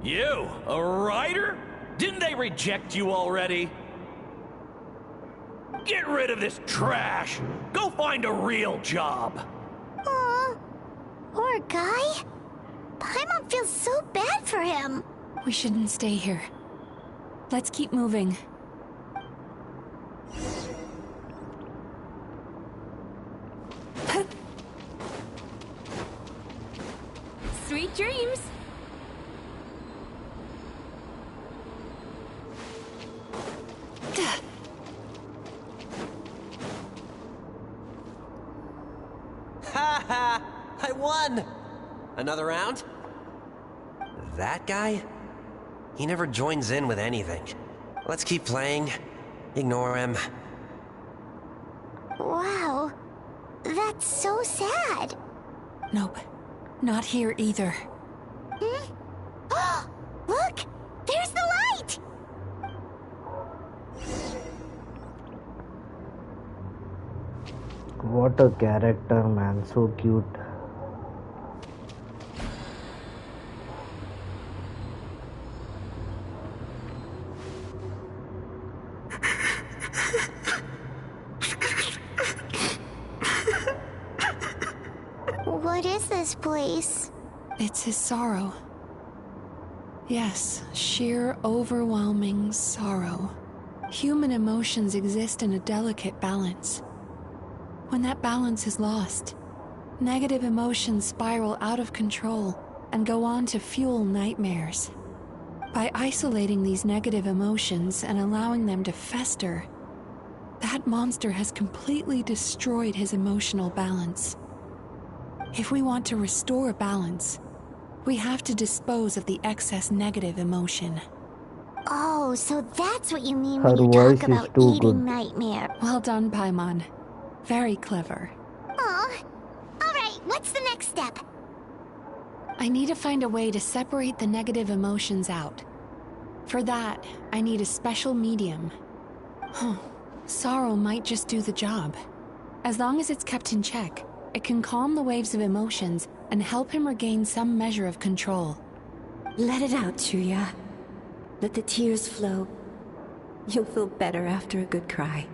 You, a writer? Didn't they reject you already? Get rid of this trash! Go find a real job! Aw, poor guy. Paimon feels so bad for him. We shouldn't stay here. Let's keep moving. Sweet dreams! Ha! I won! Another round? That guy? He never joins in with anything. Let's keep playing. Ignore him. Wow, that's so sad. Nope, not here either. Hmm? Look! There's the light! What a character, man. So cute. What is this place? It's his sorrow. Yes, sheer, overwhelming sorrow. Human emotions exist in a delicate balance. When that balance is lost, negative emotions spiral out of control and go on to fuel nightmares. By isolating these negative emotions and allowing them to fester, that monster has completely destroyed his emotional balance. If we want to restore balance, we have to dispose of the excess negative emotion. Oh, so that's what you mean Her when you voice talk is about too eating good. nightmare. Well done, Paimon. Very clever. Aw. Alright, what's the next step? I need to find a way to separate the negative emotions out. For that, I need a special medium. Sorrow might just do the job. As long as it's kept in check, it can calm the waves of emotions and help him regain some measure of control. Let it out, Chuya. Let the tears flow. You'll feel better after a good cry.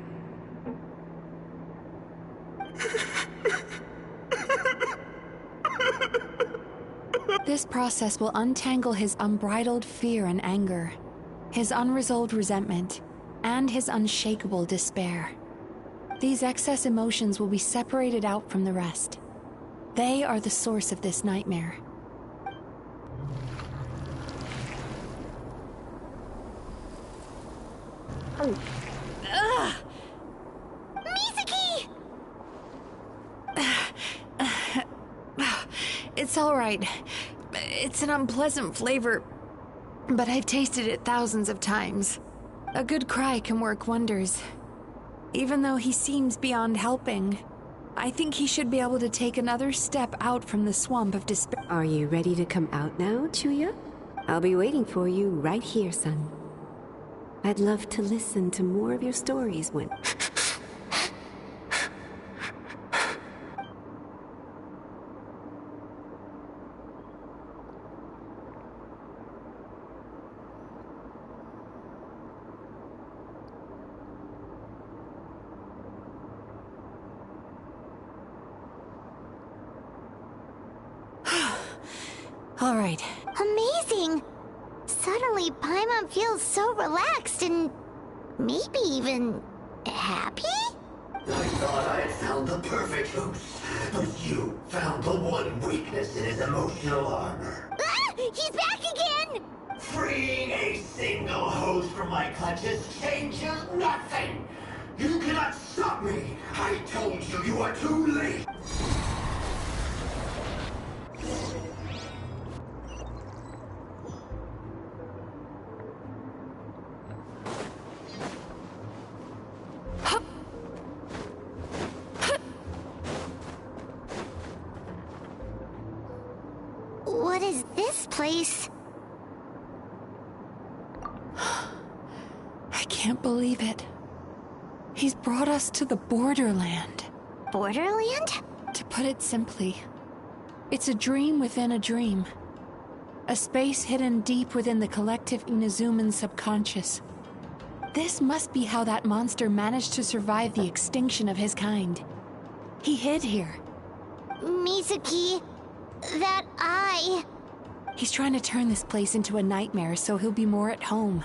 This process will untangle his unbridled fear and anger, his unresolved resentment, and his unshakable despair. These excess emotions will be separated out from the rest. They are the source of this nightmare. Ugh! Mizuki! It's all right. It's an unpleasant flavor, but I've tasted it thousands of times. A good cry can work wonders. Even though he seems beyond helping, I think he should be able to take another step out from the swamp of despair. Are you ready to come out now, Chuya? I'll be waiting for you right here, son. I'd love to listen to more of your stories when... All right. Amazing! Suddenly, Paimon feels so relaxed and maybe even happy? I thought I had found the perfect host, but you found the one weakness in his emotional armor. Ah! He's back again! Freeing a single host from my clutches changes nothing! You cannot stop me! I told you, you are too late! What is this place? I can't believe it. He's brought us to the Borderland. Borderland? To put it simply, it's a dream within a dream. A space hidden deep within the collective Inazuman subconscious. This must be how that monster managed to survive the extinction of his kind. He hid here. Mizuki, that eye... He's trying to turn this place into a nightmare so he'll be more at home.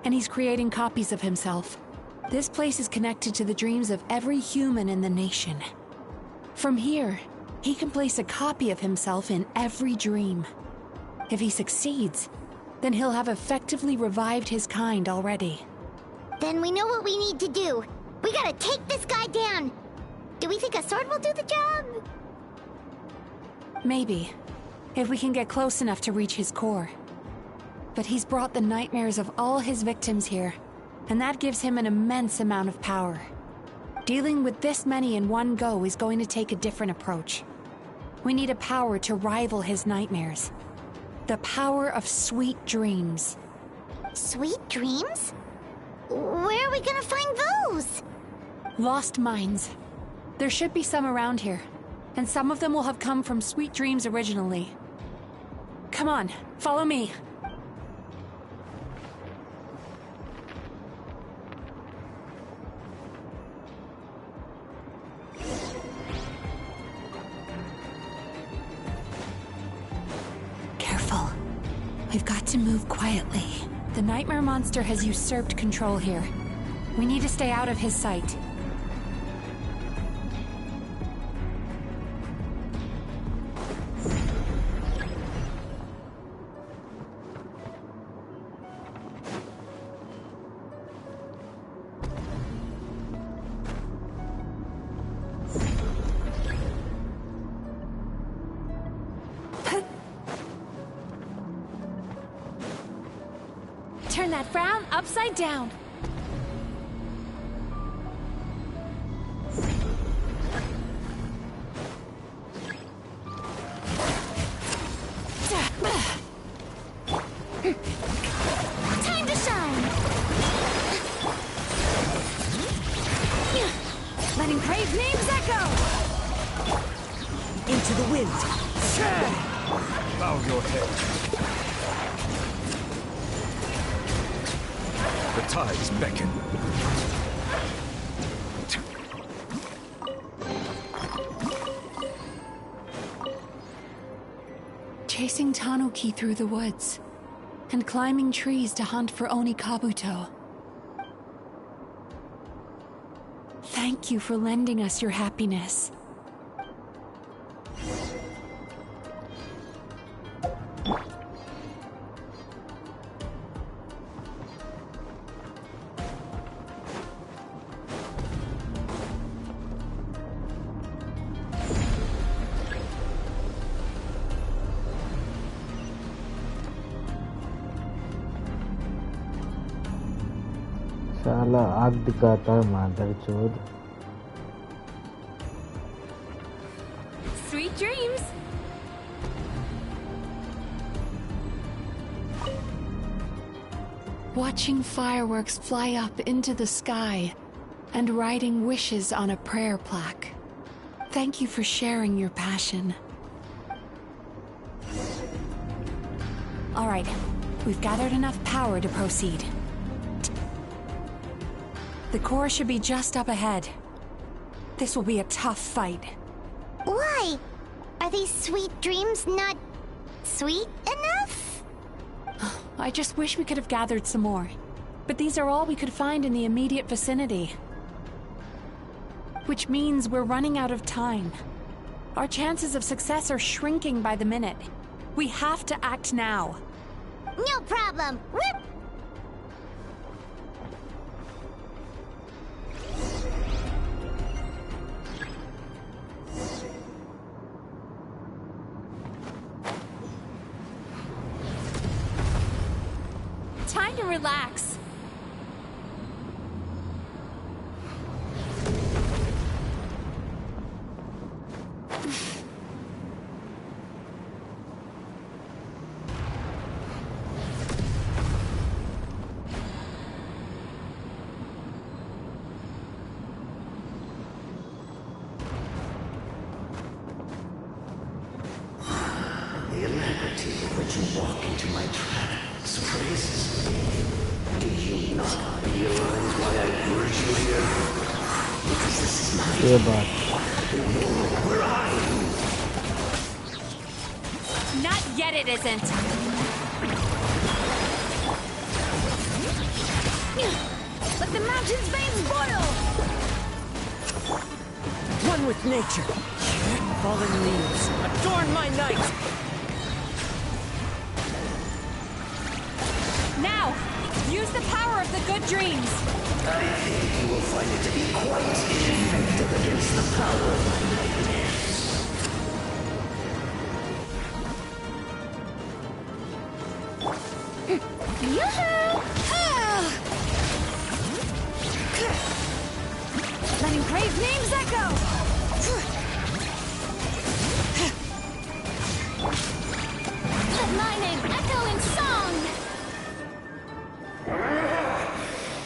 And he's creating copies of himself. This place is connected to the dreams of every human in the nation. From here, he can place a copy of himself in every dream. If he succeeds, then he'll have effectively revived his kind already. Then we know what we need to do. We gotta take this guy down. Do we think a sword will do the job? Maybe, if we can get close enough to reach his core. But he's brought the nightmares of all his victims here, and that gives him an immense amount of power. Dealing with this many in one go is going to take a different approach. We need a power to rival his nightmares. The power of sweet dreams. Sweet dreams? Where are we gonna find those? Lost minds. There should be some around here, and some of them will have come from sweet dreams originally. Come on, follow me. Careful. We've got to move quietly. The nightmare monster has usurped control here. We need to stay out of his sight. Turn that frown upside down. Time to shine! Letting brave names echo! Into the wind! Bow your head. The tides beckon. Chasing Tanuki through the woods, and climbing trees to hunt for Oni Kabuto. Thank you for lending us your happiness. साला आग दिखाता है मादरचोद Watching fireworks fly up into the sky and writing wishes on a prayer plaque. Thank you for sharing your passion. All right, we've gathered enough power to proceed. The core should be just up ahead. This will be a tough fight. Why? Are these sweet dreams not sweet enough? I just wish we could have gathered some more. But these are all we could find in the immediate vicinity. Which means we're running out of time. Our chances of success are shrinking by the minute. We have to act now. No problem. Whip! Time to relax. The alacrity with which you walk into my trap surprises me. Do you not realize why I lured you here? Because this is my where are you? Not yet, it isn't. Let the mountain's veins boil! One with nature. Fallen leaves, adorn my night! Now! Use the power of the good dreams! I think you will find it to be quite ineffective against the power of my nightmares. Yoo-hoo! Letting praise names echo! Let my name echo in song!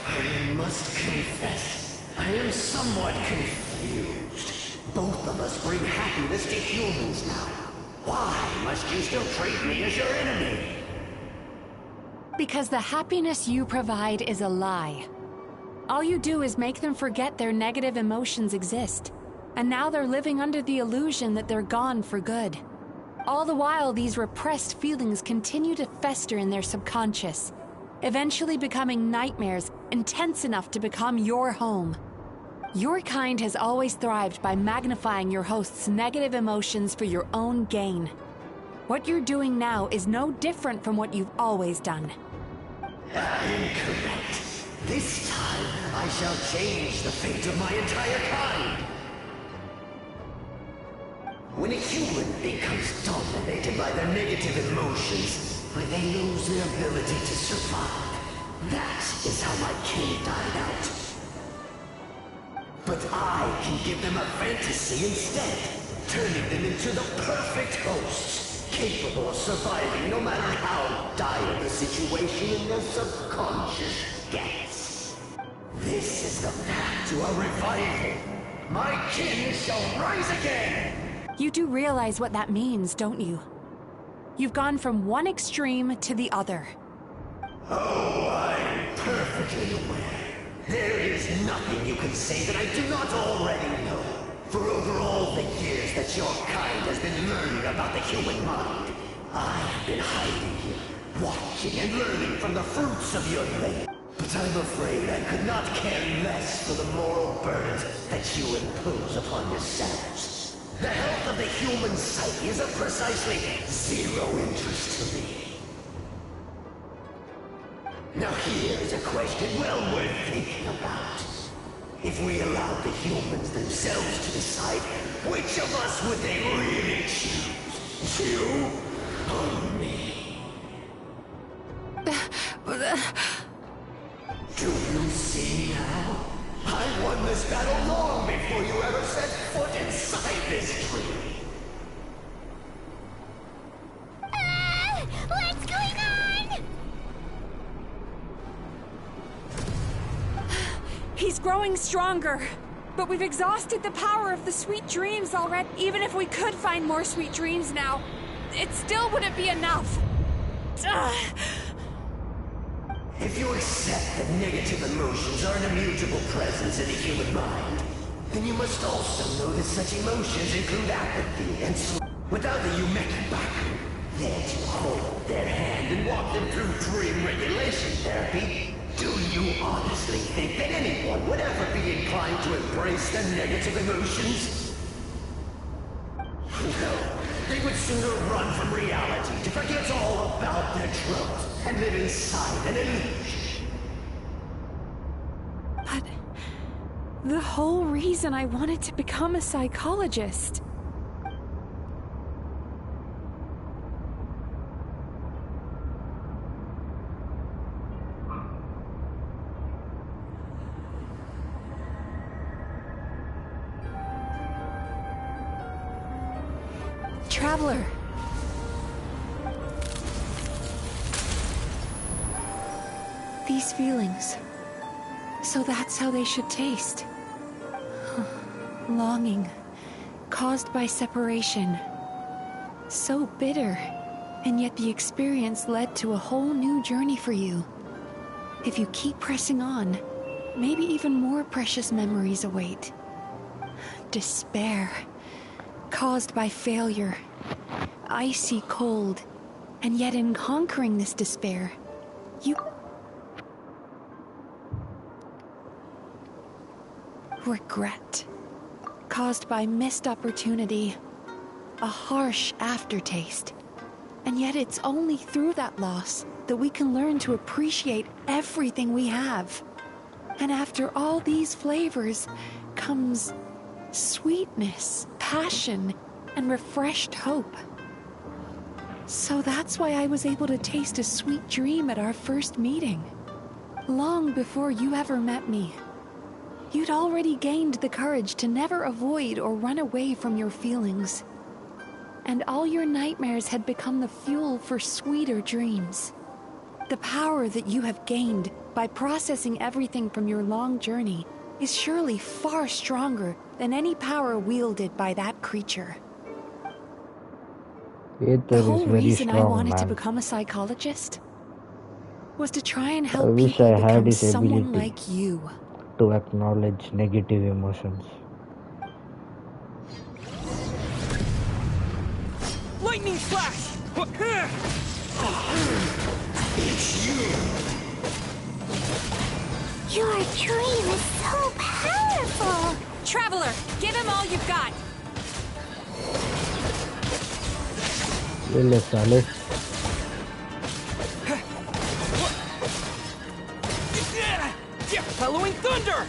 I must confess, I am somewhat confused. Both of us bring happiness to humans now. Why must you still treat me as your enemy? Because the happiness you provide is a lie. All you do is make them forget their negative emotions exist. And now they're living under the illusion that they're gone for good. All the while, these repressed feelings continue to fester in their subconscious, eventually becoming nightmares intense enough to become your home. Your kind has always thrived by magnifying your host's negative emotions for your own gain. What you're doing now is no different from what you've always done. Incorrect. This time, I shall change the fate of my entire kind. When a human becomes dominated by their negative emotions, when they lose their ability to survive, that is how my kin died out. But I can give them a fantasy instead, turning them into the perfect hosts, capable of surviving no matter how dire the situation in their subconscious gets. This is the path to a revival. My kin shall rise again! You do realize what that means, don't you? You've gone from one extreme to the other. Oh, I'm perfectly aware. There is nothing you can say that I do not already know. For over all the years that your kind has been learning about the human mind, I have been hiding here, watching and learning from the fruits of your labor. But I'm afraid I could not care less for the moral burdens that you impose upon yourselves. The health of the human psyche is of precisely zero interest to me. Now here's a question well worth thinking about. If we allowed the humans themselves to decide, which of us would they really choose? You or me? Do you see now? I won this battle long before you ever set foot inside this tree. What's going on? He's growing stronger. But we've exhausted the power of the sweet dreams already. Even if we could find more sweet dreams now, it still wouldn't be enough. If you accept that negative emotions are an immutable presence in the human mind, then you must also know that such emotions include apathy and without the Yumekibaku, there to hold their hand and walk them through dream regulation therapy. Do you honestly think that anyone would ever be inclined to embrace the negative emotions? No, they would sooner run from reality to forget all about their troubles and live inside an illusion. But the whole reason I wanted to become a psychologist. Traveler. These feelings. So that's how they should taste. Longing, caused by separation. So bitter, and yet the experience led to a whole new journey for you. If you keep pressing on, maybe even more precious memories await. Despair, caused by failure. Icy cold, and yet in conquering this despair, you... Regret, caused by missed opportunity, a harsh aftertaste. And yet it's only through that loss that we can learn to appreciate everything we have. And after all these flavors comes sweetness, passion, and refreshed hope. So that's why I was able to taste a sweet dream at our first meeting. Long before you ever met me. You'd already gained the courage to never avoid or run away from your feelings. And all your nightmares had become the fuel for sweeter dreams. The power that you have gained by processing everything from your long journey is surely far stronger than any power wielded by that creature. The whole reason I wanted to become a psychologist was to try and help people become someone like you. To acknowledge negative emotions. Lightning flash! It's you! Your dream is so powerful! Traveler, give him all you've got! Lele sale. Bellowing thunder!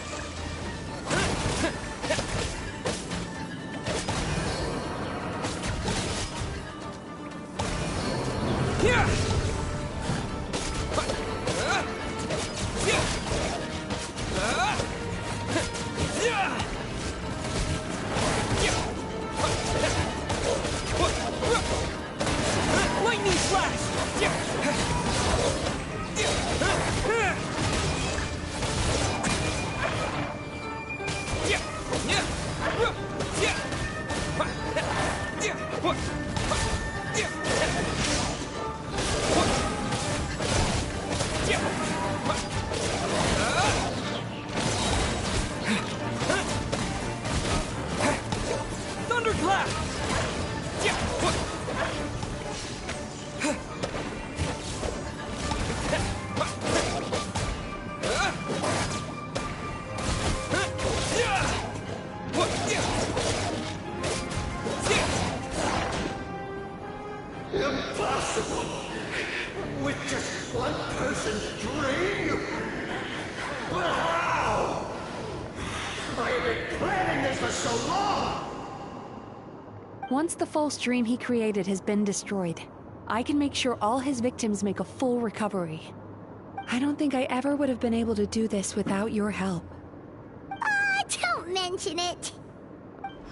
Yeah! Lightning flash! Thunderclap! Impossible! With just one person's dream? But how? I have been planning this for so long! Once the false dream he created has been destroyed, I can make sure all his victims make a full recovery. I don't think I ever would have been able to do this without your help. Don't mention it.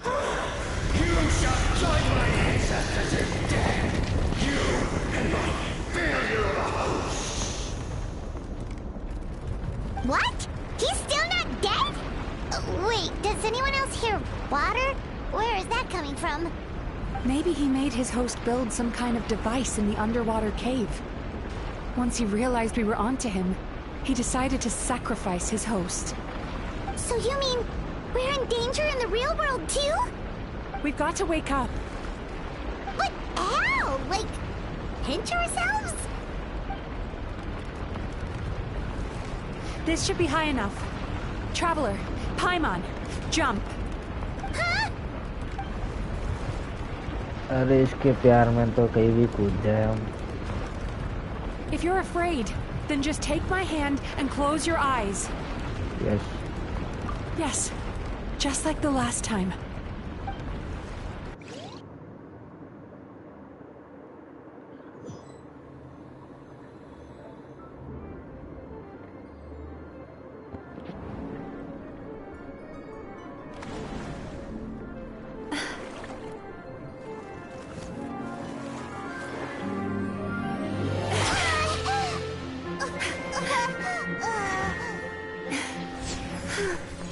You shall join my ancestors in death! You and my failure of a host! What? He's still not dead? Wait, does anyone else hear water? Where is that coming from? Maybe he made his host build some kind of device in the underwater cave. Once he realized we were onto him, he decided to sacrifice his host. So you mean we're in danger in the real world too? We've got to wake up. But how? Like, pinch ourselves? This should be high enough. Traveler, Paimon, jump. अरे इसके प्यार में तो कहीं भी कूद जाए हम. If you're afraid, then just take my hand and close your eyes. Yes. Yes, just like the last time.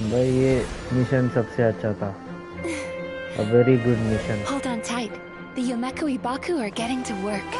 भाई ये मिशन सबसे अच्छा था. A very good mission. Hold on tight. The Yomekui Baku are getting to work.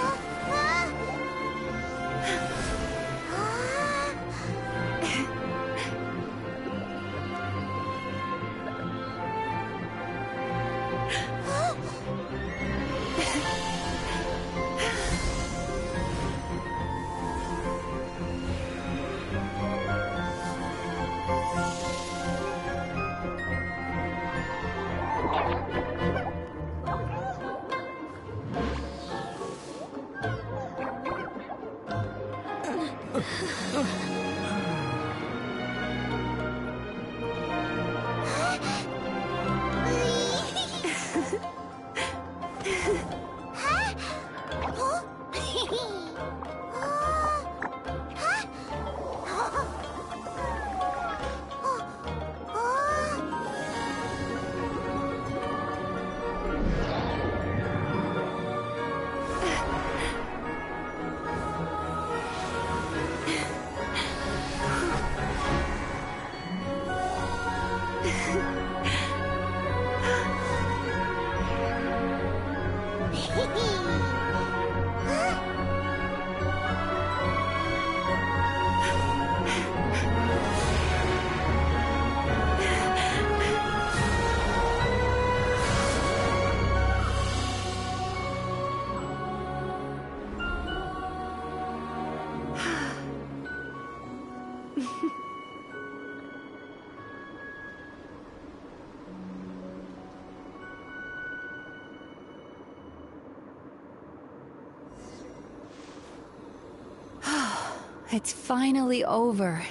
It's finally over.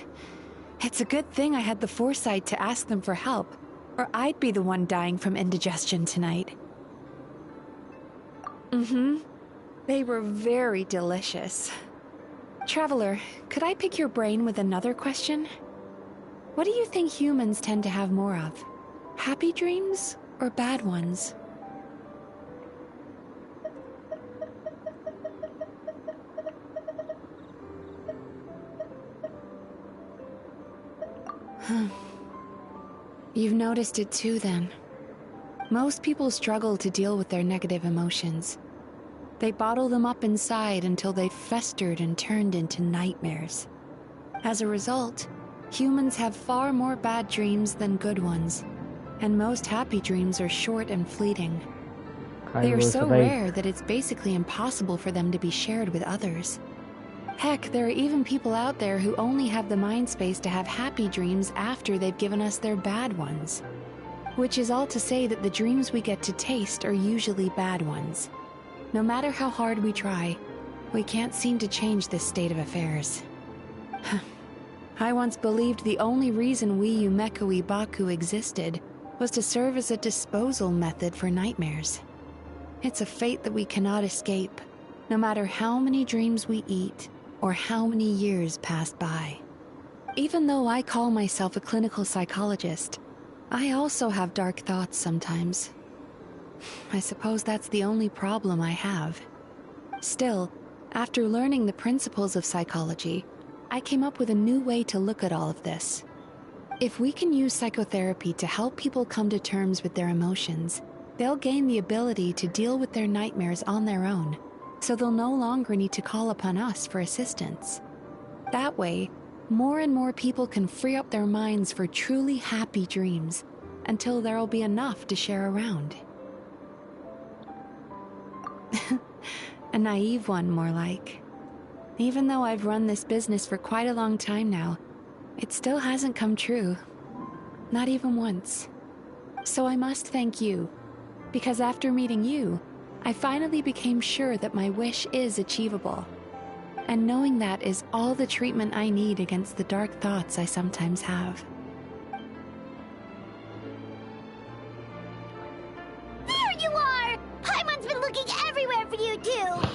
It's a good thing I had the foresight to ask them for help, or I'd be the one dying from indigestion tonight. They were very delicious. Traveler, could I pick your brain with another question? What do you think humans tend to have more of? Happy dreams or bad ones? You've noticed it too, then. Most people struggle to deal with their negative emotions. They bottle them up inside until they've festered and turned into nightmares. As a result, humans have far more bad dreams than good ones, and most happy dreams are short and fleeting. They are so rare that it's basically impossible for them to be shared with others. Heck, there are even people out there who only have the mind space to have happy dreams after they've given us their bad ones. Which is all to say that the dreams we get to taste are usually bad ones. No matter how hard we try, we can't seem to change this state of affairs. I once believed the only reason we Yomekui Baku existed was to serve as a disposal method for nightmares. It's a fate that we cannot escape, no matter how many dreams we eat or how many years pass by. Even though I call myself a clinical psychologist, I also have dark thoughts sometimes. I suppose that's the only problem I have. Still, after learning the principles of psychology, I came up with a new way to look at all of this. If we can use psychotherapy to help people come to terms with their emotions, they'll gain the ability to deal with their nightmares on their own, so they'll no longer need to call upon us for assistance. That way, more and more people can free up their minds for truly happy dreams, until there'll be enough to share around. A naive one, more like. Even though I've run this business for quite a long time now, it still hasn't come true. Not even once. So I must thank you, because after meeting you, I finally became sure that my wish is achievable. And knowing that is all the treatment I need against the dark thoughts I sometimes have. There you are! Paimon's been looking everywhere for you, too!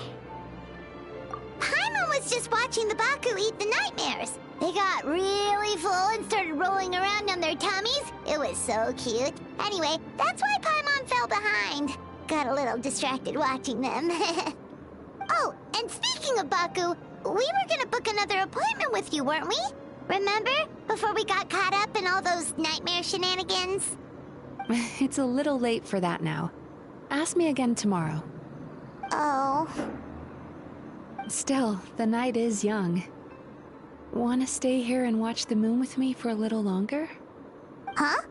Paimon was just watching the Baku eat the nightmares. They got really full and started rolling around on their tummies. It was so cute. Anyway, that's why Paimon fell behind. Got a little distracted watching them. Oh, and speaking of Baku, we were gonna book another appointment with you, weren't we? Remember? Before we got caught up in all those nightmare shenanigans? It's a little late for that now. Ask me again tomorrow. Oh. Still, the night is young. Want to stay here and watch the moon with me for a little longer? Huh?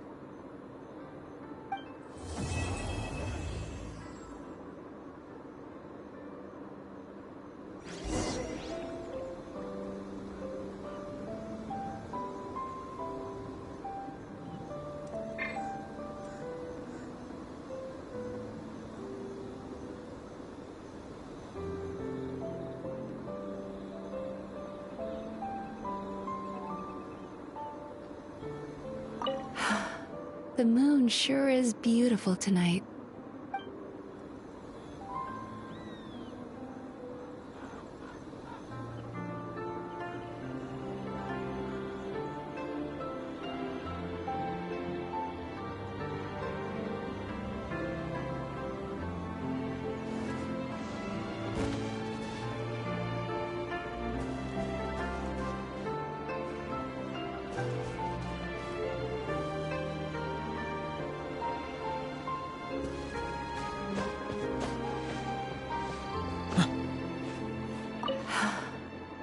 The moon sure is beautiful tonight.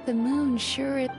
The moon sure is...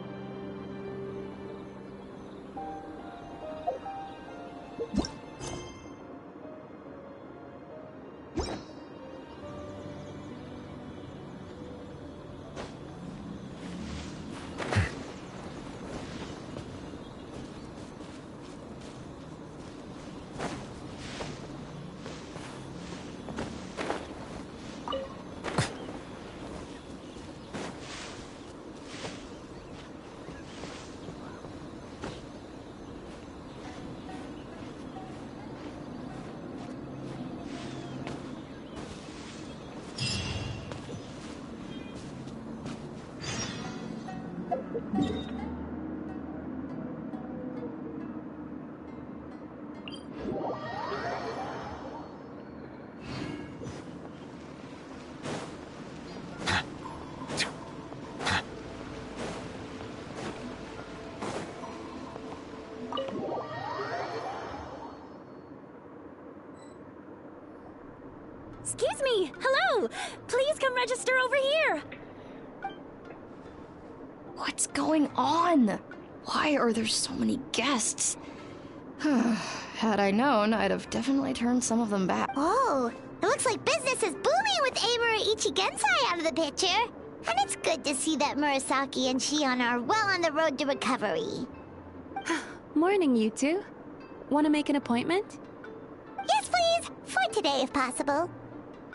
Excuse me! Hello! Please come register over here! What's going on? Why are there so many guests? Had I known, I'd have definitely turned some of them back. Oh, it looks like business is booming with Amura Ichigensai out of the picture. And it's good to see that Murasaki and Shion are well on the road to recovery. Morning, you two. Want to make an appointment? Yes, please! For today, if possible.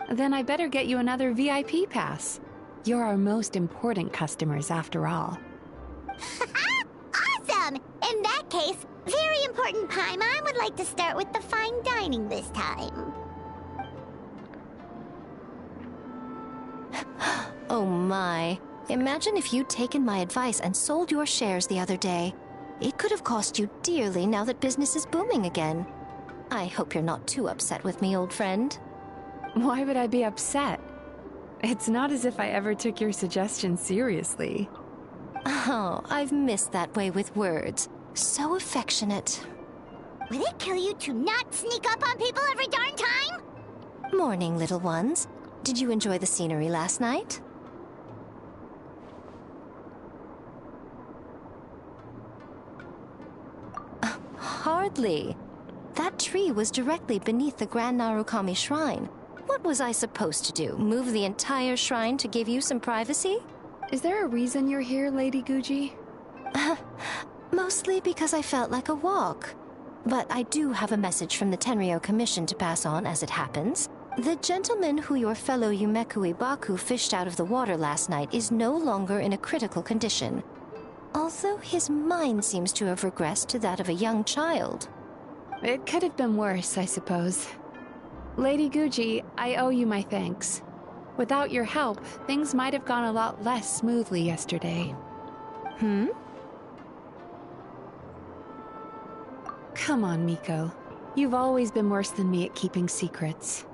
Then I better get you another VIP pass. You're our most important customers, after all. Awesome! In that case, very important Paimon would like to start with the fine dining this time. Oh my. Imagine if you'd taken my advice and sold your shares the other day. It could have cost you dearly now that business is booming again. I hope you're not too upset with me, old friend. Why would I be upset? It's not as if I ever took your suggestion seriously. Oh, I've missed that way with words. So affectionate. Would it kill you to not sneak up on people every darn time? Morning, little ones. Did you enjoy the scenery last night? Hardly. That tree was directly beneath the Grand Narukami Shrine. What was I supposed to do? Move the entire shrine to give you some privacy? Is there a reason you're here, Lady Guji? Mostly because I felt like a walk. But I do have a message from the Tenryo Commission to pass on as it happens. The gentleman who your fellow Yumeku Ibaku fished out of the water last night is no longer in a critical condition. Although his mind seems to have regressed to that of a young child. It could have been worse, I suppose. Lady Guji, I owe you my thanks. Without your help, things might have gone a lot less smoothly yesterday. Come on, Miko. You've always been worse than me at keeping secrets.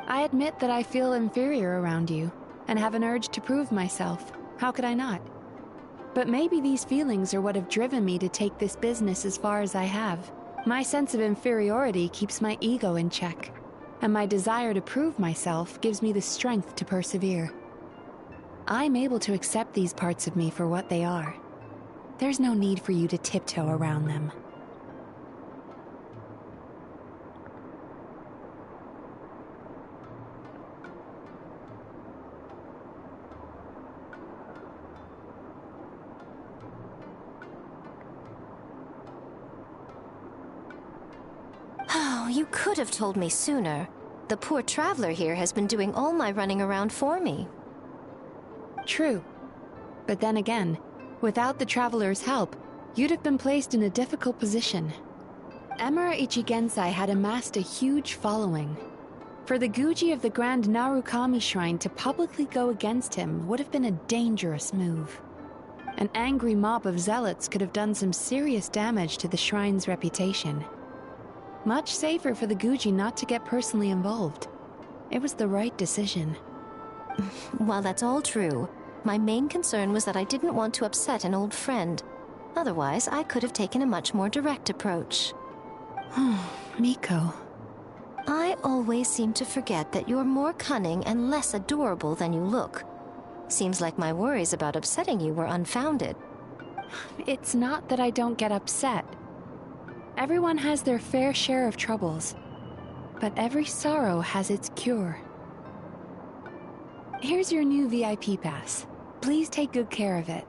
I admit that I feel inferior around you, and have an urge to prove myself. How could I not? But maybe these feelings are what have driven me to take this business as far as I have. My sense of inferiority keeps my ego in check, and my desire to prove myself gives me the strength to persevere. I'm able to accept these parts of me for what they are. There's no need for you to tiptoe around them. Oh, you could have told me sooner. The poor traveler here has been doing all my running around for me. True. But then again, without the traveler's help, you'd have been placed in a difficult position. Emira Ichigensai had amassed a huge following. For the Guji of the Grand Narukami Shrine to publicly go against him would have been a dangerous move. An angry mob of zealots could have done some serious damage to the shrine's reputation. Much safer for the Guji not to get personally involved. It was the right decision. While that's all true, my main concern was that I didn't want to upset an old friend. Otherwise, I could have taken a much more direct approach. Miko. I always seem to forget that you're more cunning and less adorable than you look. Seems like my worries about upsetting you were unfounded. It's not that I don't get upset. Everyone has their fair share of troubles, but every sorrow has its cure. Here's your new VIP pass. Please take good care of it.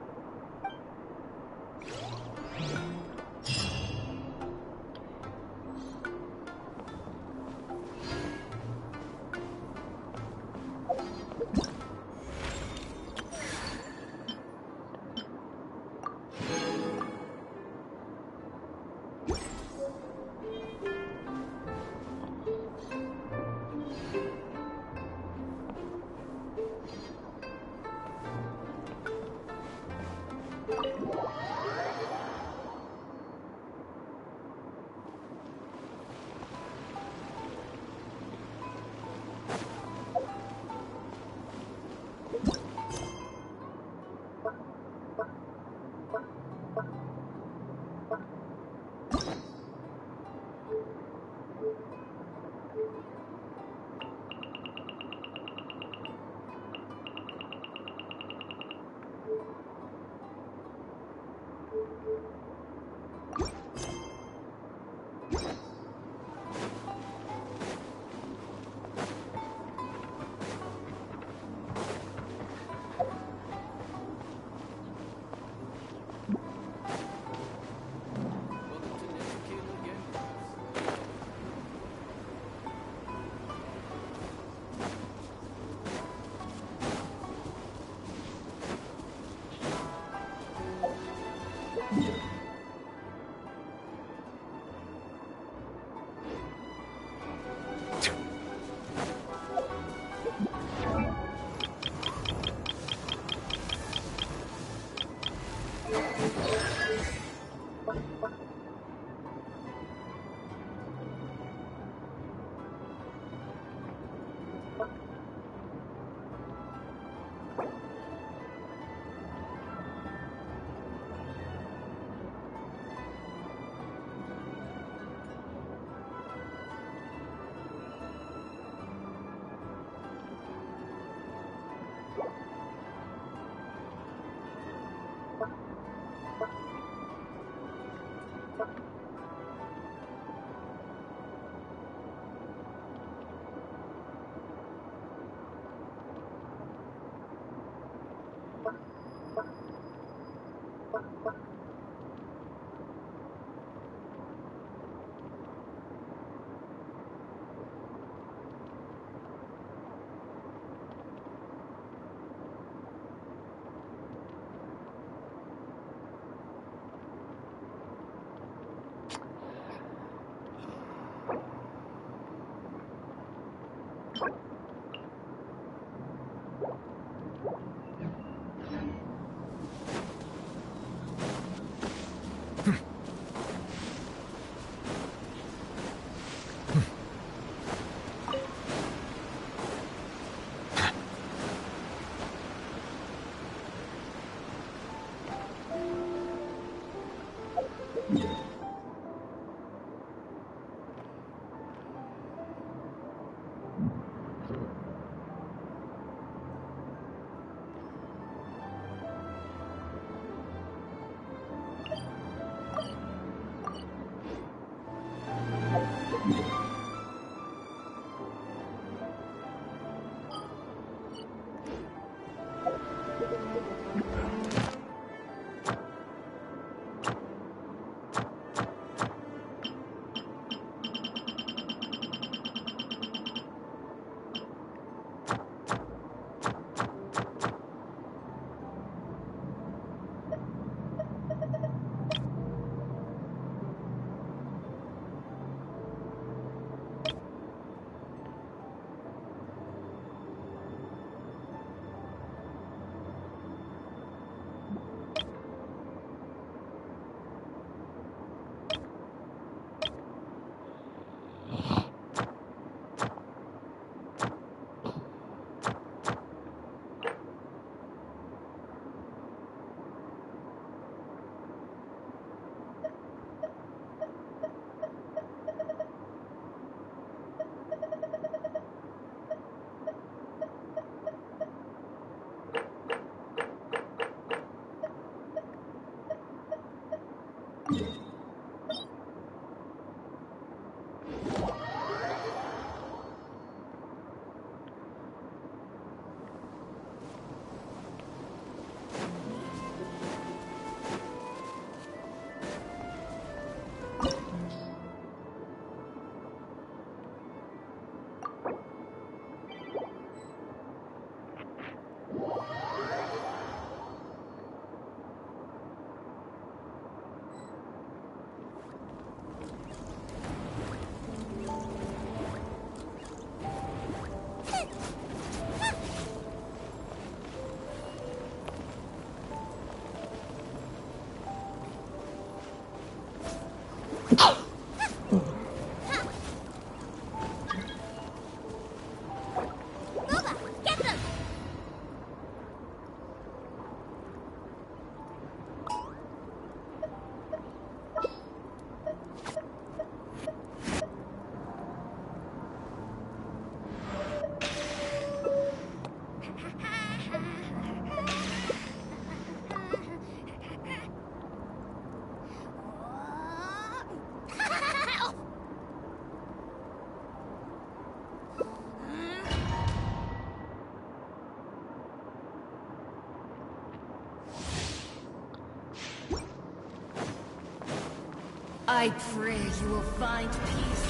I pray you will find peace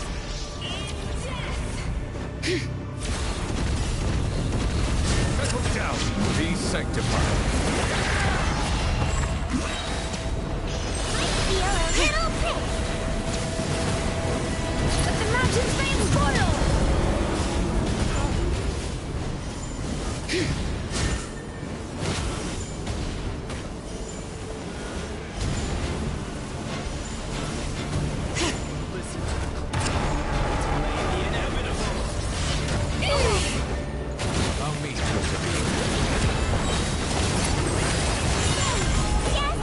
in death! Settle down, be sanctified. I feel a little pain! But the mountain's made spoil! Allow me to intervene. Yes,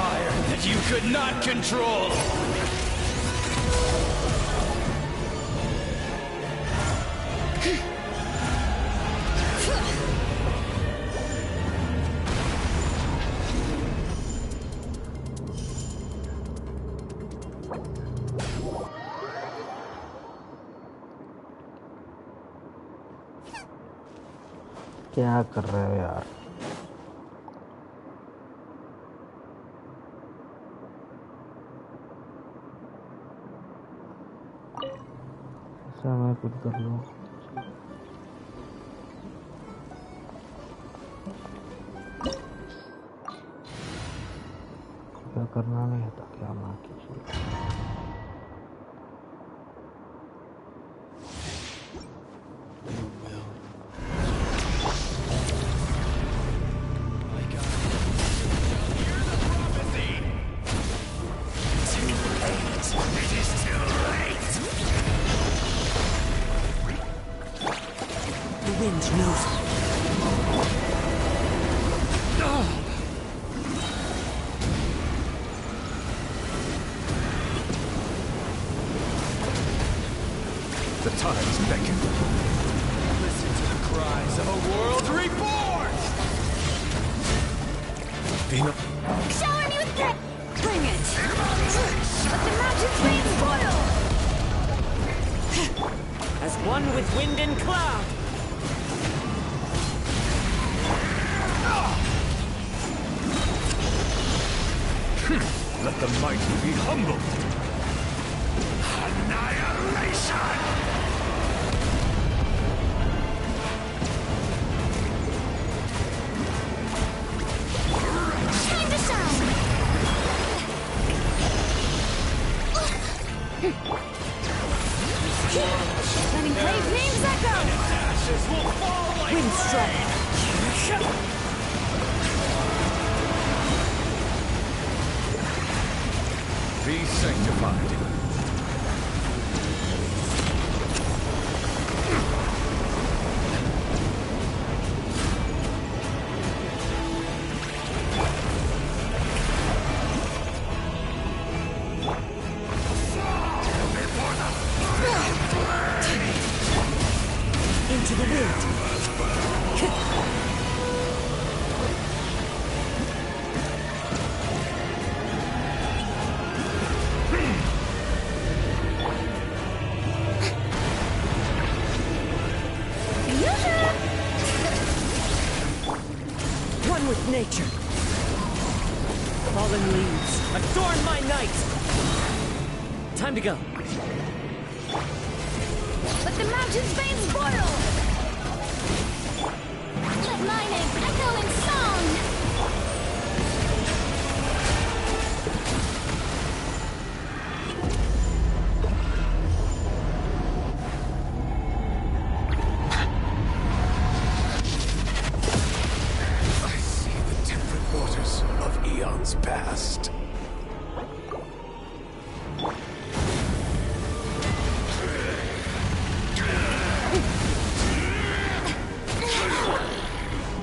fire that you could not control! क्या कर रहे हो यार? ऐसा मैं कुछ कर लूँ? क्या करना नहीं होता क्या माँ की चीज़? The times beckon. Listen to the cries of a world reborn! Shower me with grit! Bring it! Let the mountains rain spoil! As one with wind and cloud! Let the mighty be humbled! Annihilation! Time to shine! Letting Clay's names echo! Ashes will fall like Windstrike! Be sanctified. Into the wind! One with nature. Fallen leaves, adorn my night! Time to go. Let the mountains vein spoil! Let my name echo in song! I see the temperate waters of eons past.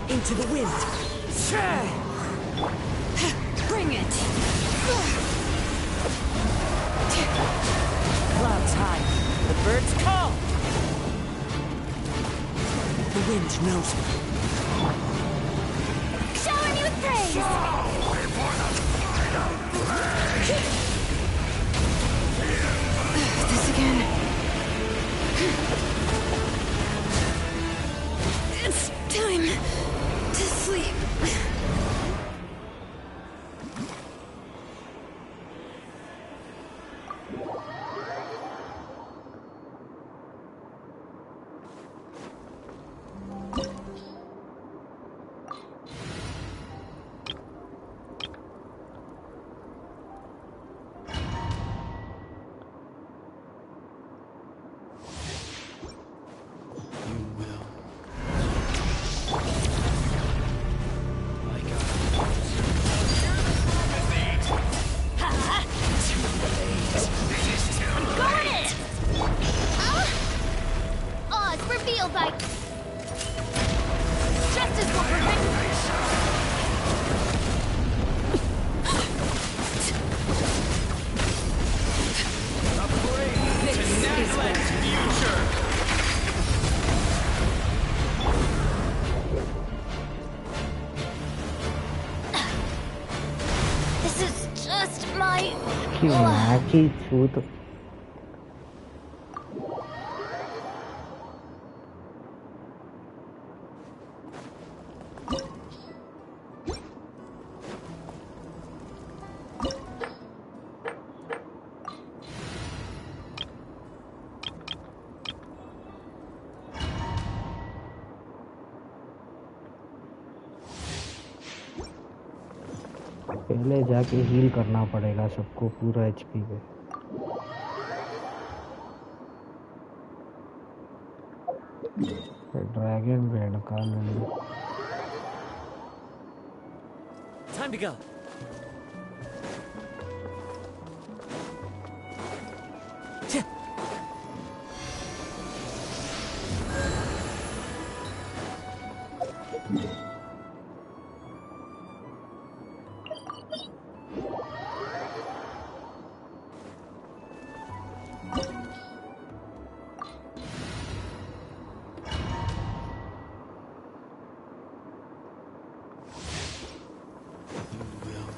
Into the wind! Bring it! Clouds high, the birds call! The wind knows me. Shower me with praise! This again. It's time to sleep. just my Wacky truth. पहले जाके heal करना पड़ेगा सबको पूरा HP पे। Dragon bread का लेंगे। Time to go.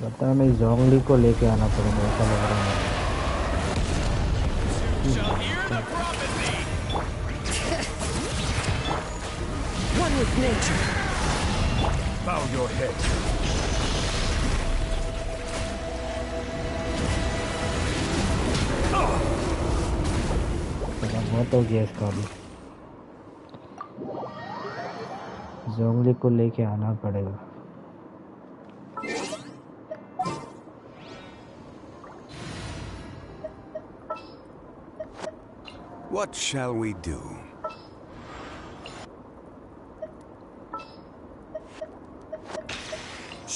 पता नहीं जोंगली को लेके आना पड़ेगा ऐसा लग रहा है। One with nature. Bow your head. बहुत हो गया इसका भी। जोंगली को लेके आना पड़ेगा। What shall we do?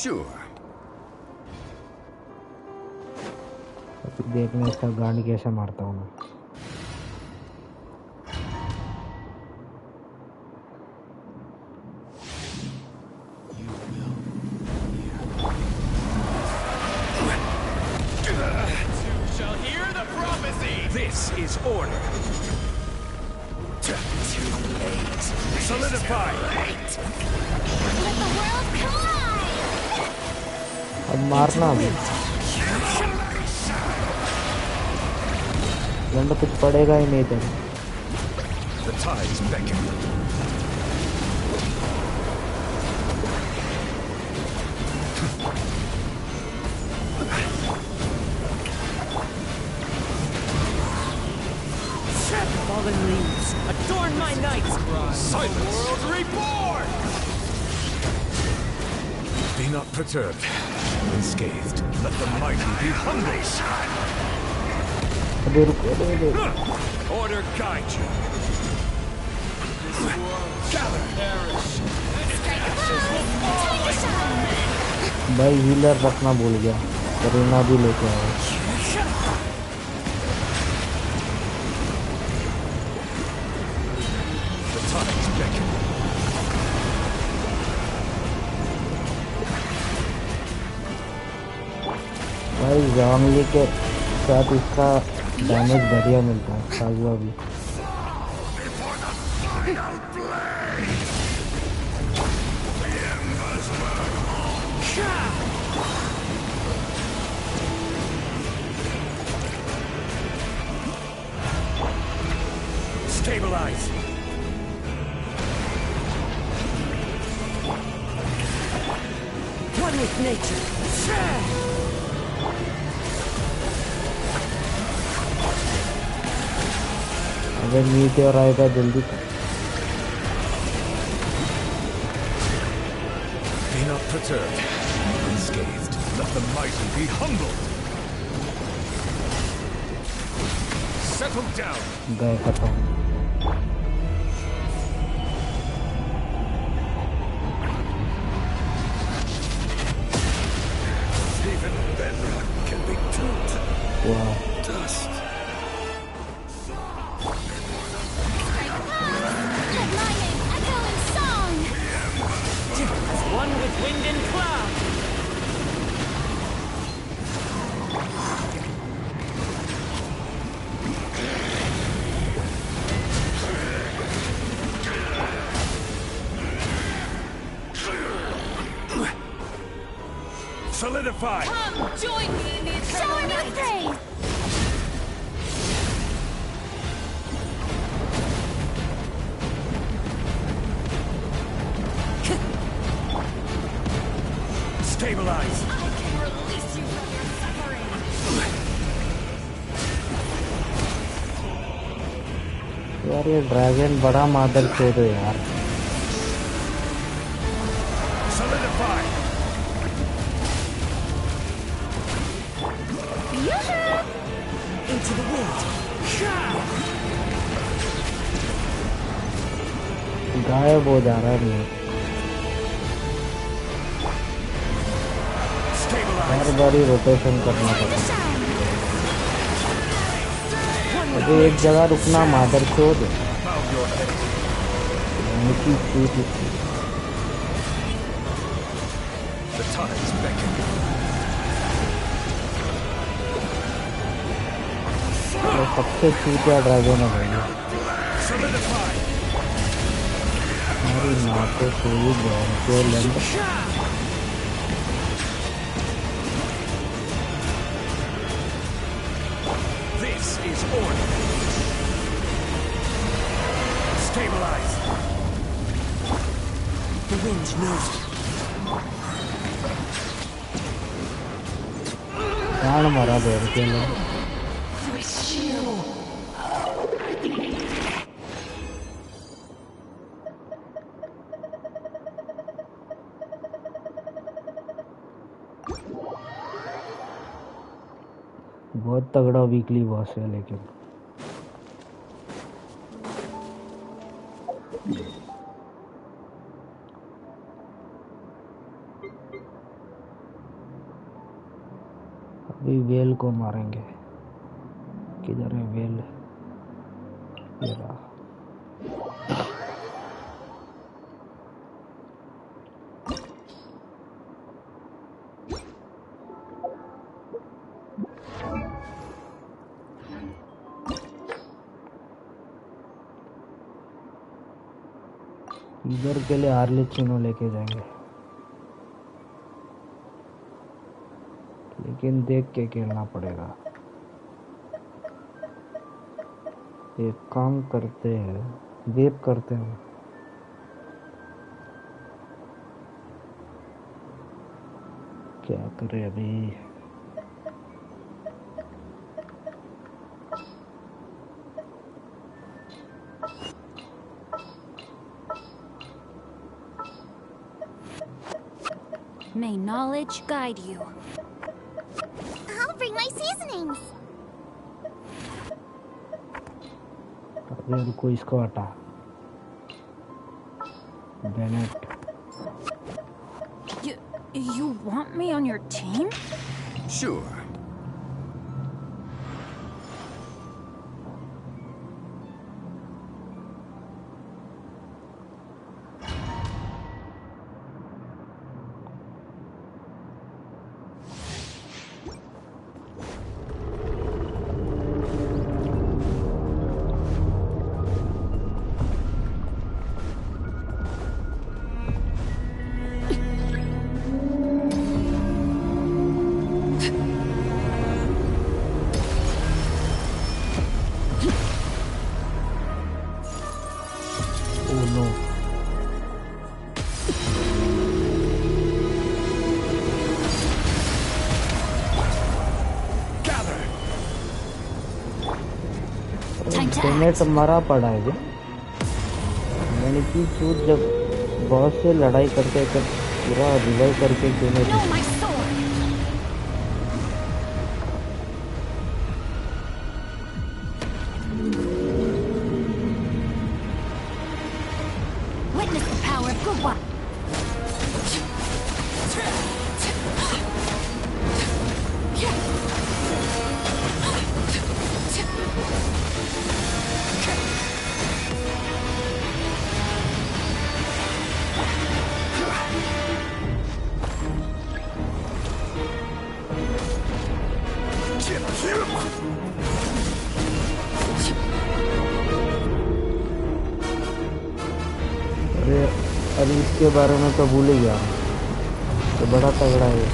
Sure. अभी देखने इसका गांड कैसे मारता हूँ मैं। This is order. Too late. Solidify. Let the world collide! अब मारना अभी। लंड कुछ पड़ेगा ही नहीं तेरे। The tides beckon. Fallen leaves, adorn my night! Silence! World reborn! Be not perturbed, unscathed. Let the mighty be humbled. Order guide you. Gather, perish. भाई healer रखना भूल गया। करीना भी लेके आया। भाई जोंगली के साथ इसका डैमेज बढ़िया मिलता है। साजुआ भी Stabilize. One with nature. अगर मीटेयर आएगा जल्दी कर। Be not perturbed, unscathed. Let the mighty be humbled. Settle down. गए खत्म। Even bedrock can be turned to dust. One with wind and cloud. Solidify. Come join me in the यार ये dragon बड़ा मादर चोद है यार। Into the wind. गायब हो जा रहा है। हर बारी रोटेशन करना पड़ता है। मुझे एक जगह रुकना मादर चोद। सबसे चूतिया ड्रैगन है भाई। हमारी नाकों से ही के length. This is order. Stabilize. The wind knows it. प्राण मारा देर के लिए। बहुत तगड़ा वीकली बॉस है लेकिन अभी वेल को मारेंगे। किधर है वेल? ये रहा। इधर के लिए आर्लिचिनो लेके जाएंगे, लेकिन देख के खेलना पड़ेगा। एक काम करते हैं, वेप करते हैं। क्या करें अभी? May knowledge guide you. I'll bring my seasonings. अबे रुको, इसको हटा। Bennett. You want me on your team? Sure. Bennett मरा पड़ा है। मैंने की चूत जब बॉस से लड़ाई करके पूरा रिवाइव करके बेनेट अभी इसके बारे में तो भूल ही गया, तो बड़ा तगड़ा है।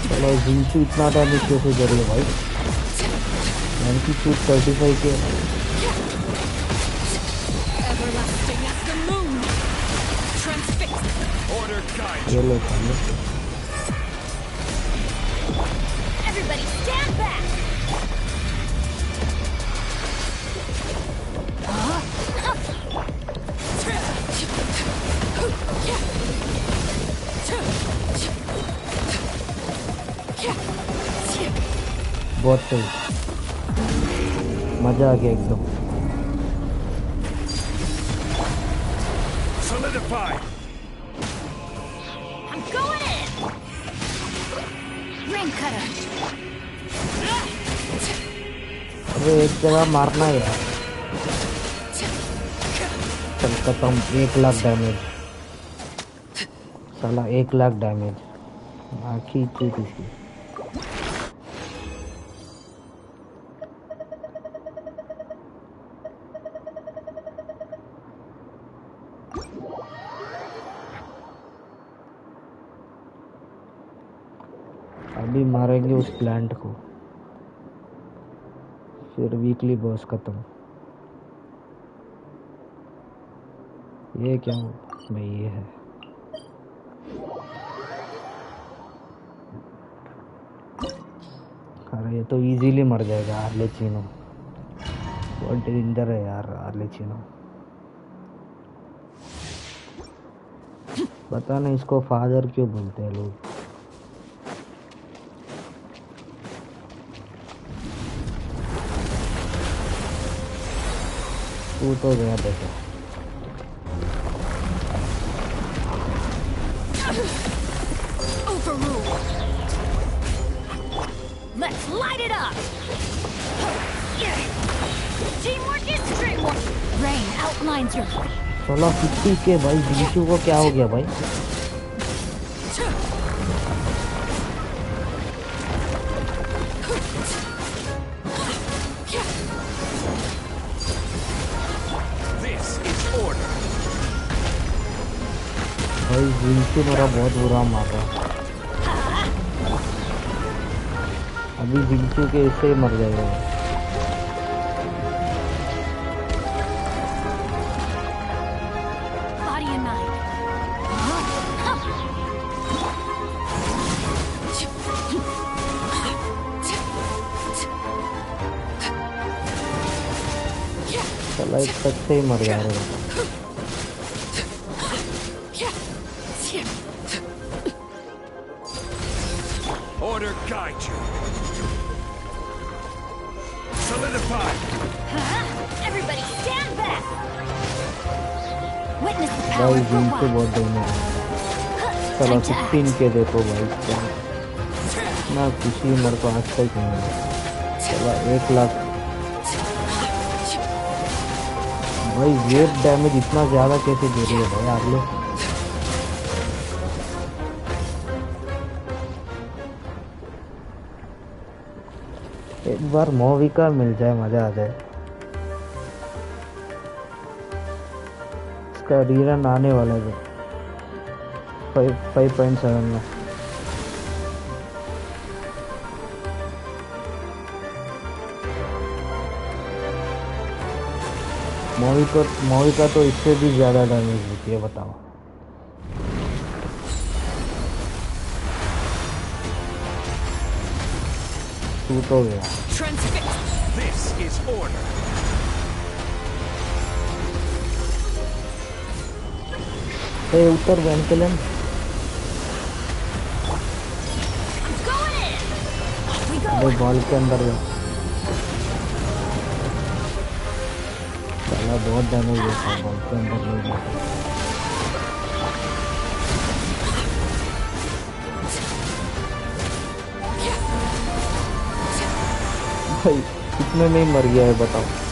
चलो जिनकी इतना डैमेज कैसे कर रही है भाई? इनकी चूत 35 के Order guide. ये लो साले Everybody stand back! बहुत सही मजा आ गया एकदम Solidify. I'm going in! Ring cutter! अबे एक जगह मारना है यार चल खत्म 1,00,000 डैमेज साला 1,00,000 डैमेज आखी चूत इसकी अभी मारेंगे उस प्लांट को फिर वीकली बॉस खत्म ये क्या हो भाई ये है अरे ये तो इजीली मर जाएगा आर्लेचिनो बहुत डेंजर है यार आर्लेचिनो पता नहीं इसको फादर क्यों बोलते हैं लोग तू तो गया देखो Let's light it up! Teamwork is dreamwork! Rain outlines your... 1650 के भाई जीशु को क्या हो गया भाई भाई जीशु मेरा बहुत बुरा मार रहा अभी जीशु के इससे ही मर जाएगा चला एक तक से ही मर जा रहे हैं Order guide you. Solidify. Everybody stand back! Witness the भाई power of जीन the से बहुत डैमेज चलो 16 के देखो भाई ना खुशी मेरे को आज तक नहीं है चलो 1,00,000 भाई वेट डैमेज इतना ज़्यादा कैसे दे रही है भाई आर्ले एक बार मोविका मिल जाए मजा आ जाए इसका रीरन आने वाला है 5.7 में मोविका तो इससे भी ज्यादा डैमेज देती है बताओ तू तो गया This is order. ए उत्तर वेंकलन अरे बॉल के अंदर जा साला बहुत डैमेज देता है बॉल के अंदर नहीं जाता भाई कितने में मर गया है बताओ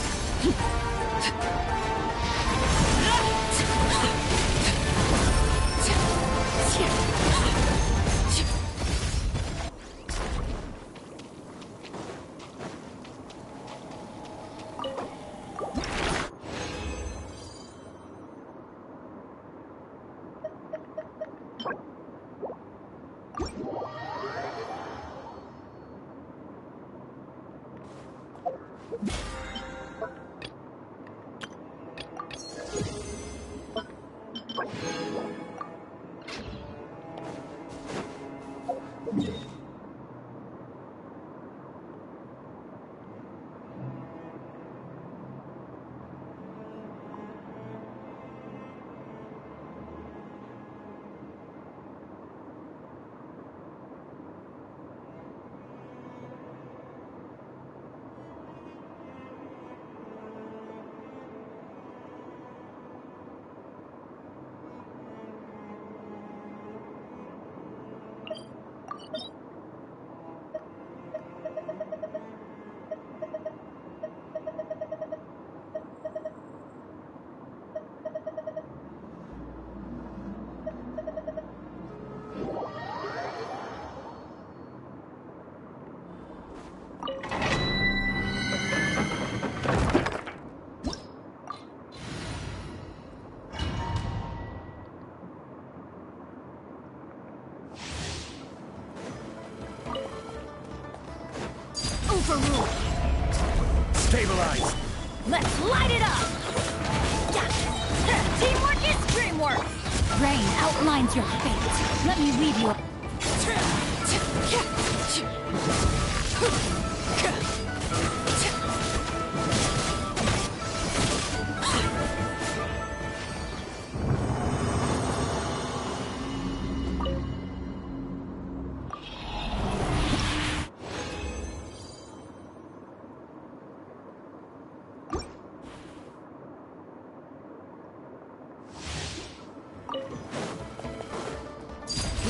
Stabilize! Let's light it up! Teamwork is dreamwork! Rain outlines your fate. Let me leave you.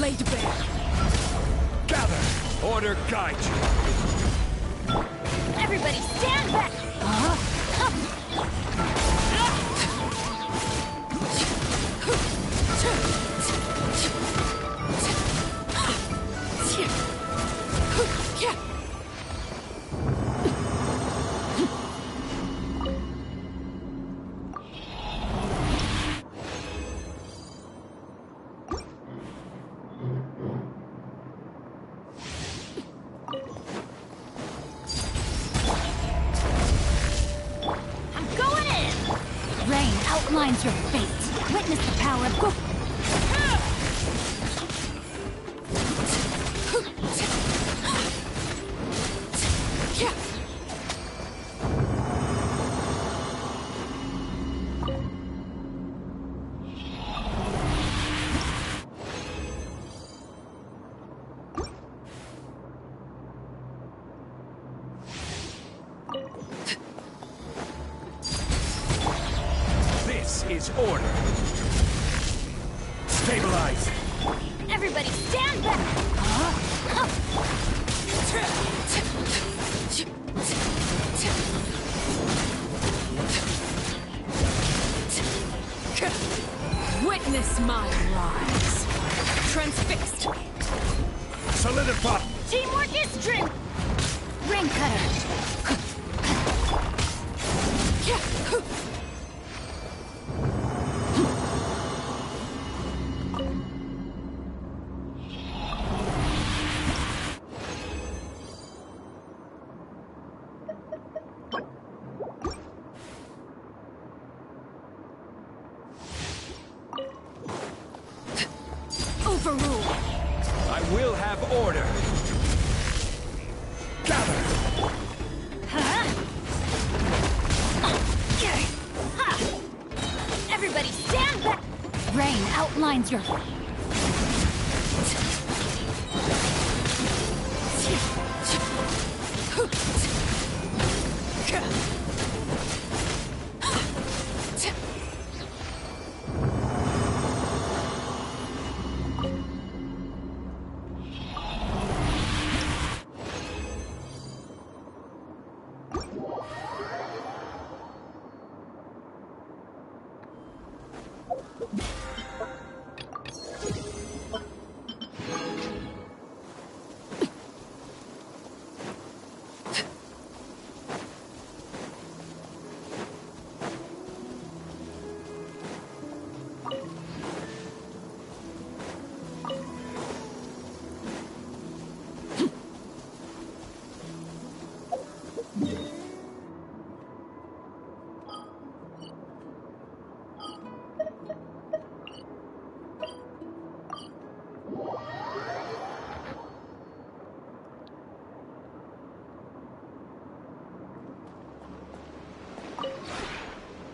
Laid bare. Gather! Order guide you. Everybody stand back! Outlines your fate. Witness the power of Go. Is order. Stabilize. Everybody stand back. Witness my rise. Transfixed. Solidify. Teamwork is dream. Ring cutter. Overrule. I will have order. Gather. Everybody stand back. Rain outlines your.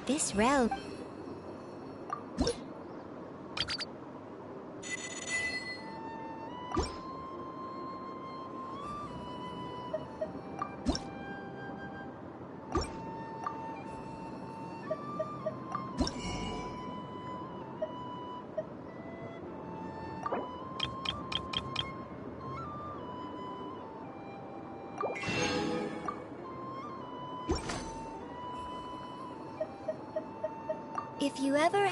This realm. If you ever